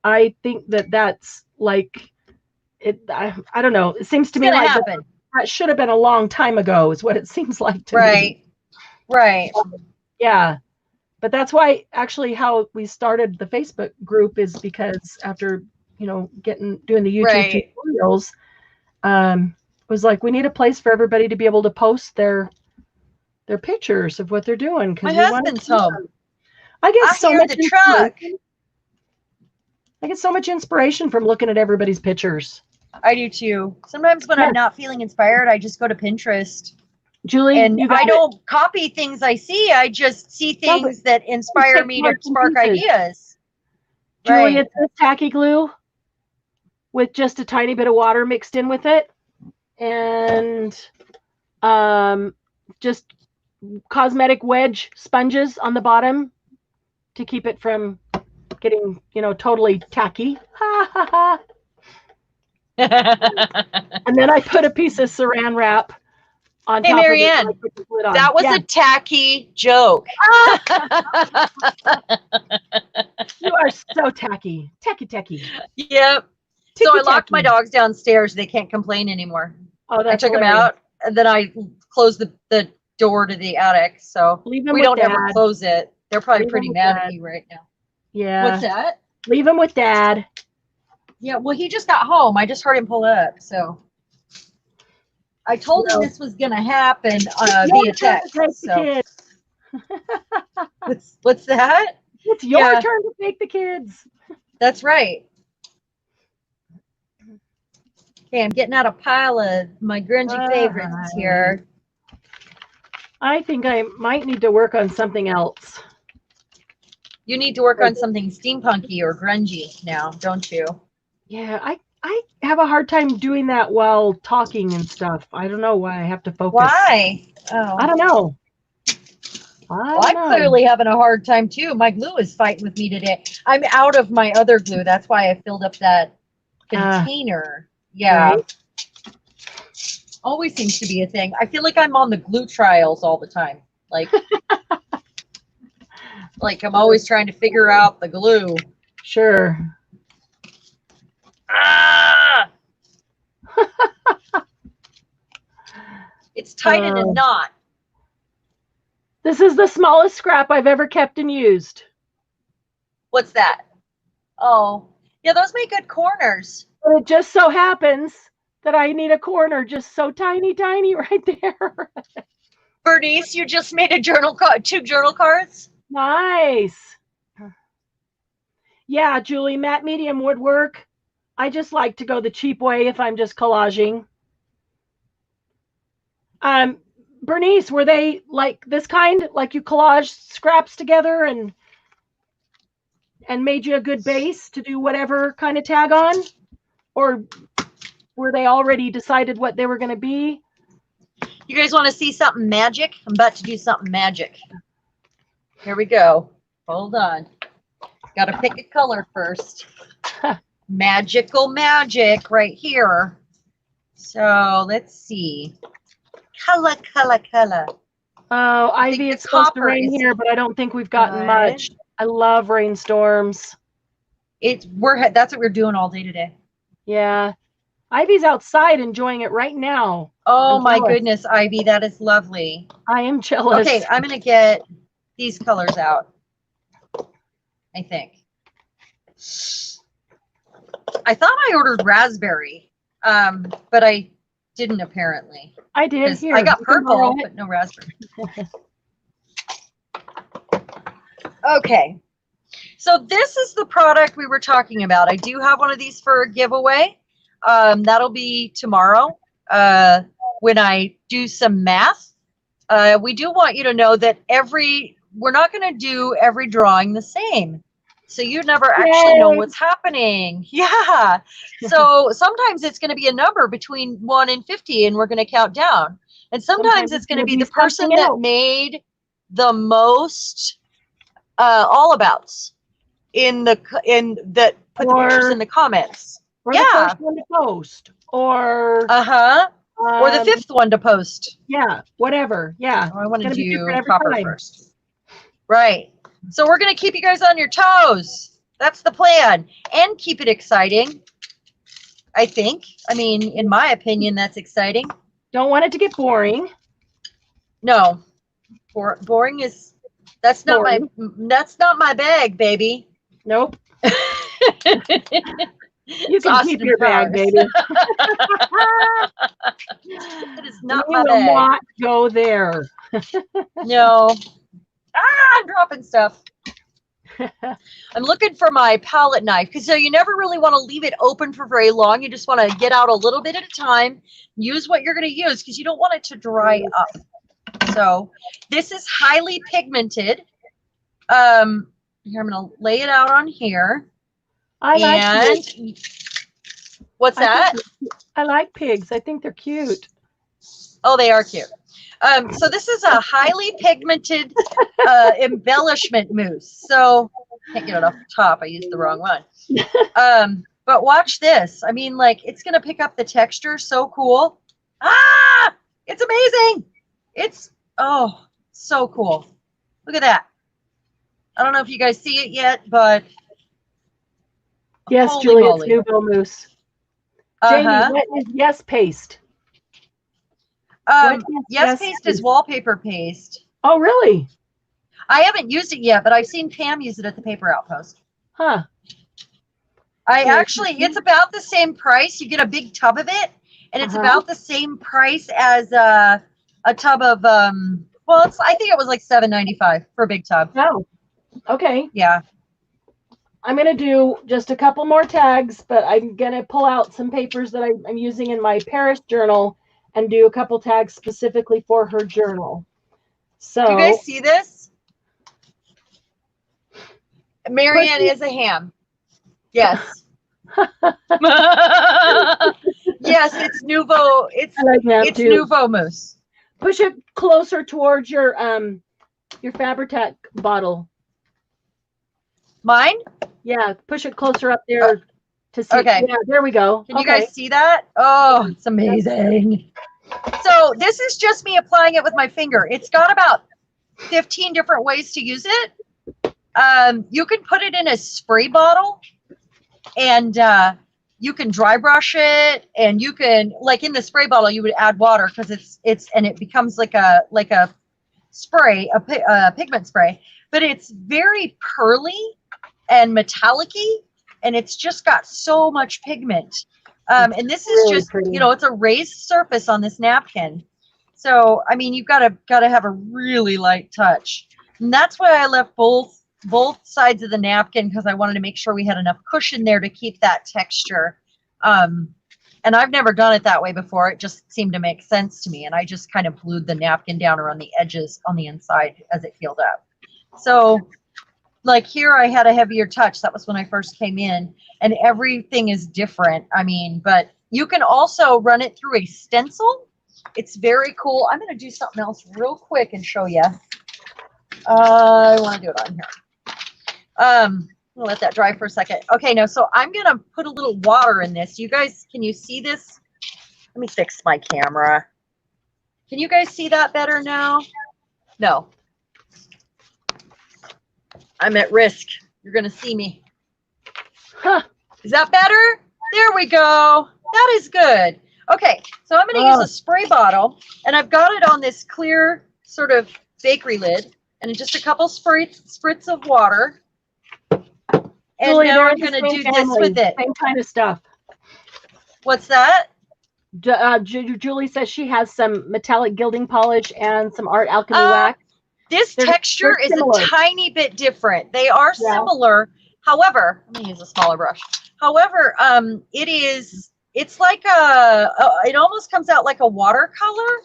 I think that's like it. I don't know. It seems to me like that should have been a long time ago. Is what it seems like to me. Right. Yeah. But that's why actually how we started the Facebook group is because after doing the YouTube tutorials, was like, we need a place for everybody to be able to post their pictures of what they're doing. My husband's home. I get so much truck. I get so much inspiration from looking at everybody's pictures. I do too. Sometimes when I'm not feeling inspired, I just go to Pinterest. Julie, and I don't copy things I see. I just see things that inspire me to spark ideas. Julie, it's this tacky glue with just a tiny bit of water mixed in with it. And just cosmetic wedge sponges on the bottom to keep it from getting, totally tacky. Ha ha ha. And then I put a piece of saran wrap on top Marianne, of it. That was a tacky joke. You are so tacky. Tacky. Yep. So I locked my dogs downstairs. They can't complain anymore. Oh, I took them out, and then I closed the door to the attic. So we don't ever close it. They're probably pretty mad at me right now. Yeah. What's that? Leave him with Dad. Yeah. Well, he just got home. I just heard him pull up. So I told him this was gonna happen via text. So. What's that? It's your turn to take the kids. That's right. Okay, I'm getting out a pile of my grungy favorites here. I think I might need to work on something else. You need to work on something steampunky or grungy now, don't you? Yeah, I have a hard time doing that while talking and stuff. I don't know why I have to focus. Why? Oh. I don't know. I'm clearly having a hard time too. My glue is fighting with me today. I'm out of my other glue. That's why I filled up that container. Yeah. Right. Always seems to be a thing. I feel like I'm on the glue trials all the time. Like, like I'm always trying to figure out the glue. Sure. Ah! It's tight in a knot. This is the smallest scrap I've ever kept and used. What's that? Oh, yeah, those make good corners. But it just so happens that I need a corner just so tiny right there. Bernice, you just made a journal card, 2 journal cards. Nice. Yeah, Julie, matte medium would work. I just like to go the cheap way if I'm just collaging. Bernice, were they like this kind? Like you collage scraps together and made you a good base to do whatever kind of tag on? Or were they already decided what they were going to be? You guys want to see something magic? I'm about to do something magic. Here we go. Hold on. Got to pick a color first. magical magic right here. So let's see. Color, color, color. Oh, Ivy, it's supposed to rain here, but I don't think we've gotten much. I love rainstorms. That's what we're doing all day today. Yeah. Ivy's outside enjoying it right now. Oh my goodness, Ivy, that is lovely. I am jealous. Okay, I'm gonna get these colors out, I think. I thought I ordered raspberry, but I didn't apparently. I did. Here, I got purple, but no raspberry. Okay, so this is the product we were talking about. I do have one of these for a giveaway. That'll be tomorrow when I do some math. We do want you to know that we're not going to do every drawing the same. So you never actually know what's happening. Yeah. So sometimes it's going to be a number between 1 and 50 and we're going to count down. And sometimes it's going to be the person that made the most all abouts that put the pictures in the comments. Or the first one to post. Or or the 5th one to post. Yeah, whatever. Yeah. Oh, I want to do copper first. Right. So we're going to keep you guys on your toes. That's the plan. And keep it exciting, I think. I mean, in my opinion, that's exciting. Don't want it to get boring. No. Boring is, that's not my bag, baby. Nope. You can keep your bag, baby. It is not my bag. We will not go there. No. I'm dropping stuff. I'm looking for my palette knife because you never really want to leave it open for very long. You just want to get out a little bit at a time. Use what you're going to use because you don't want it to dry up. So this is highly pigmented. Here, I'm going to lay it out on here. What's that? I like pigs. I think they're cute. Oh, they are cute. So this is a highly pigmented embellishment mousse. So can't get it off the top. I used the wrong one. But watch this. I mean, like, it's going to pick up the texture. So cool. Ah, it's amazing. It's, oh, so cool. Look at that. I don't know if you guys see it yet, but. Yes, Julie, it's Nuvo Mousse. Jamie, what is Yes Paste? Yes Paste is wallpaper paste. Oh, really? I haven't used it yet, but I've seen Pam use it at the Paper Outpost. Huh. It's about the same price. You get a big tub of it, and it's about the same price as a tub of, I think it was like $7.95 for a big tub. Oh, okay. Yeah. I'm going to do just a couple more tags, but I'm going to pull out some papers that I'm using in my Paris journal and do a couple tags specifically for her journal. So, do you guys see this? Marianne is a ham. Yes. Yes, it's Nuvo. It's Nuvo Mousse. Push it closer towards your Fabri-Tac bottle. Mine? Yeah, push it closer up there to see. Okay. Yeah, there we go. Can you guys see that? Oh, it's amazing. So this is just me applying it with my finger. It's got about 15 different ways to use it. You can put it in a spray bottle and you can dry brush it, and you can, like in the spray bottle, you would add water because it becomes like a spray, a pigment spray, but it's very pearly and metallic-y, and it's just got so much pigment. And this is really just, pretty. It's a raised surface on this napkin. So, I mean, you've got to have a really light touch. And that's why I left both sides of the napkin, because I wanted to make sure we had enough cushion there to keep that texture. And I've never done it that way before. It just seemed to make sense to me. And I just kind of glued the napkin down around the edges on the inside as it peeled up. So, like here, I had a heavier touch. That was when I first came in, and everything is different. I mean, but you can also run it through a stencil. It's very cool. I'm going to do something else real quick and show you. I want to do it on here. I'll let that dry for a second. Okay, now, so I'm going to put a little water in this. You guys, can you see this? Let me fix my camera. Can you guys see that better now? No. I'm at risk. You're going to see me. Huh. Is that better? There we go. That is good. Okay, so I'm going to use a spray bottle, and I've got it on this clear sort of bakery lid, and just a couple spritz of water. And Julie, now they're I'm the going to same do this family, with it. Same kind of stuff. What's that? Julie says she has some metallic gilding polish and some art alchemy wax. This texture is a tiny bit different. They are similar. However, let me use a smaller brush. However, it's like it almost comes out like a watercolor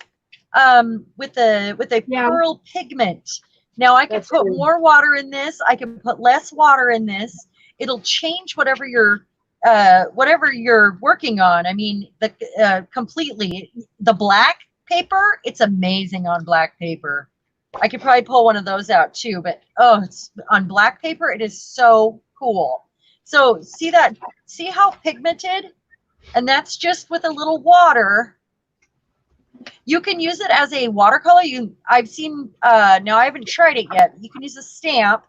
with a pearl pigment. Now I can put more water in this. I can put less water in this. It'll change whatever you're working on. I mean, completely. The black paper, it's amazing on black paper. I could probably pull one of those out too, but it's on black paper. It is so cool. So see how pigmented, and that's just with a little water. You can use it as a watercolor. I've seen, now I haven't tried it yet. You can use a stamp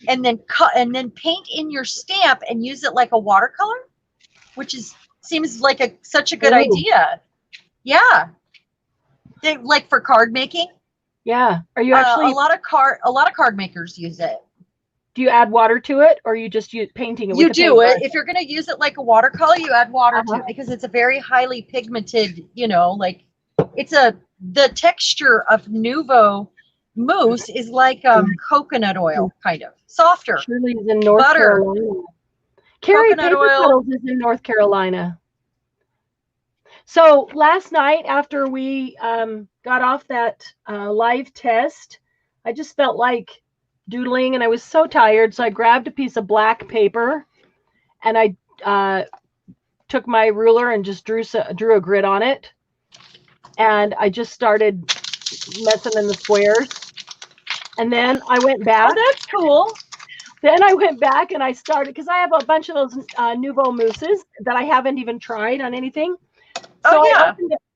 and then paint in your stamp and use it like a watercolor, which seems like such a good idea. Yeah. Like for card making. Yeah. Are you actually a lot of card makers use it. Do you add water to it, or you just use painting it with You do it. If you're going to use it like a watercolor, you add water to it because it's a very highly pigmented, like the texture of Nouveau mousse is like coconut oil, kind of softer. Shirley's in North Carolina. Carrie Paper Puddles is in North Carolina. So last night after we got off that live test, I just felt like doodling, and I was so tired, so I grabbed a piece of black paper, and I took my ruler and just drew a grid on it, and I just started messing in the squares, and then I went back. Oh, that's cool. Then I went back and I started, because I have a bunch of those Nouveau mousses that I haven't even tried on anything. So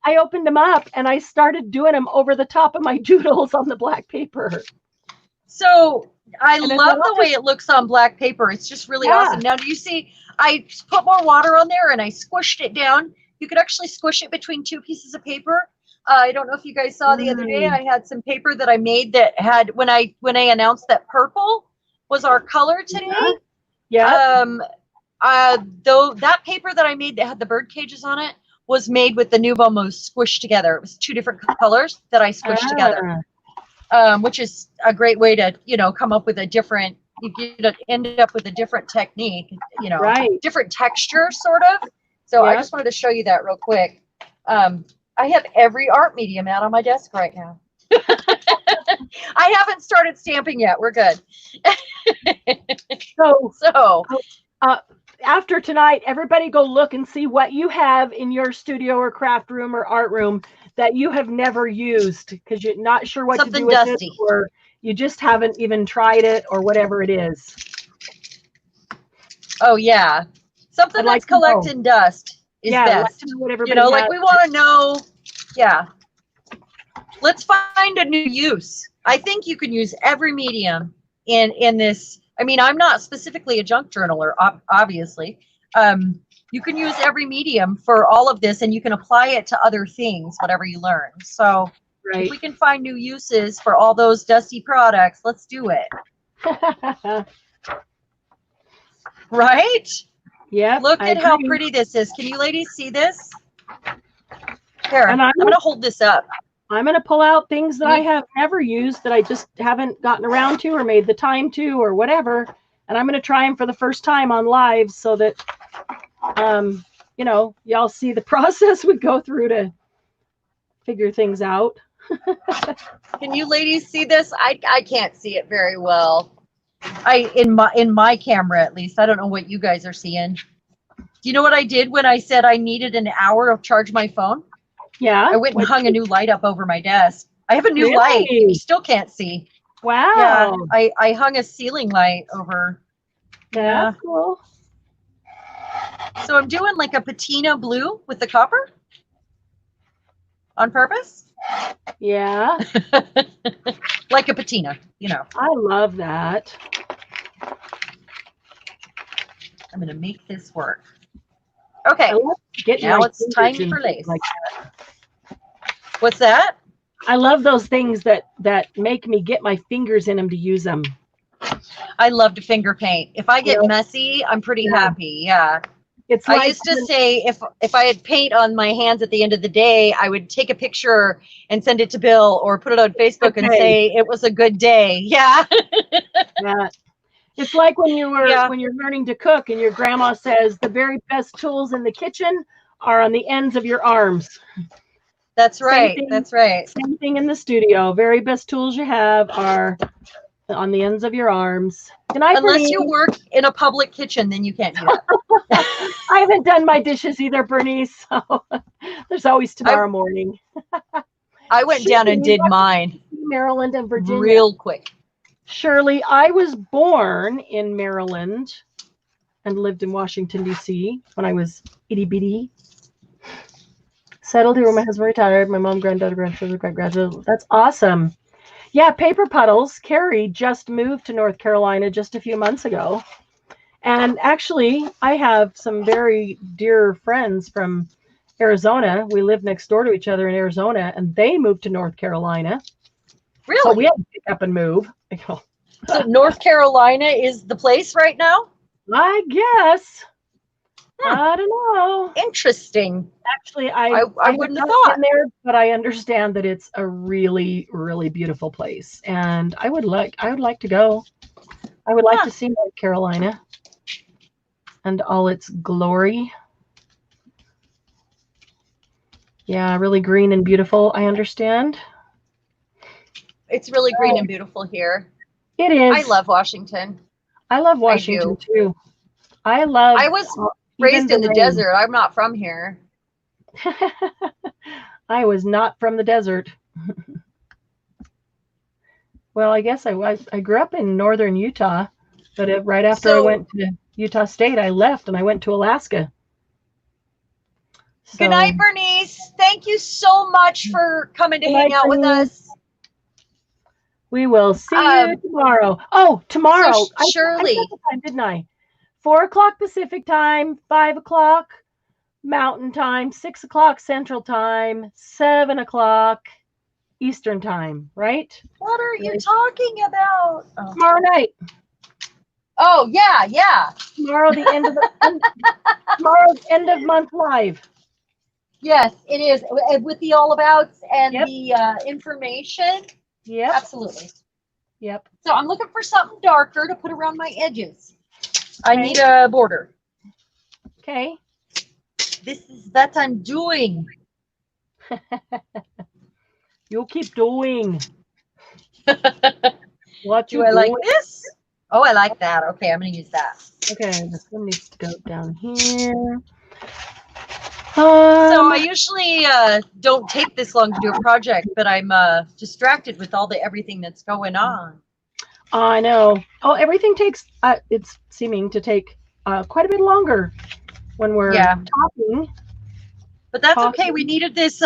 I opened them up and I started doing them over the top of my doodles on the black paper. So I love the way it looks on black paper. It's just really awesome. Now, do you see, I put more water on there and I squished it down. You could actually squish it between two pieces of paper. I don't know if you guys saw the other day, I had some paper that I made that had, when I announced that purple was our color today. Yeah. Though that paper that I made that had the bird cages on it was made with the Nouveau mousse squished together. It was two different colors that I squished together. Which is a great way to, come up with a different, end up with a different technique, different texture sort of. So I just wanted to show you that real quick. I have every art medium out on my desk right now. I haven't started stamping yet. We're good. So after tonight, everybody go look and see what you have in your studio or craft room or art room that you have never used because you're not sure what to do with it, or you just haven't even tried it, or whatever it is. Oh yeah, something that's collecting dust is best. Like to know what everybody like we want to know. Yeah, let's find a new use. I think you can use every medium in this. I mean, I'm not specifically a junk journaler, obviously. You can use every medium for all of this, and you can apply it to other things, whatever you learn. So if we can find new uses for all those dusty products, let's do it. Right? Yeah. Look at how pretty this is. Can you ladies see this? Here, I'm going to hold this up. I'm going to pull out things that I have never used that I just haven't gotten around to or made the time to or whatever. And I'm going to try them for the first time on live so that, y'all see the process we go through to figure things out. Can you ladies see this? I can't see it very well. In my camera, at least. I don't know what you guys are seeing. Do you know what I did when I said I needed an hour to charge my phone? Yeah. I went and hung a new light up over my desk. I have a new light. You still can't see. Wow. Yeah. I hung a ceiling light over Yeah. That's cool. So I'm doing like a patina blue with the copper on purpose. Yeah. Like a patina, you know. I love that. I'm going to make this work. Okay. I love getting Now my it's fingers time in for things lace. like What's that? I love those things that make me get my fingers in them to use them. I love to finger paint. If I get Yep. messy, I'm pretty Yeah. happy. Yeah. It's I like used to say if I had paint on my hands at the end of the day, I would take a picture and send it to Bill or put it on Facebook and say it was a good day. Yeah. yeah. It's like when Yeah. when you're learning to cook and your grandma says the very best tools in the kitchen are on the ends of your arms. That's Same right. thing. That's right. Same thing in the studio. Very best tools you have are on the ends of your arms. Good night, Unless Bernice. you work in a public kitchen, then you can't do that. I haven't done my dishes either, Bernice. So there's always tomorrow morning. I went down and did mine. Maryland and Virginia. Real quick. Shirley, I was born in Maryland and lived in Washington, D.C. when I was itty bitty. Settled here when my husband retired. My mom, granddaughter, grandchildren, great-grandchildren. That's awesome. Yeah, Paper Puddles. Carrie just moved to North Carolina just a few months ago. And actually, I have some very dear friends from Arizona. We live next door to each other in Arizona, and they moved to North Carolina. Really? So we had to pick up and move. So North Carolina is the place right now? I guess. I don't know. Interesting. Actually, I wouldn't have not thought. been there, but I understand that it's a really, really beautiful place, and I would like to go. I would like to see North Carolina and all its glory. Yeah, really green and beautiful. I understand. It's really green and beautiful here. It is. I love Washington. I love Washington too. I was raised in the desert. I'm not from here. I was not from the desert. Well, I guess I was. I grew up in northern Utah, but right after I went to Utah State, I left and I went to Alaska. Good night, Bernice. Thank you so much for coming to hang out with us. We will see you tomorrow. Oh, tomorrow. So Shirley. I said the time, didn't I? 4 o'clock Pacific time, 5 o'clock Mountain time, 6 o'clock Central time, 7 o'clock Eastern time, right? What are you talking about? Oh. Tomorrow night. Oh, yeah. Tomorrow, the end of tomorrow's end of month live. Yes, it is. With the all abouts and the information. Yep. Absolutely. Yep. So I'm looking for something darker to put around my edges. I need a border. Okay. This is that I'm doing. You'll keep doing. What do I like this? Oh, I like that. Okay, I'm going to use that. Okay, this one needs to go down here. So I usually don't take this long to do a project, but I'm distracted with everything that's going on. I know. Oh, everything takes. It's seeming to take quite a bit longer when we're talking. But that's okay. We needed this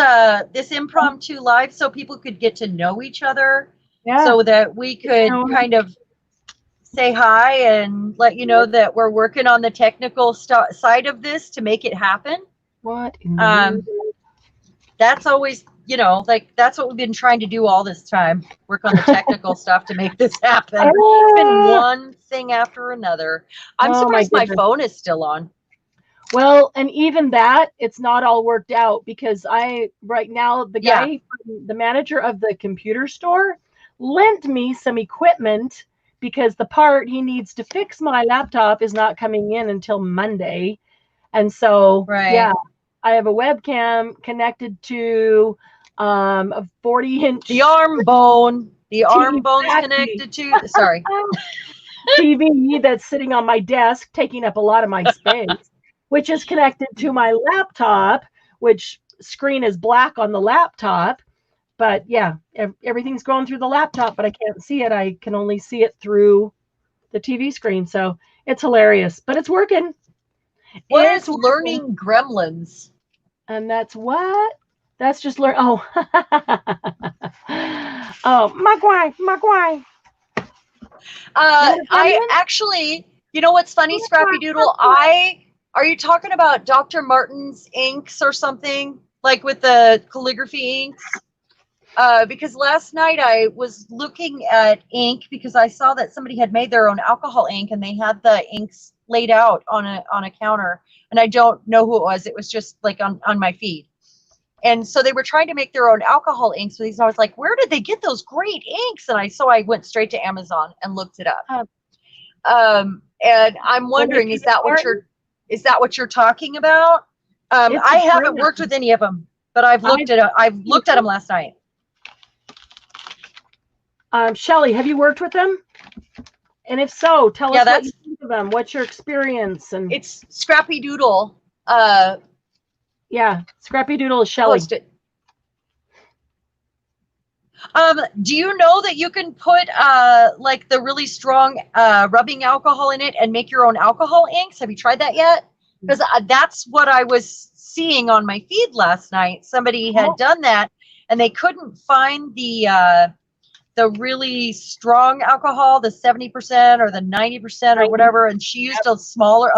this impromptu live so people could get to know each other. Yeah. So that we could kind of say hi and let you know that we're working on the technical side of this to make it happen. What? That's always, like that's what we've been trying to do all this time. Work on the technical stuff to make this happen. It's been one thing after another. I'm surprised my phone is still on. Well, and even that, it's not all worked out because right now, the guy, the manager of the computer store lent me some equipment because the part he needs to fix my laptop is not coming in until Monday. And so, I have a webcam connected to a 40-inch. The arm bone. The arm bone's connected to, sorry. TV that's sitting on my desk, taking up a lot of my space, which is connected to my laptop, which screen is black on the laptop. But yeah, everything's going through the laptop, but I can't see it. I can only see it through the TV screen. So It's hilarious, but it's working. What It's is learning gremlins? And that's what? That's just learn. Oh, oh, Magwai. I actually, you know what's funny, Scrappy Doodle? Are you talking about Dr. Martin's inks or something? Like with the calligraphy inks? Because last night I was looking at ink because I saw that somebody had made their own alcohol ink and they had the inks laid out on a counter, and I don't know who it was. It was just like on my feed. And so they were trying to make their own alcohol inks. So I was like, where did they get those great inks? And I went straight to Amazon and looked it up. And I'm wondering, is that what you're talking about? I haven't worked with any of them, but I've looked at them last night. Shelly, have you worked with them? And if so, tell us what you think of them. What's your experience? And it's Scrappy Doodle. Yeah, Scrappy Doodle is Shelly. Do you know that you can put like the really strong rubbing alcohol in it and make your own alcohol inks? Have you tried that yet? Because that's what I was seeing on my feed last night. Somebody had done that, and they couldn't find the really strong alcohol, the 70% or the 90% or whatever, and she used a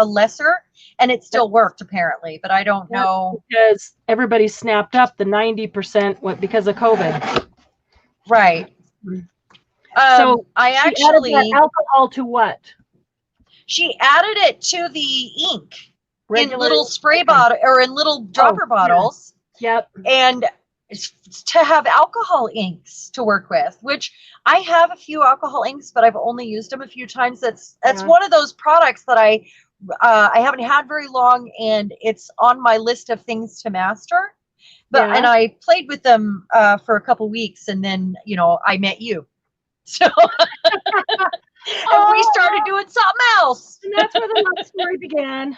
lesser, and it still worked apparently, but I don't know. Because everybody snapped up the 90% because of COVID. Right. So I actually added that alcohol to what? She added it to the ink in little spray bottle or in little dropper bottles. Yep. And to have alcohol inks to work with, which I have a few alcohol inks, but I've only used them a few times. That's one of those products that I haven't had very long, and it's on my list of things to master. But and I played with them for a couple weeks, and then I met you, so and we started doing something else. And that's where the love story began.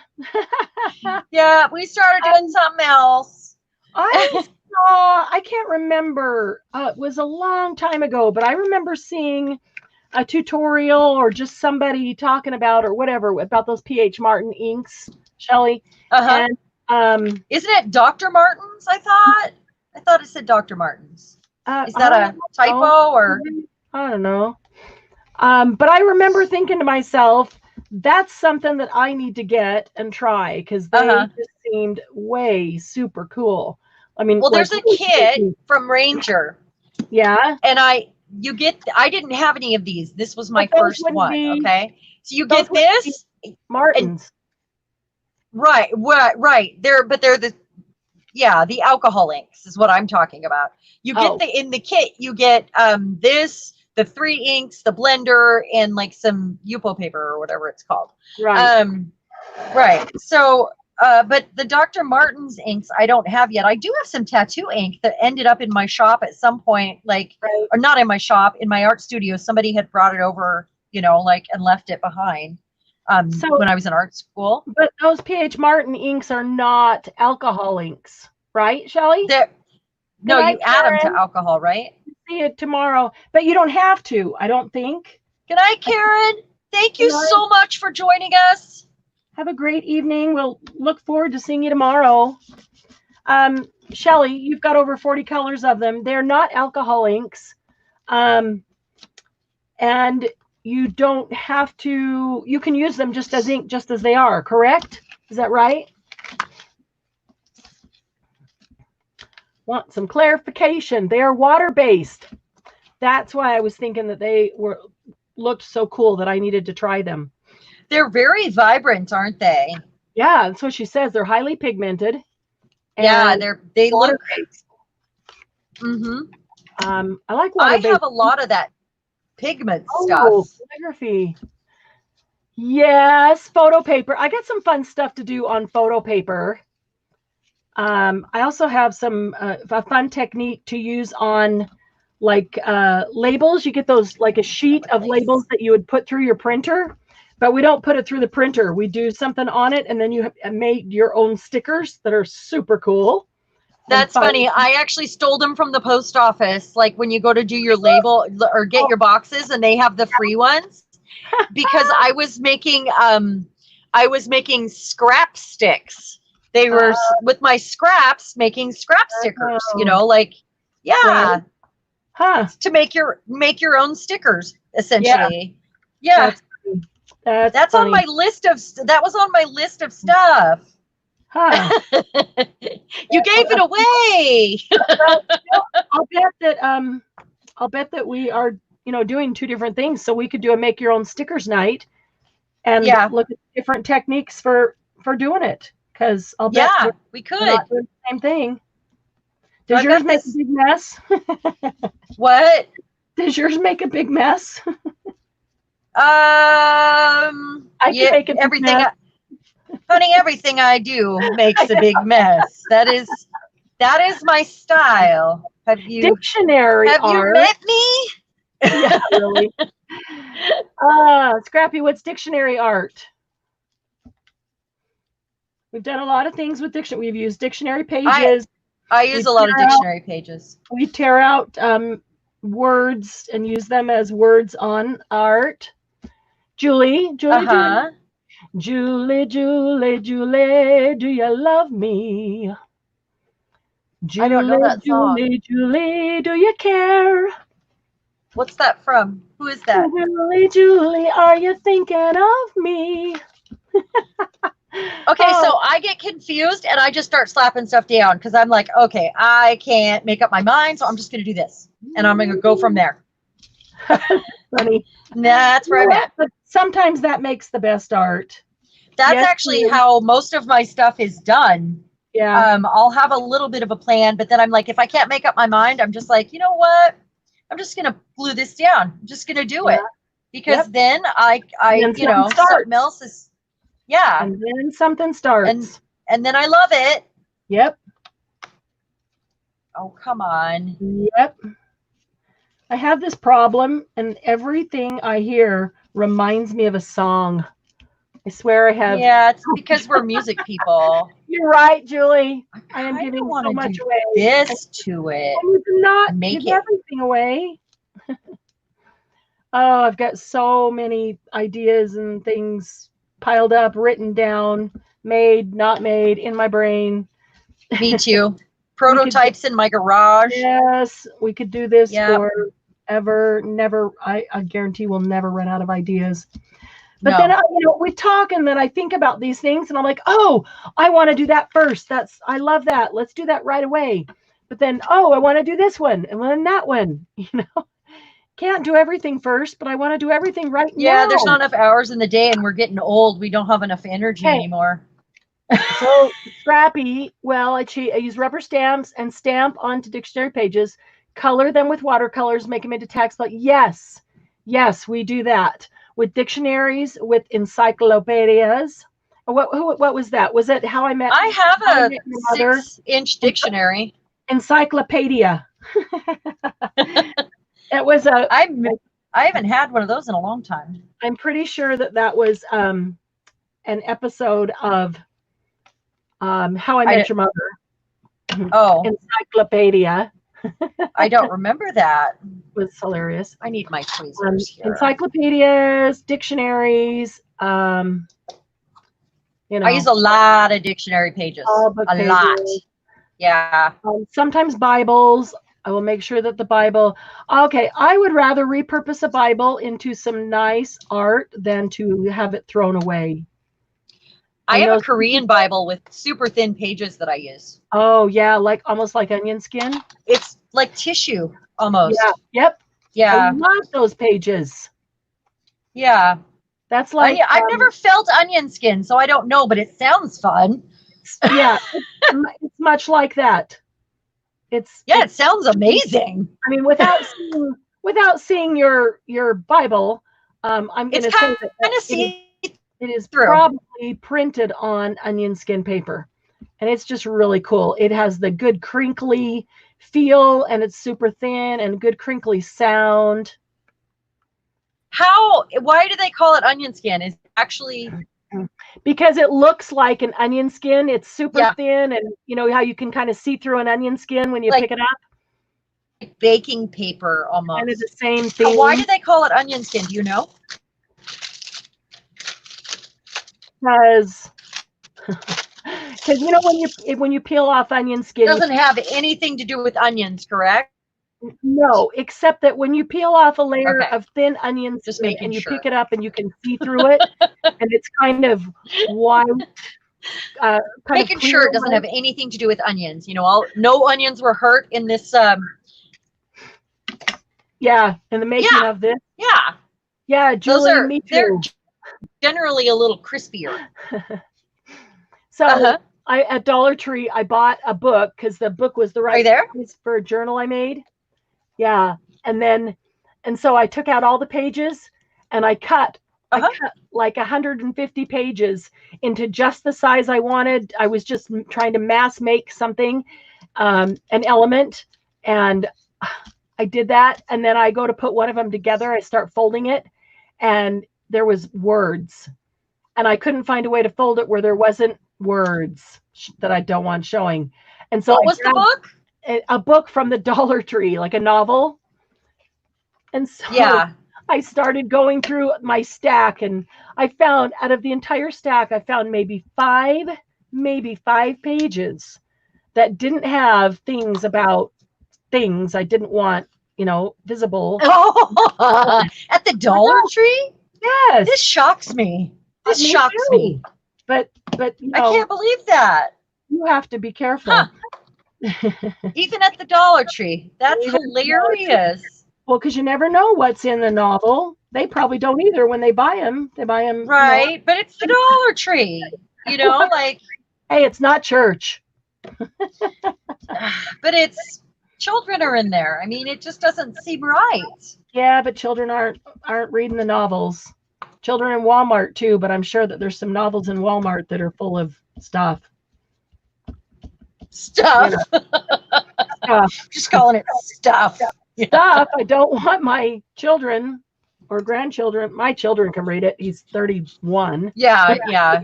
Yeah, we started doing something else. I can't remember. It was a long time ago, but I remember seeing a tutorial or just somebody talking about or whatever about those PH Martin inks, Shelly. And isn't it Dr. Martin's? I thought it said Dr. Martin's. Is that a typo or? I don't know. But I remember thinking to myself, that's something that I need to get and try, because they just seemed way super cool. I mean, well, there's a kit from Ranger. Yeah. And I didn't have any of these. This was my first one. Okay. So you get this. Martins. Right. They're the alcohol inks is what I'm talking about. You get in the kit, you get this, the 3 inks, the blender, and like some Yupo paper or whatever it's called. Right. Right. So but the Dr. Martin's inks I don't have yet. I do have some tattoo ink that ended up in my shop at some point, or not in my shop, in my art studio. Somebody had brought it over, and left it behind when I was in art school. But those PH Martin inks are not alcohol inks, right, Shelly? No, you add them to alcohol, right? See it tomorrow, but you don't have to, I don't think. Good night, Karen. Thank you so much for joining us. Have a great evening. We'll look forward to seeing you tomorrow. Shelly, you've got over 40 colors of them. They're not alcohol inks. And you don't have to, you can use them just as ink, just as they are, correct? Is that right? Want some clarification. They are water-based. That's why I was thinking that they looked so cool that I needed to try them. They're very vibrant, aren't they? Yeah, that's what she says. They're highly pigmented. Yeah, they look. I like water-based. I have a lot of that pigment stuff. Calligraphy. Yes, photo paper. I got some fun stuff to do on photo paper. I also have some a fun technique to use on labels. You get those like a sheet of labels that you would put through your printer, but we don't put it through the printer. We do something on it, and then you have made your own stickers that are super cool. That's funny. I actually stole them from the post office. Like when you go to do your label or get your boxes, and they have the free ones. because I was making scrap sticks. They were with my scraps making scrap stickers, you know, like, yeah, Right. Huh. to make your own stickers essentially. Yeah. That's On funny. my list of, that was on my list of stuff. Huh. You gave it away. I'll bet that we are, you know, doing two different things. So we could do a make your own stickers night and look at different techniques for doing it. Because I'll bet we we're could. not doing the same thing. Does yours make a big mess? What? Does yours make a big mess? I can make a big everything. mess. Honey, everything I do makes a big mess. That is my style. Have you dictionary Have art. you met me? Yeah, really. Scrappy, what's dictionary art? We've done a lot of things with dictionary. We've used dictionary pages. I use a lot of dictionary pages. We tear out words and use them as words on art. Julie, Julie, Julie, do you love me? Julie, I don't know that song. Julie, do you care? What's that from? Who is that? Julie, are you thinking of me? Okay, so I get confused and I just start slapping stuff down because I'm like, okay, I can't make up my mind, so I'm just going to do this. And I'm going to go from there. Funny. That's where I'm at. But sometimes that makes the best art. That's actually how most of my stuff is done. Yeah. I'll have a little bit of a plan, but then I'm like, if I can't make up my mind, I'm just like, you know what? I'm just going to glue this down. I'm just going to do it. Because then I you know, something else is, and then something starts. And then I love it. Yep. Oh, come on. Yep. I have this problem, and everything I hear reminds me of a song. I swear I have. Yeah, it's because we're music people. You're right, Julie. I am giving so much away. This to it. You cannot make give everything away. Oh, I've got so many ideas and things piled up, written down, made, not made, in my brain. Me too. Prototypes in my garage. Yes, we could do this forever. Never. I guarantee we'll never run out of ideas. But then we talk, and then I think about these things, and I'm like, oh, I want to do that first. I love that. Let's do that right away. But then, oh, I want to do this one, and then that one. You know, can't do everything first, but I want to do everything right now. Yeah, there's not enough hours in the day, and we're getting old. We don't have enough energy anymore. So Scrappy, well, I use rubber stamps and stamp onto dictionary pages, color them with watercolors, make them into text. But yes, we do that with dictionaries, with encyclopedias. What was that? Was it How I Met? I have a 6-inch dictionary. Encyclopedia. It was I haven't had one of those in a long time. I'm pretty sure that was an episode of How I Met Your Mother. Oh, Encyclopedia. I don't remember that. It was hilarious. I need my tweezers here. Encyclopedias, dictionaries. You know, I use a lot of dictionary pages. A lot. Yeah. Sometimes Bibles. I will make sure that the Bible. Okay, I would rather repurpose a Bible into some nice art than to have it thrown away. I have a Korean Bible with super thin pages that I use. Oh yeah, almost like onion skin. It's like tissue almost. Yeah. Yep. Yeah. I love those pages. Yeah. That's like I've never felt onion skin, so I don't know, but it sounds fun. Yeah, it's much like that. It sounds amazing. I mean, without seeing your Bible, I'm going to say that it is probably printed on onion skin paper, and it's just really cool. It has the good crinkly feel, and it's super thin and good crinkly sound. Why do they call it onion skin? Is it actually because it looks like an onion skin. It's super thin, and you know how you can kind of see through an onion skin when you pick it up. Like baking paper almost. Kind of the same thing. Why do they call it onion skin? Do you know? because you know when you peel off onion skin, Doesn't have anything to do with onions, correct? no, except that when you peel off a layer Okay. of thin onion Just skin making and you sure. pick it up and you can see through it, and it's kind of white, kind Making of sure clear it doesn't white. have anything to do with onions. You know, no onions were hurt in this. Yeah, in the making of this. Yeah, Yeah, Julie, me they're too. generally a little crispier. So I at Dollar Tree I bought a book because the book was the Are you right there? size for a journal I made. Yeah, and so I took out all the pages and I cut like 150 pages into just the size I wanted. I was just trying to mass make something, an element, and I did that. And then I go to put one of them together. I start folding it, and there was words, and I couldn't find a way to fold it where there wasn't words that I don't want showing. And so what was the book? A book from the Dollar Tree, like a novel. And so Yeah. I started going through my stack, and I found out of the entire stack, I found maybe five pages that didn't have things about things I didn't want, visible. Oh, at the Dollar Tree? Yes. This shocks me. This Me shocks too. me. But I can't believe that. You have to be careful. Huh. Even at the Dollar Tree. That's hilarious. Well, because you never know what's in the novel. They probably don't either when they buy them. They buy them. Right. But it's the Dollar Tree. Like. Hey, it's not church. But it's children are in there. I mean, it just doesn't seem right. Yeah, but children aren't reading the novels. Children in Walmart too, but I'm sure that there's some novels in Walmart that are full of stuff. Stuff. Stuff. Just calling it stuff. Stuff. I don't want my children or grandchildren. My children can read it. He's 31. Yeah.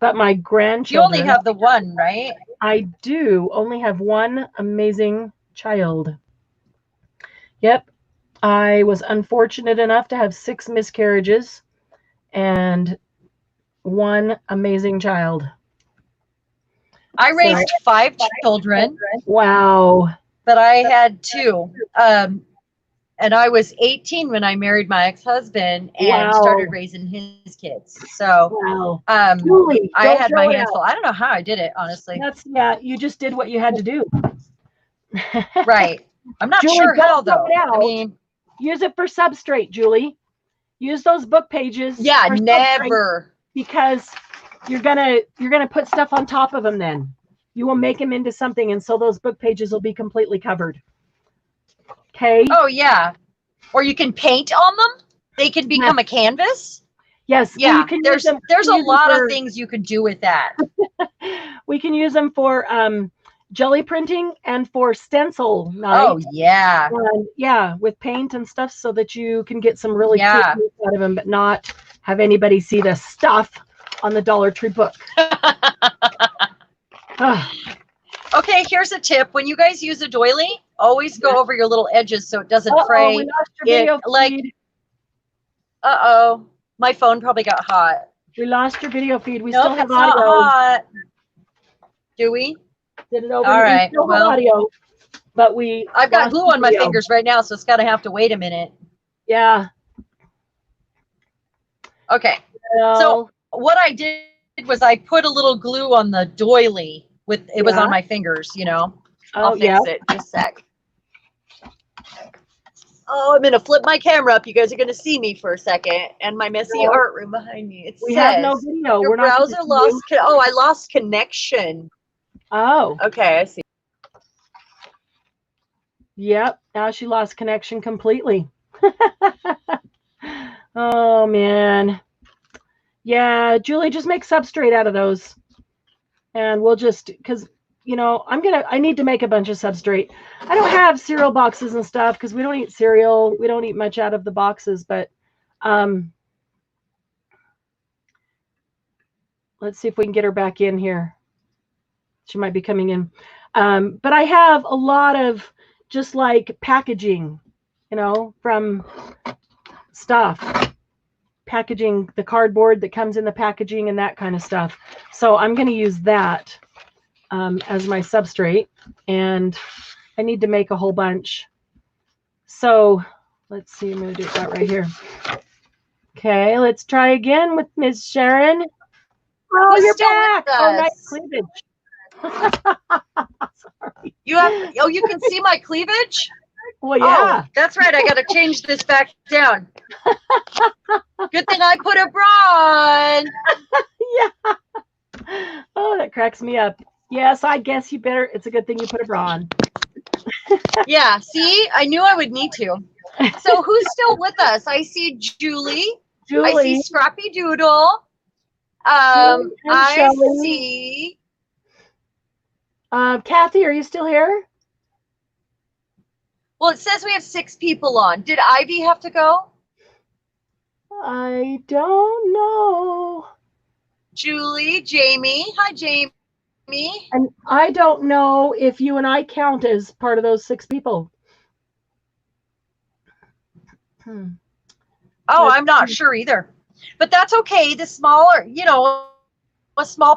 But my grandchildren. You only have the one, right? I do only have one amazing child. Yep. I was unfortunate enough to have 6 miscarriages and one amazing child. I raised 5 children. Wow. But I had 2. And I was 18 when I married my ex-husband and started raising his kids. So Julie, I had my hands full. I don't know how I did it, honestly. You just did what you had to do. Right. I'm not Julie, sure how though. I mean, use it for substrate, Julie. Use those book pages. Yeah, never. Because you're gonna put stuff on top of them. Then you will make them into something, and so those book pages will be completely covered. Okay. Oh yeah. Or you can paint on them. They can become a canvas. Yes. Yeah. There's a lot of things you can do with that. We can use them for jelly printing and for stencil night. Oh yeah. And, yeah, with paint and stuff, so that you can get some really cool things out of them, but not have anybody see the stuff on the Dollar Tree book. Okay, here's a tip. When you guys use a doily, always go over your little edges so it doesn't fray. We lost your video feed. Uh-oh. My phone probably got hot. We lost your video feed. We Nope, still have it's not audio. hot. Do we? Did it over. All right. Well, audio, but I've got glue on my fingers right now, so it's got to have to wait a minute. Yeah. Okay. So what I did was I put a little glue on the doily. It was on my fingers, I'll fix it. Just a sec. Oh, I'm gonna flip my camera up. You guys are gonna see me for a second, and my messy art room behind me. It says, have no video. Your browser lost. I lost connection. Oh. Okay, I see. Yep. Now she lost connection completely. Oh man. Yeah, Julie, just make substrate out of those. And we'll just, because, I need to make a bunch of substrate. I don't have cereal boxes and stuff because we don't eat cereal. We don't eat much out of the boxes, but let's see if we can get her back in here. She might be coming in. But I have a lot of just like packaging, from stuff. packaging, the cardboard that comes in the packaging and that kind of stuff. So I'm going to use that as my substrate, and I need to make a whole bunch. So let's see, I'm going to do that right here. Okay, let's try again with Ms. Sharon. Oh, Who's you're still back. with Oh, nice us? cleavage. Sorry. You have, oh, you can see my cleavage? Well, yeah. Oh, that's right. I got to change this back down. Good thing I put a bra on. Yeah. Oh, that cracks me up. Yes, I guess you better. It's a good thing you put a bra on. Yeah, see, I knew I would need to. So who's still with us? I see Julie. Julie. I see Scrappy Doodle. And I Shelley. see. Kathy, are you still here? Well, it says we have 6 people on. Did Ivy have to go? I don't know. Julie, Jamie. Hi, Jamie. And I don't know if you and I count as part of those 6 people. Oh, I'm not sure either. But that's okay. The smaller, you know, a small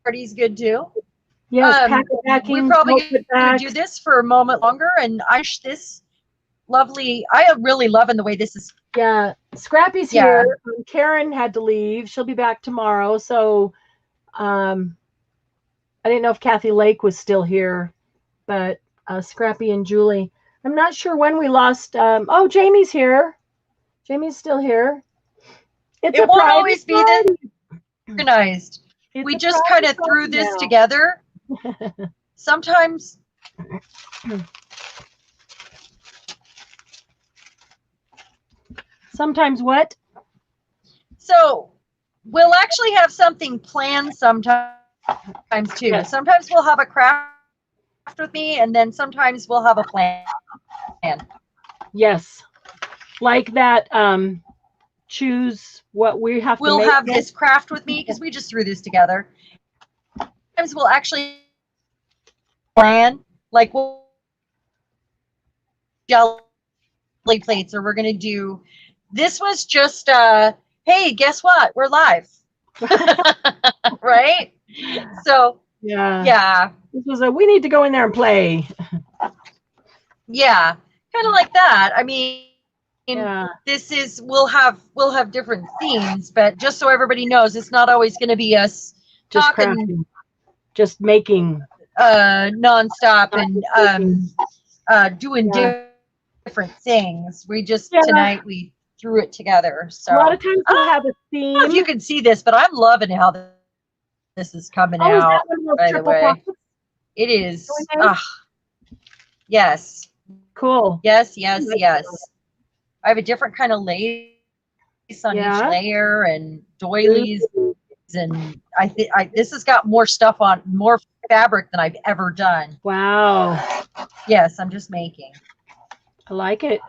party is good too. Yes, we're probably going to do this for a moment longer, and this lovely. I am really loving the way this is. Yeah, Scrappy's here. Karen had to leave. She'll be back tomorrow. So, I didn't know if Kathy Lake was still here, but Scrappy and Julie. I'm not sure when we lost. Oh, Jamie's here. Jamie's still here. It won't always be this organized. We just kind of threw this together. Sometimes. Sometimes what? So we'll actually have something planned sometimes too. Yes. Sometimes we'll have a craft with me, and then sometimes we'll have a plan. Yes. Like that, choose what we have to make. We'll have this craft with me because we just threw this together. Sometimes we'll actually plan, like we'll jelly plates, or we're going to do, this was just, hey, guess what? We're live. Right? So, yeah. This was we need to go in there and play. Yeah. Kind of like that. I mean, this is, we'll have different themes, but just so everybody knows, it's not always going to be us just talking, crafting, just making nonstop and doing different things. We just tonight we threw it together. So a lot of times we'll have a theme. I don't know if you can see this, but I'm loving how this is coming out. By the way, it is. Yes. Cool. Yes. I have a different kind of lace on each layer and doilies, and I think this has got more stuff on, more fabric than I've ever done. Wow. Yes, I'm just making. I like it.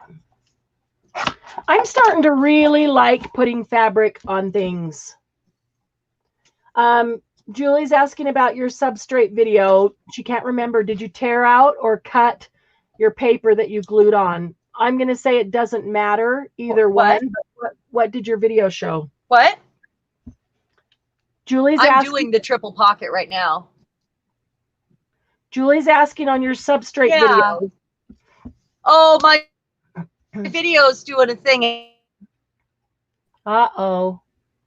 I'm starting to really like putting fabric on things. Julie's asking about your substrate video. She can't remember. Did you tear out or cut your paper that you glued on? I'm going to say it doesn't matter either one. But what did your video show? What? Julie's I'm asking, doing the triple pocket right now. Julie's asking on your substrate video. Oh, my video's doing a thing. Uh-oh.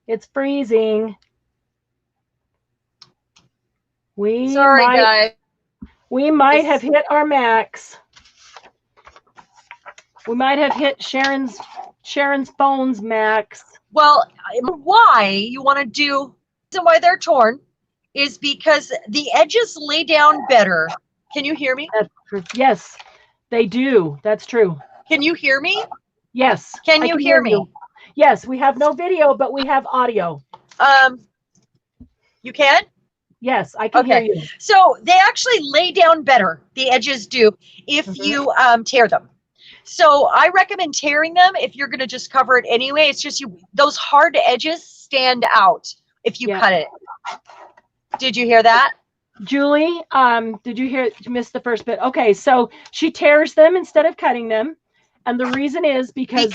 It's freezing. Sorry, guys. We might have hit our max. We might have hit Sharon's phone's max. Well, why you want to do, and why they're torn is because the edges lay down better. Can you hear me? Yes, they do. That's true. Can you hear me? Yes. Can you hear me? Yes, we have no video, but we have audio. You can? Yes, I can hear you. So they actually lay down better. The edges do if you tear them. So I recommend tearing them if you're going to just cover it anyway. It's just those hard edges stand out if you cut it. Did you hear that? Julie, did you hear? You missed the first bit. Okay, so she tears them instead of cutting them. And the reason is because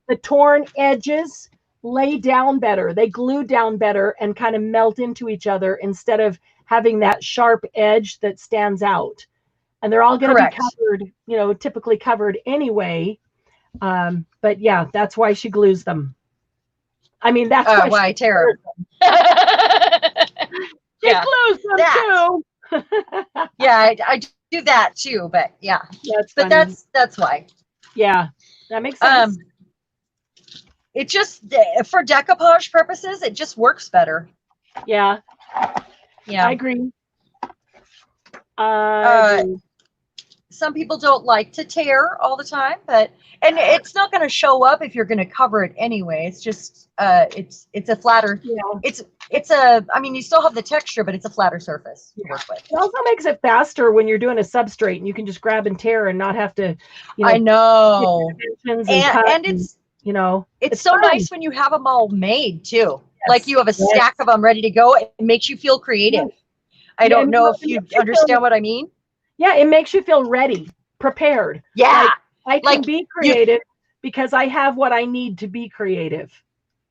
the torn edges lay down better. They glue down better and kind of melt into each other instead of having that sharp edge that stands out. And they're all going to be Correct. covered, typically covered anyway. But yeah, that's why she glues them. I mean, that's why Tara. She glues them too. Yeah, I do that too, but yeah. That's why. Yeah, that makes sense. It just, for decoupage purposes, it just works better. Yeah. Yeah. I agree. Some people don't like to tear all the time, and it's not going to show up if you're going to cover it anyway. It's just, it's a flatter. Yeah. I mean, you still have the texture, but it's a flatter surface to work with. It also makes it faster when you're doing a substrate and you can just grab and tear and not have to, I know. And it's, it's so fun. nice when you have them all made too. Yes. Like you have a stack of them ready to go. It makes you feel creative. Yes. I don't know if you understand what I mean. Yeah, it makes you feel ready, prepared. Yeah. Like I can be creative because I have what I need to be creative.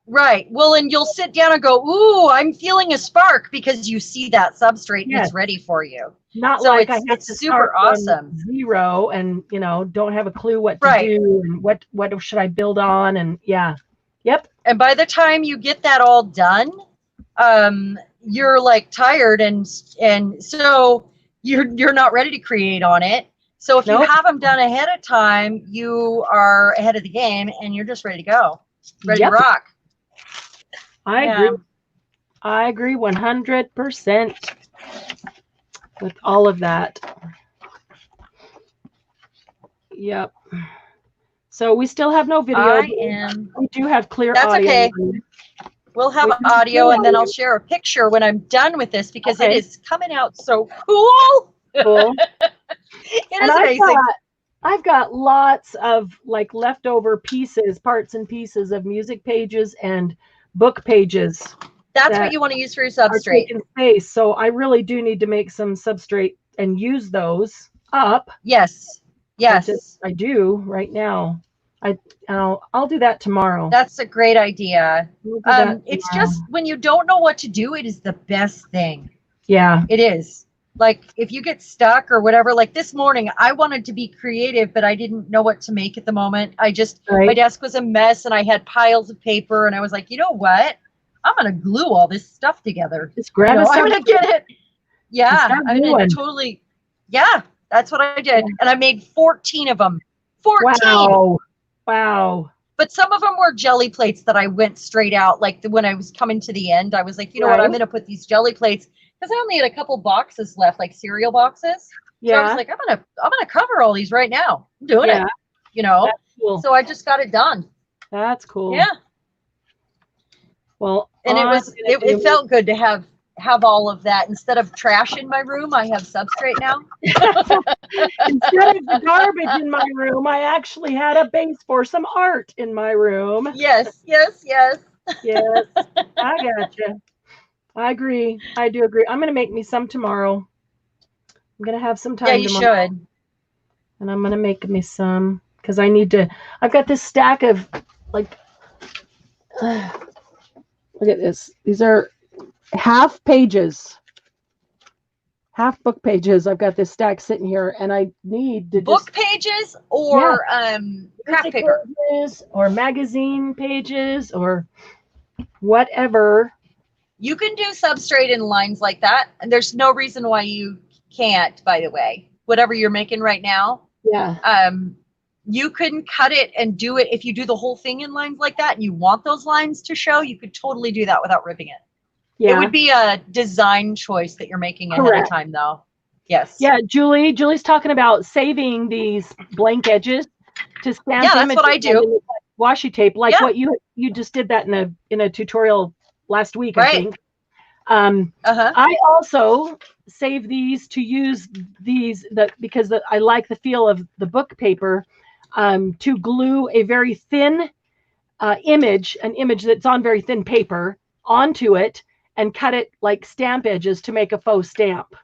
Right. Well, and you'll sit down and go, ooh, I'm feeling a spark because you see that substrate and it's ready for you. Not so like I have to super awesome. Zero and, don't have a clue what to do and what should I build on. And Yep. And by the time you get that all done, you're like tired. And so you're not ready to create on it. So if you have them done ahead of time, you are ahead of the game and you're just ready to go, ready to rock. I agree. I agree 100% with all of that. Yep. So we still have no video. We do have clear audio. That's okay. We'll have audio and then I'll share a picture when I'm done with this because it is coming out so cool. Cool. It is amazing. I've got lots of like leftover pieces, parts and pieces of music pages and book pages. That's what you want to use for your substrate. Space. So I really do need to make some substrate and use those up. Yes. Yes. I do right now. I'll do that tomorrow. That's a great idea. It's just when you don't know what to do, it is the best thing. Yeah. It is. Like if you get stuck or whatever, like this morning, I wanted to be creative, but I didn't know what to make at the moment. My desk was a mess and I had piles of paper and I was like, you know what? I'm going to glue all this stuff together. Just grab it. I'm going to get it. Yeah. I'm going to totally. Yeah. That's what I did. And I made 14 of them. 14. Wow. But some of them were jelly plates that I went straight out. Like when I was coming to the end, I was like, you know what? I'm going to put these jelly plates because I only had a couple boxes left, like cereal boxes. Yeah. So I was like, I'm gonna cover all these right now. I'm doing it. That's cool. So I just got it done. That's cool. Yeah. Well, and it felt good to have all of that instead of trash in my room. I have substrate now. Instead of the garbage in my room, I actually had a base for some art in my room. Yes. Yes, I gotcha. I agree. I do agree. I'm going to make me some tomorrow. I'm going to have some time. Yeah, you tomorrow. should. And I'm going to make me some because I need to. I've got this stack of like. Look at this. These are half pages. Half book pages. I've got this stack sitting here, and I need to book pages or craft paper pages or magazine pages or whatever. You can do substrate in lines like that, and there's no reason why you can't. By the way, whatever you're making right now, you can cut it and do it. If you do the whole thing in lines like that, and you want those lines to show, you could totally do that without ripping it. Yeah. It would be a design choice that you're making ahead of time, though. Yes. Yeah, Julie's talking about saving these blank edges to stamp. Yeah, that's what I do. Washi tape, like what you just did that in a tutorial last week, I think. I also save these to use these because I like the feel of the book paper to glue a very thin an image that's on very thin paper onto it and cut it like stamp edges to make a faux stamp.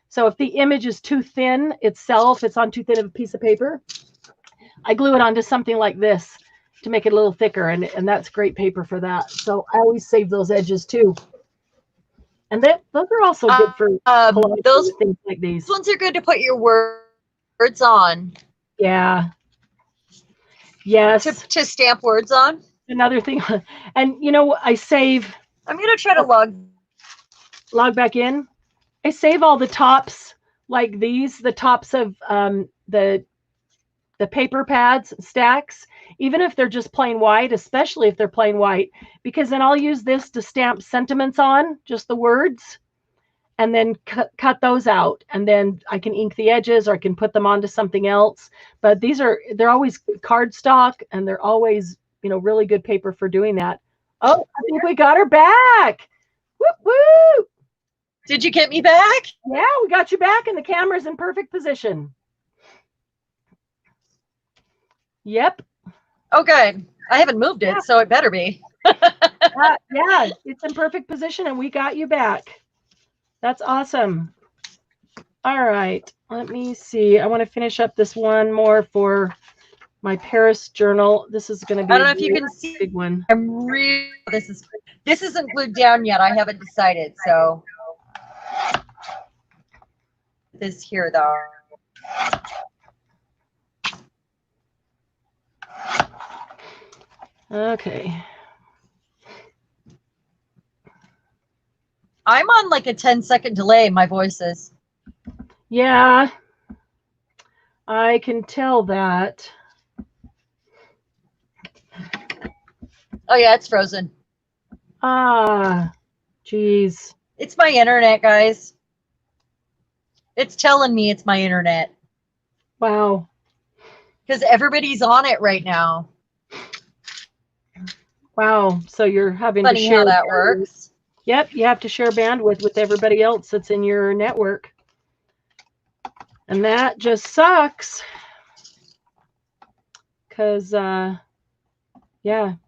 So if the image is too thin itself, it's on too thin of a piece of paper, I glue it onto something like this to make it a little thicker, and that's great paper for that. So I always save those edges too. And those are also good for those things like these. Ones are good to put your words on. Yeah. Yes. To stamp words on. Another thing, and you know, I save. I'm gonna try to log back in. I save all the tops like these, the tops of the paper pads stacks, even if they're just plain white, especially if they're plain white, because then I'll use this to stamp sentiments on, just the words, and then cut those out, and then I can ink the edges or I can put them onto something else. But they're always cardstock, and they're always, you know, really good paper for doing that. Oh, I think we got her back. Whoop, whoop. Did you get me back? Yeah, we got you back, and the camera's in perfect position. Yep. Oh, good. I haven't moved it, so it better be. Yeah, it's in perfect position, and we got you back. That's awesome. All right, let me see. I want to finish up this one more for my Paris journal. This is going to be I don't know if you can see big one. This isn't glued down yet. I haven't decided. So this here though. Okay. I'm on like a 10-second delay. My voice is. Yeah, I can tell that. Oh yeah, it's frozen. Ah, geez. It's my internet, guys. It's telling me it's my internet. Wow. Because everybody's on it right now. Wow. So you're having Funny to share how that works. Yep, you have to share bandwidth with everybody else that's in your network. And that just sucks. Because, yeah,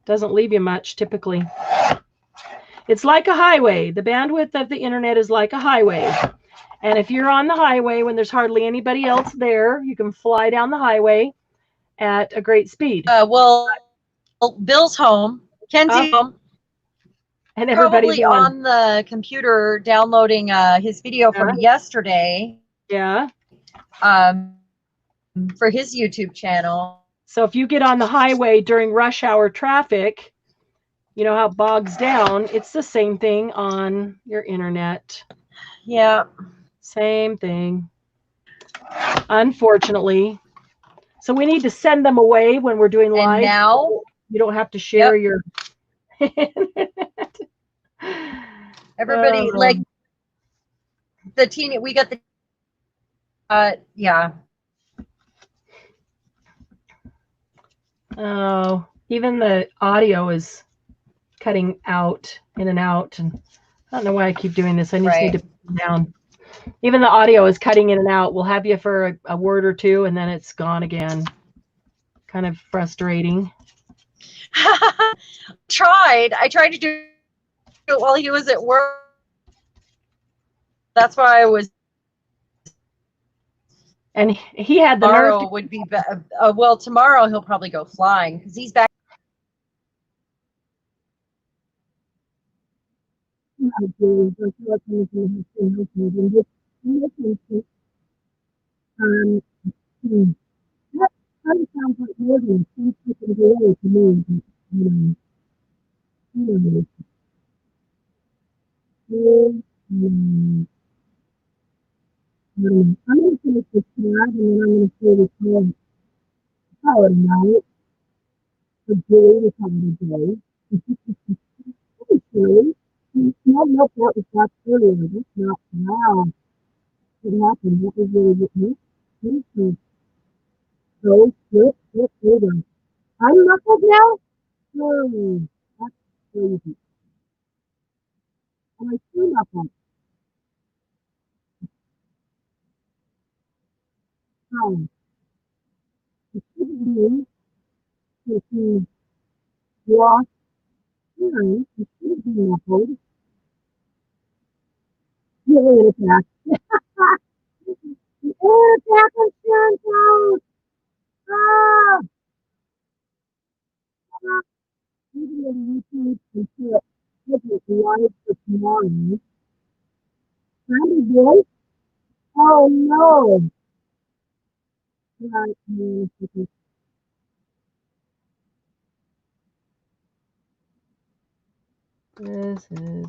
doesn't leave you much typically. It's like a highway. The bandwidth of the internet is like a highway. And if you're on the highway when there's hardly anybody else there, you can fly down the highway at a great speed. Well, Bill's home. Kenzie's home. And everybody's probably on the computer downloading his video from yesterday. Yeah. For his YouTube channel. So if you get on the highway during rush hour traffic, you know how it bogs down. It's the same thing on your internet. Yeah. Same thing. Unfortunately. So we need to send them away when we're doing live. And now you don't have to share your everybody like the teeny we got the yeah. Oh, even the audio is cutting out in and out, and I don't know why I keep doing this. I just need to put it down. Even the audio is cutting in and out. We'll have you for a word or two, and then it's gone again. Kind of frustrating. I tried to do it while he was at work. That's why I was. And he had the tomorrow nerve. Would be well, tomorrow he'll probably go flying because he's back. That sounds like more than 2 seconds away to me. I'm going to finish this tab, and then I'm going to say this whole power night for Julie to come today. Really? No, that was not earlier. That's not now. What happened? That was really good. So, flip over. I'm knuckled now? Oh, that's crazy. Am I still knuckled? Oh. It shouldn't be. If you walk through, it should be knuckled. You're in attack. You're in attack on Sharon's house. Ah! Even on YouTube and put live for tomorrow. Sandy boy? Oh no! Right, This is.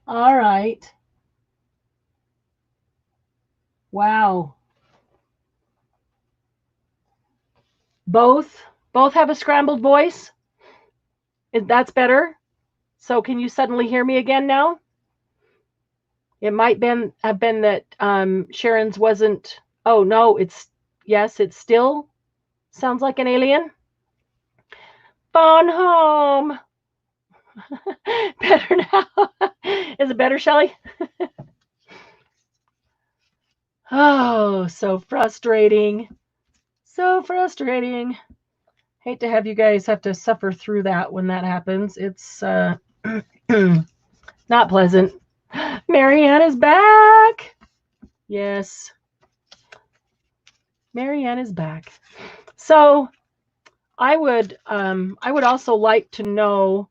All right. Wow. Both have a scrambled voice. That's better. So can you suddenly hear me again now? It might have been that Sharon's wasn't. Oh no, yes, it still sounds like an alien. Phone home. Better now. Is it better, Shelly? Oh, so frustrating. So frustrating. Hate to have you guys have to suffer through that when that happens. It's not pleasant. Marianne is back. Yes. Marianne is back. So I would also like to know,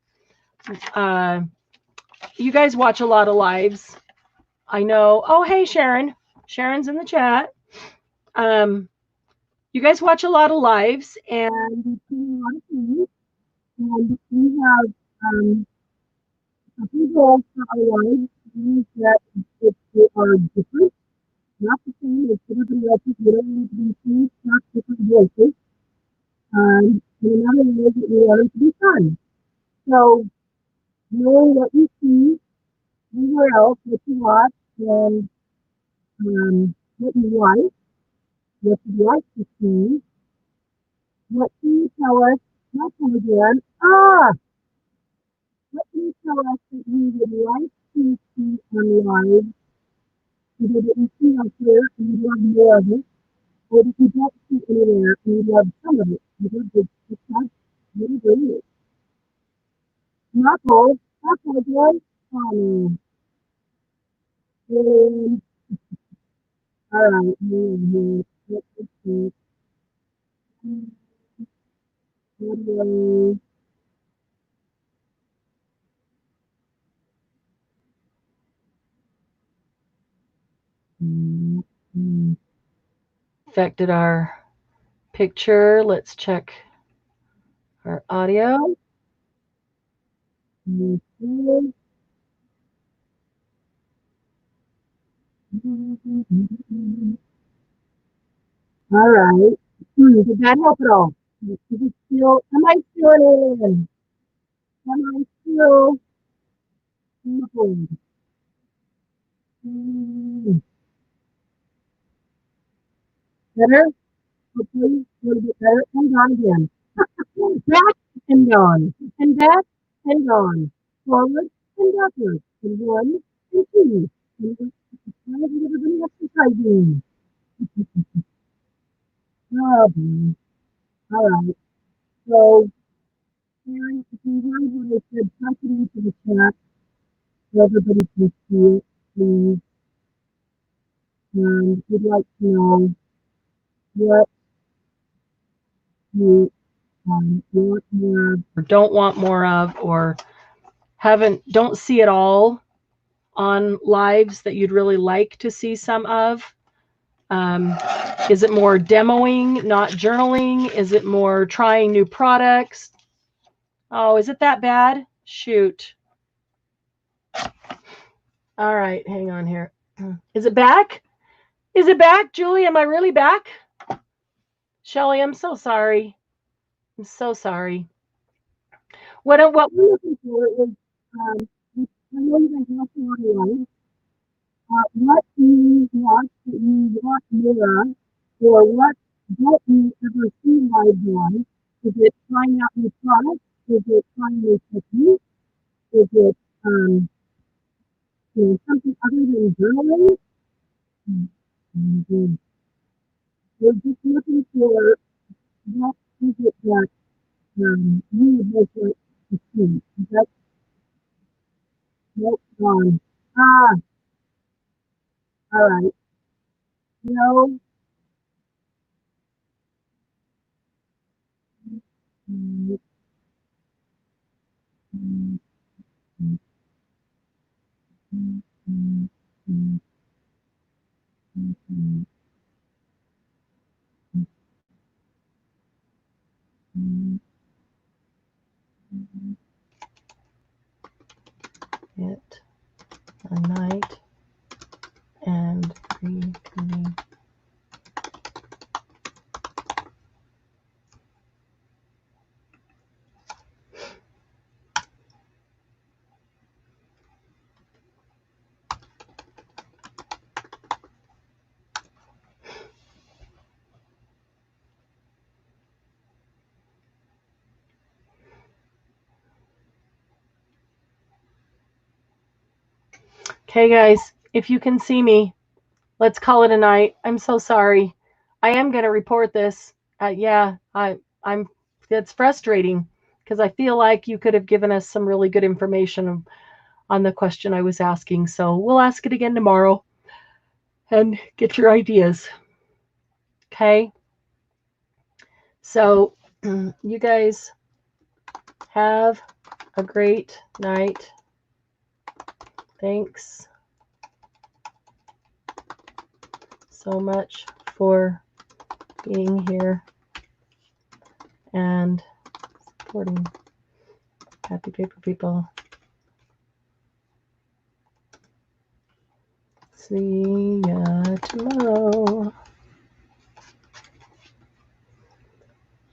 you guys watch a lot of lives. I know. Oh, hey, Sharon. Sharon's in the chat. You guys watch a lot of lives, and and we have people for our lives that they are different, not the same as everybody else's. We don't need to be seen, not different voices. And another way that we want it to be fun. So knowing what you see anywhere else, what you watch, and what you like, what you'd like to see, what can you tell us? Not come again. What can you tell us that you would like to see online, either that you see out there and you love more of it, or that you don't see anywhere and you love some of it? You know, it's not really great. Not all. Not all good. Um, all right. Let's see. Anyway, affected our picture. Let's check our audio. all right. Did that help at all? Is it still, am I still an alien? Am I still muffled? Better? Hopefully, a little bit better. And on again. Back and on. And back and on. Forward and backward. And one and two. And why isn't everybody exercising? Oh, boy. All right. So, Karen, if you heard what I said, type it into the chat so everybody can see it, please. And we'd like to know what you want more of, or don't want more of, or don't see it all on lives that you'd really like to see some of. Is it more demoing, not journaling? Is it more trying new products? Oh, is it that bad? Shoot. All right, hang on here. Is it back? Is it back, Julie? Am I really back? Shelly, I'm so sorry. I'm so sorry. What we're looking for is, I know you guys have a lot of life. What do you want that you want more of, or what don't you ever see live on? Is it trying out new products? Is it trying new techniques? Is it something other than journaling? And we're just looking for what is it that you would like to see. That's what's on. Ah, all right. No. Mm, mm, mm, mm, mm, mm, mm, mm, mm, mm. It a night and reconvene. Okay, guys, if you can see me, let's call it a night. I'm so sorry. I am going to report this. Yeah, I'm. It's frustrating because I feel like you could have given us some really good information on the question I was asking. So we'll ask it again tomorrow and get your ideas. Okay. So you guys have a great night. Thanks so much for being here and supporting Happy Paper People. See ya tomorrow.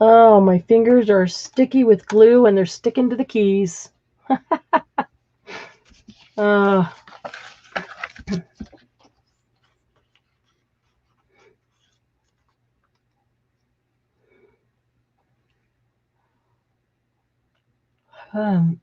Oh, my fingers are sticky with glue and they're sticking to the keys. uh, um,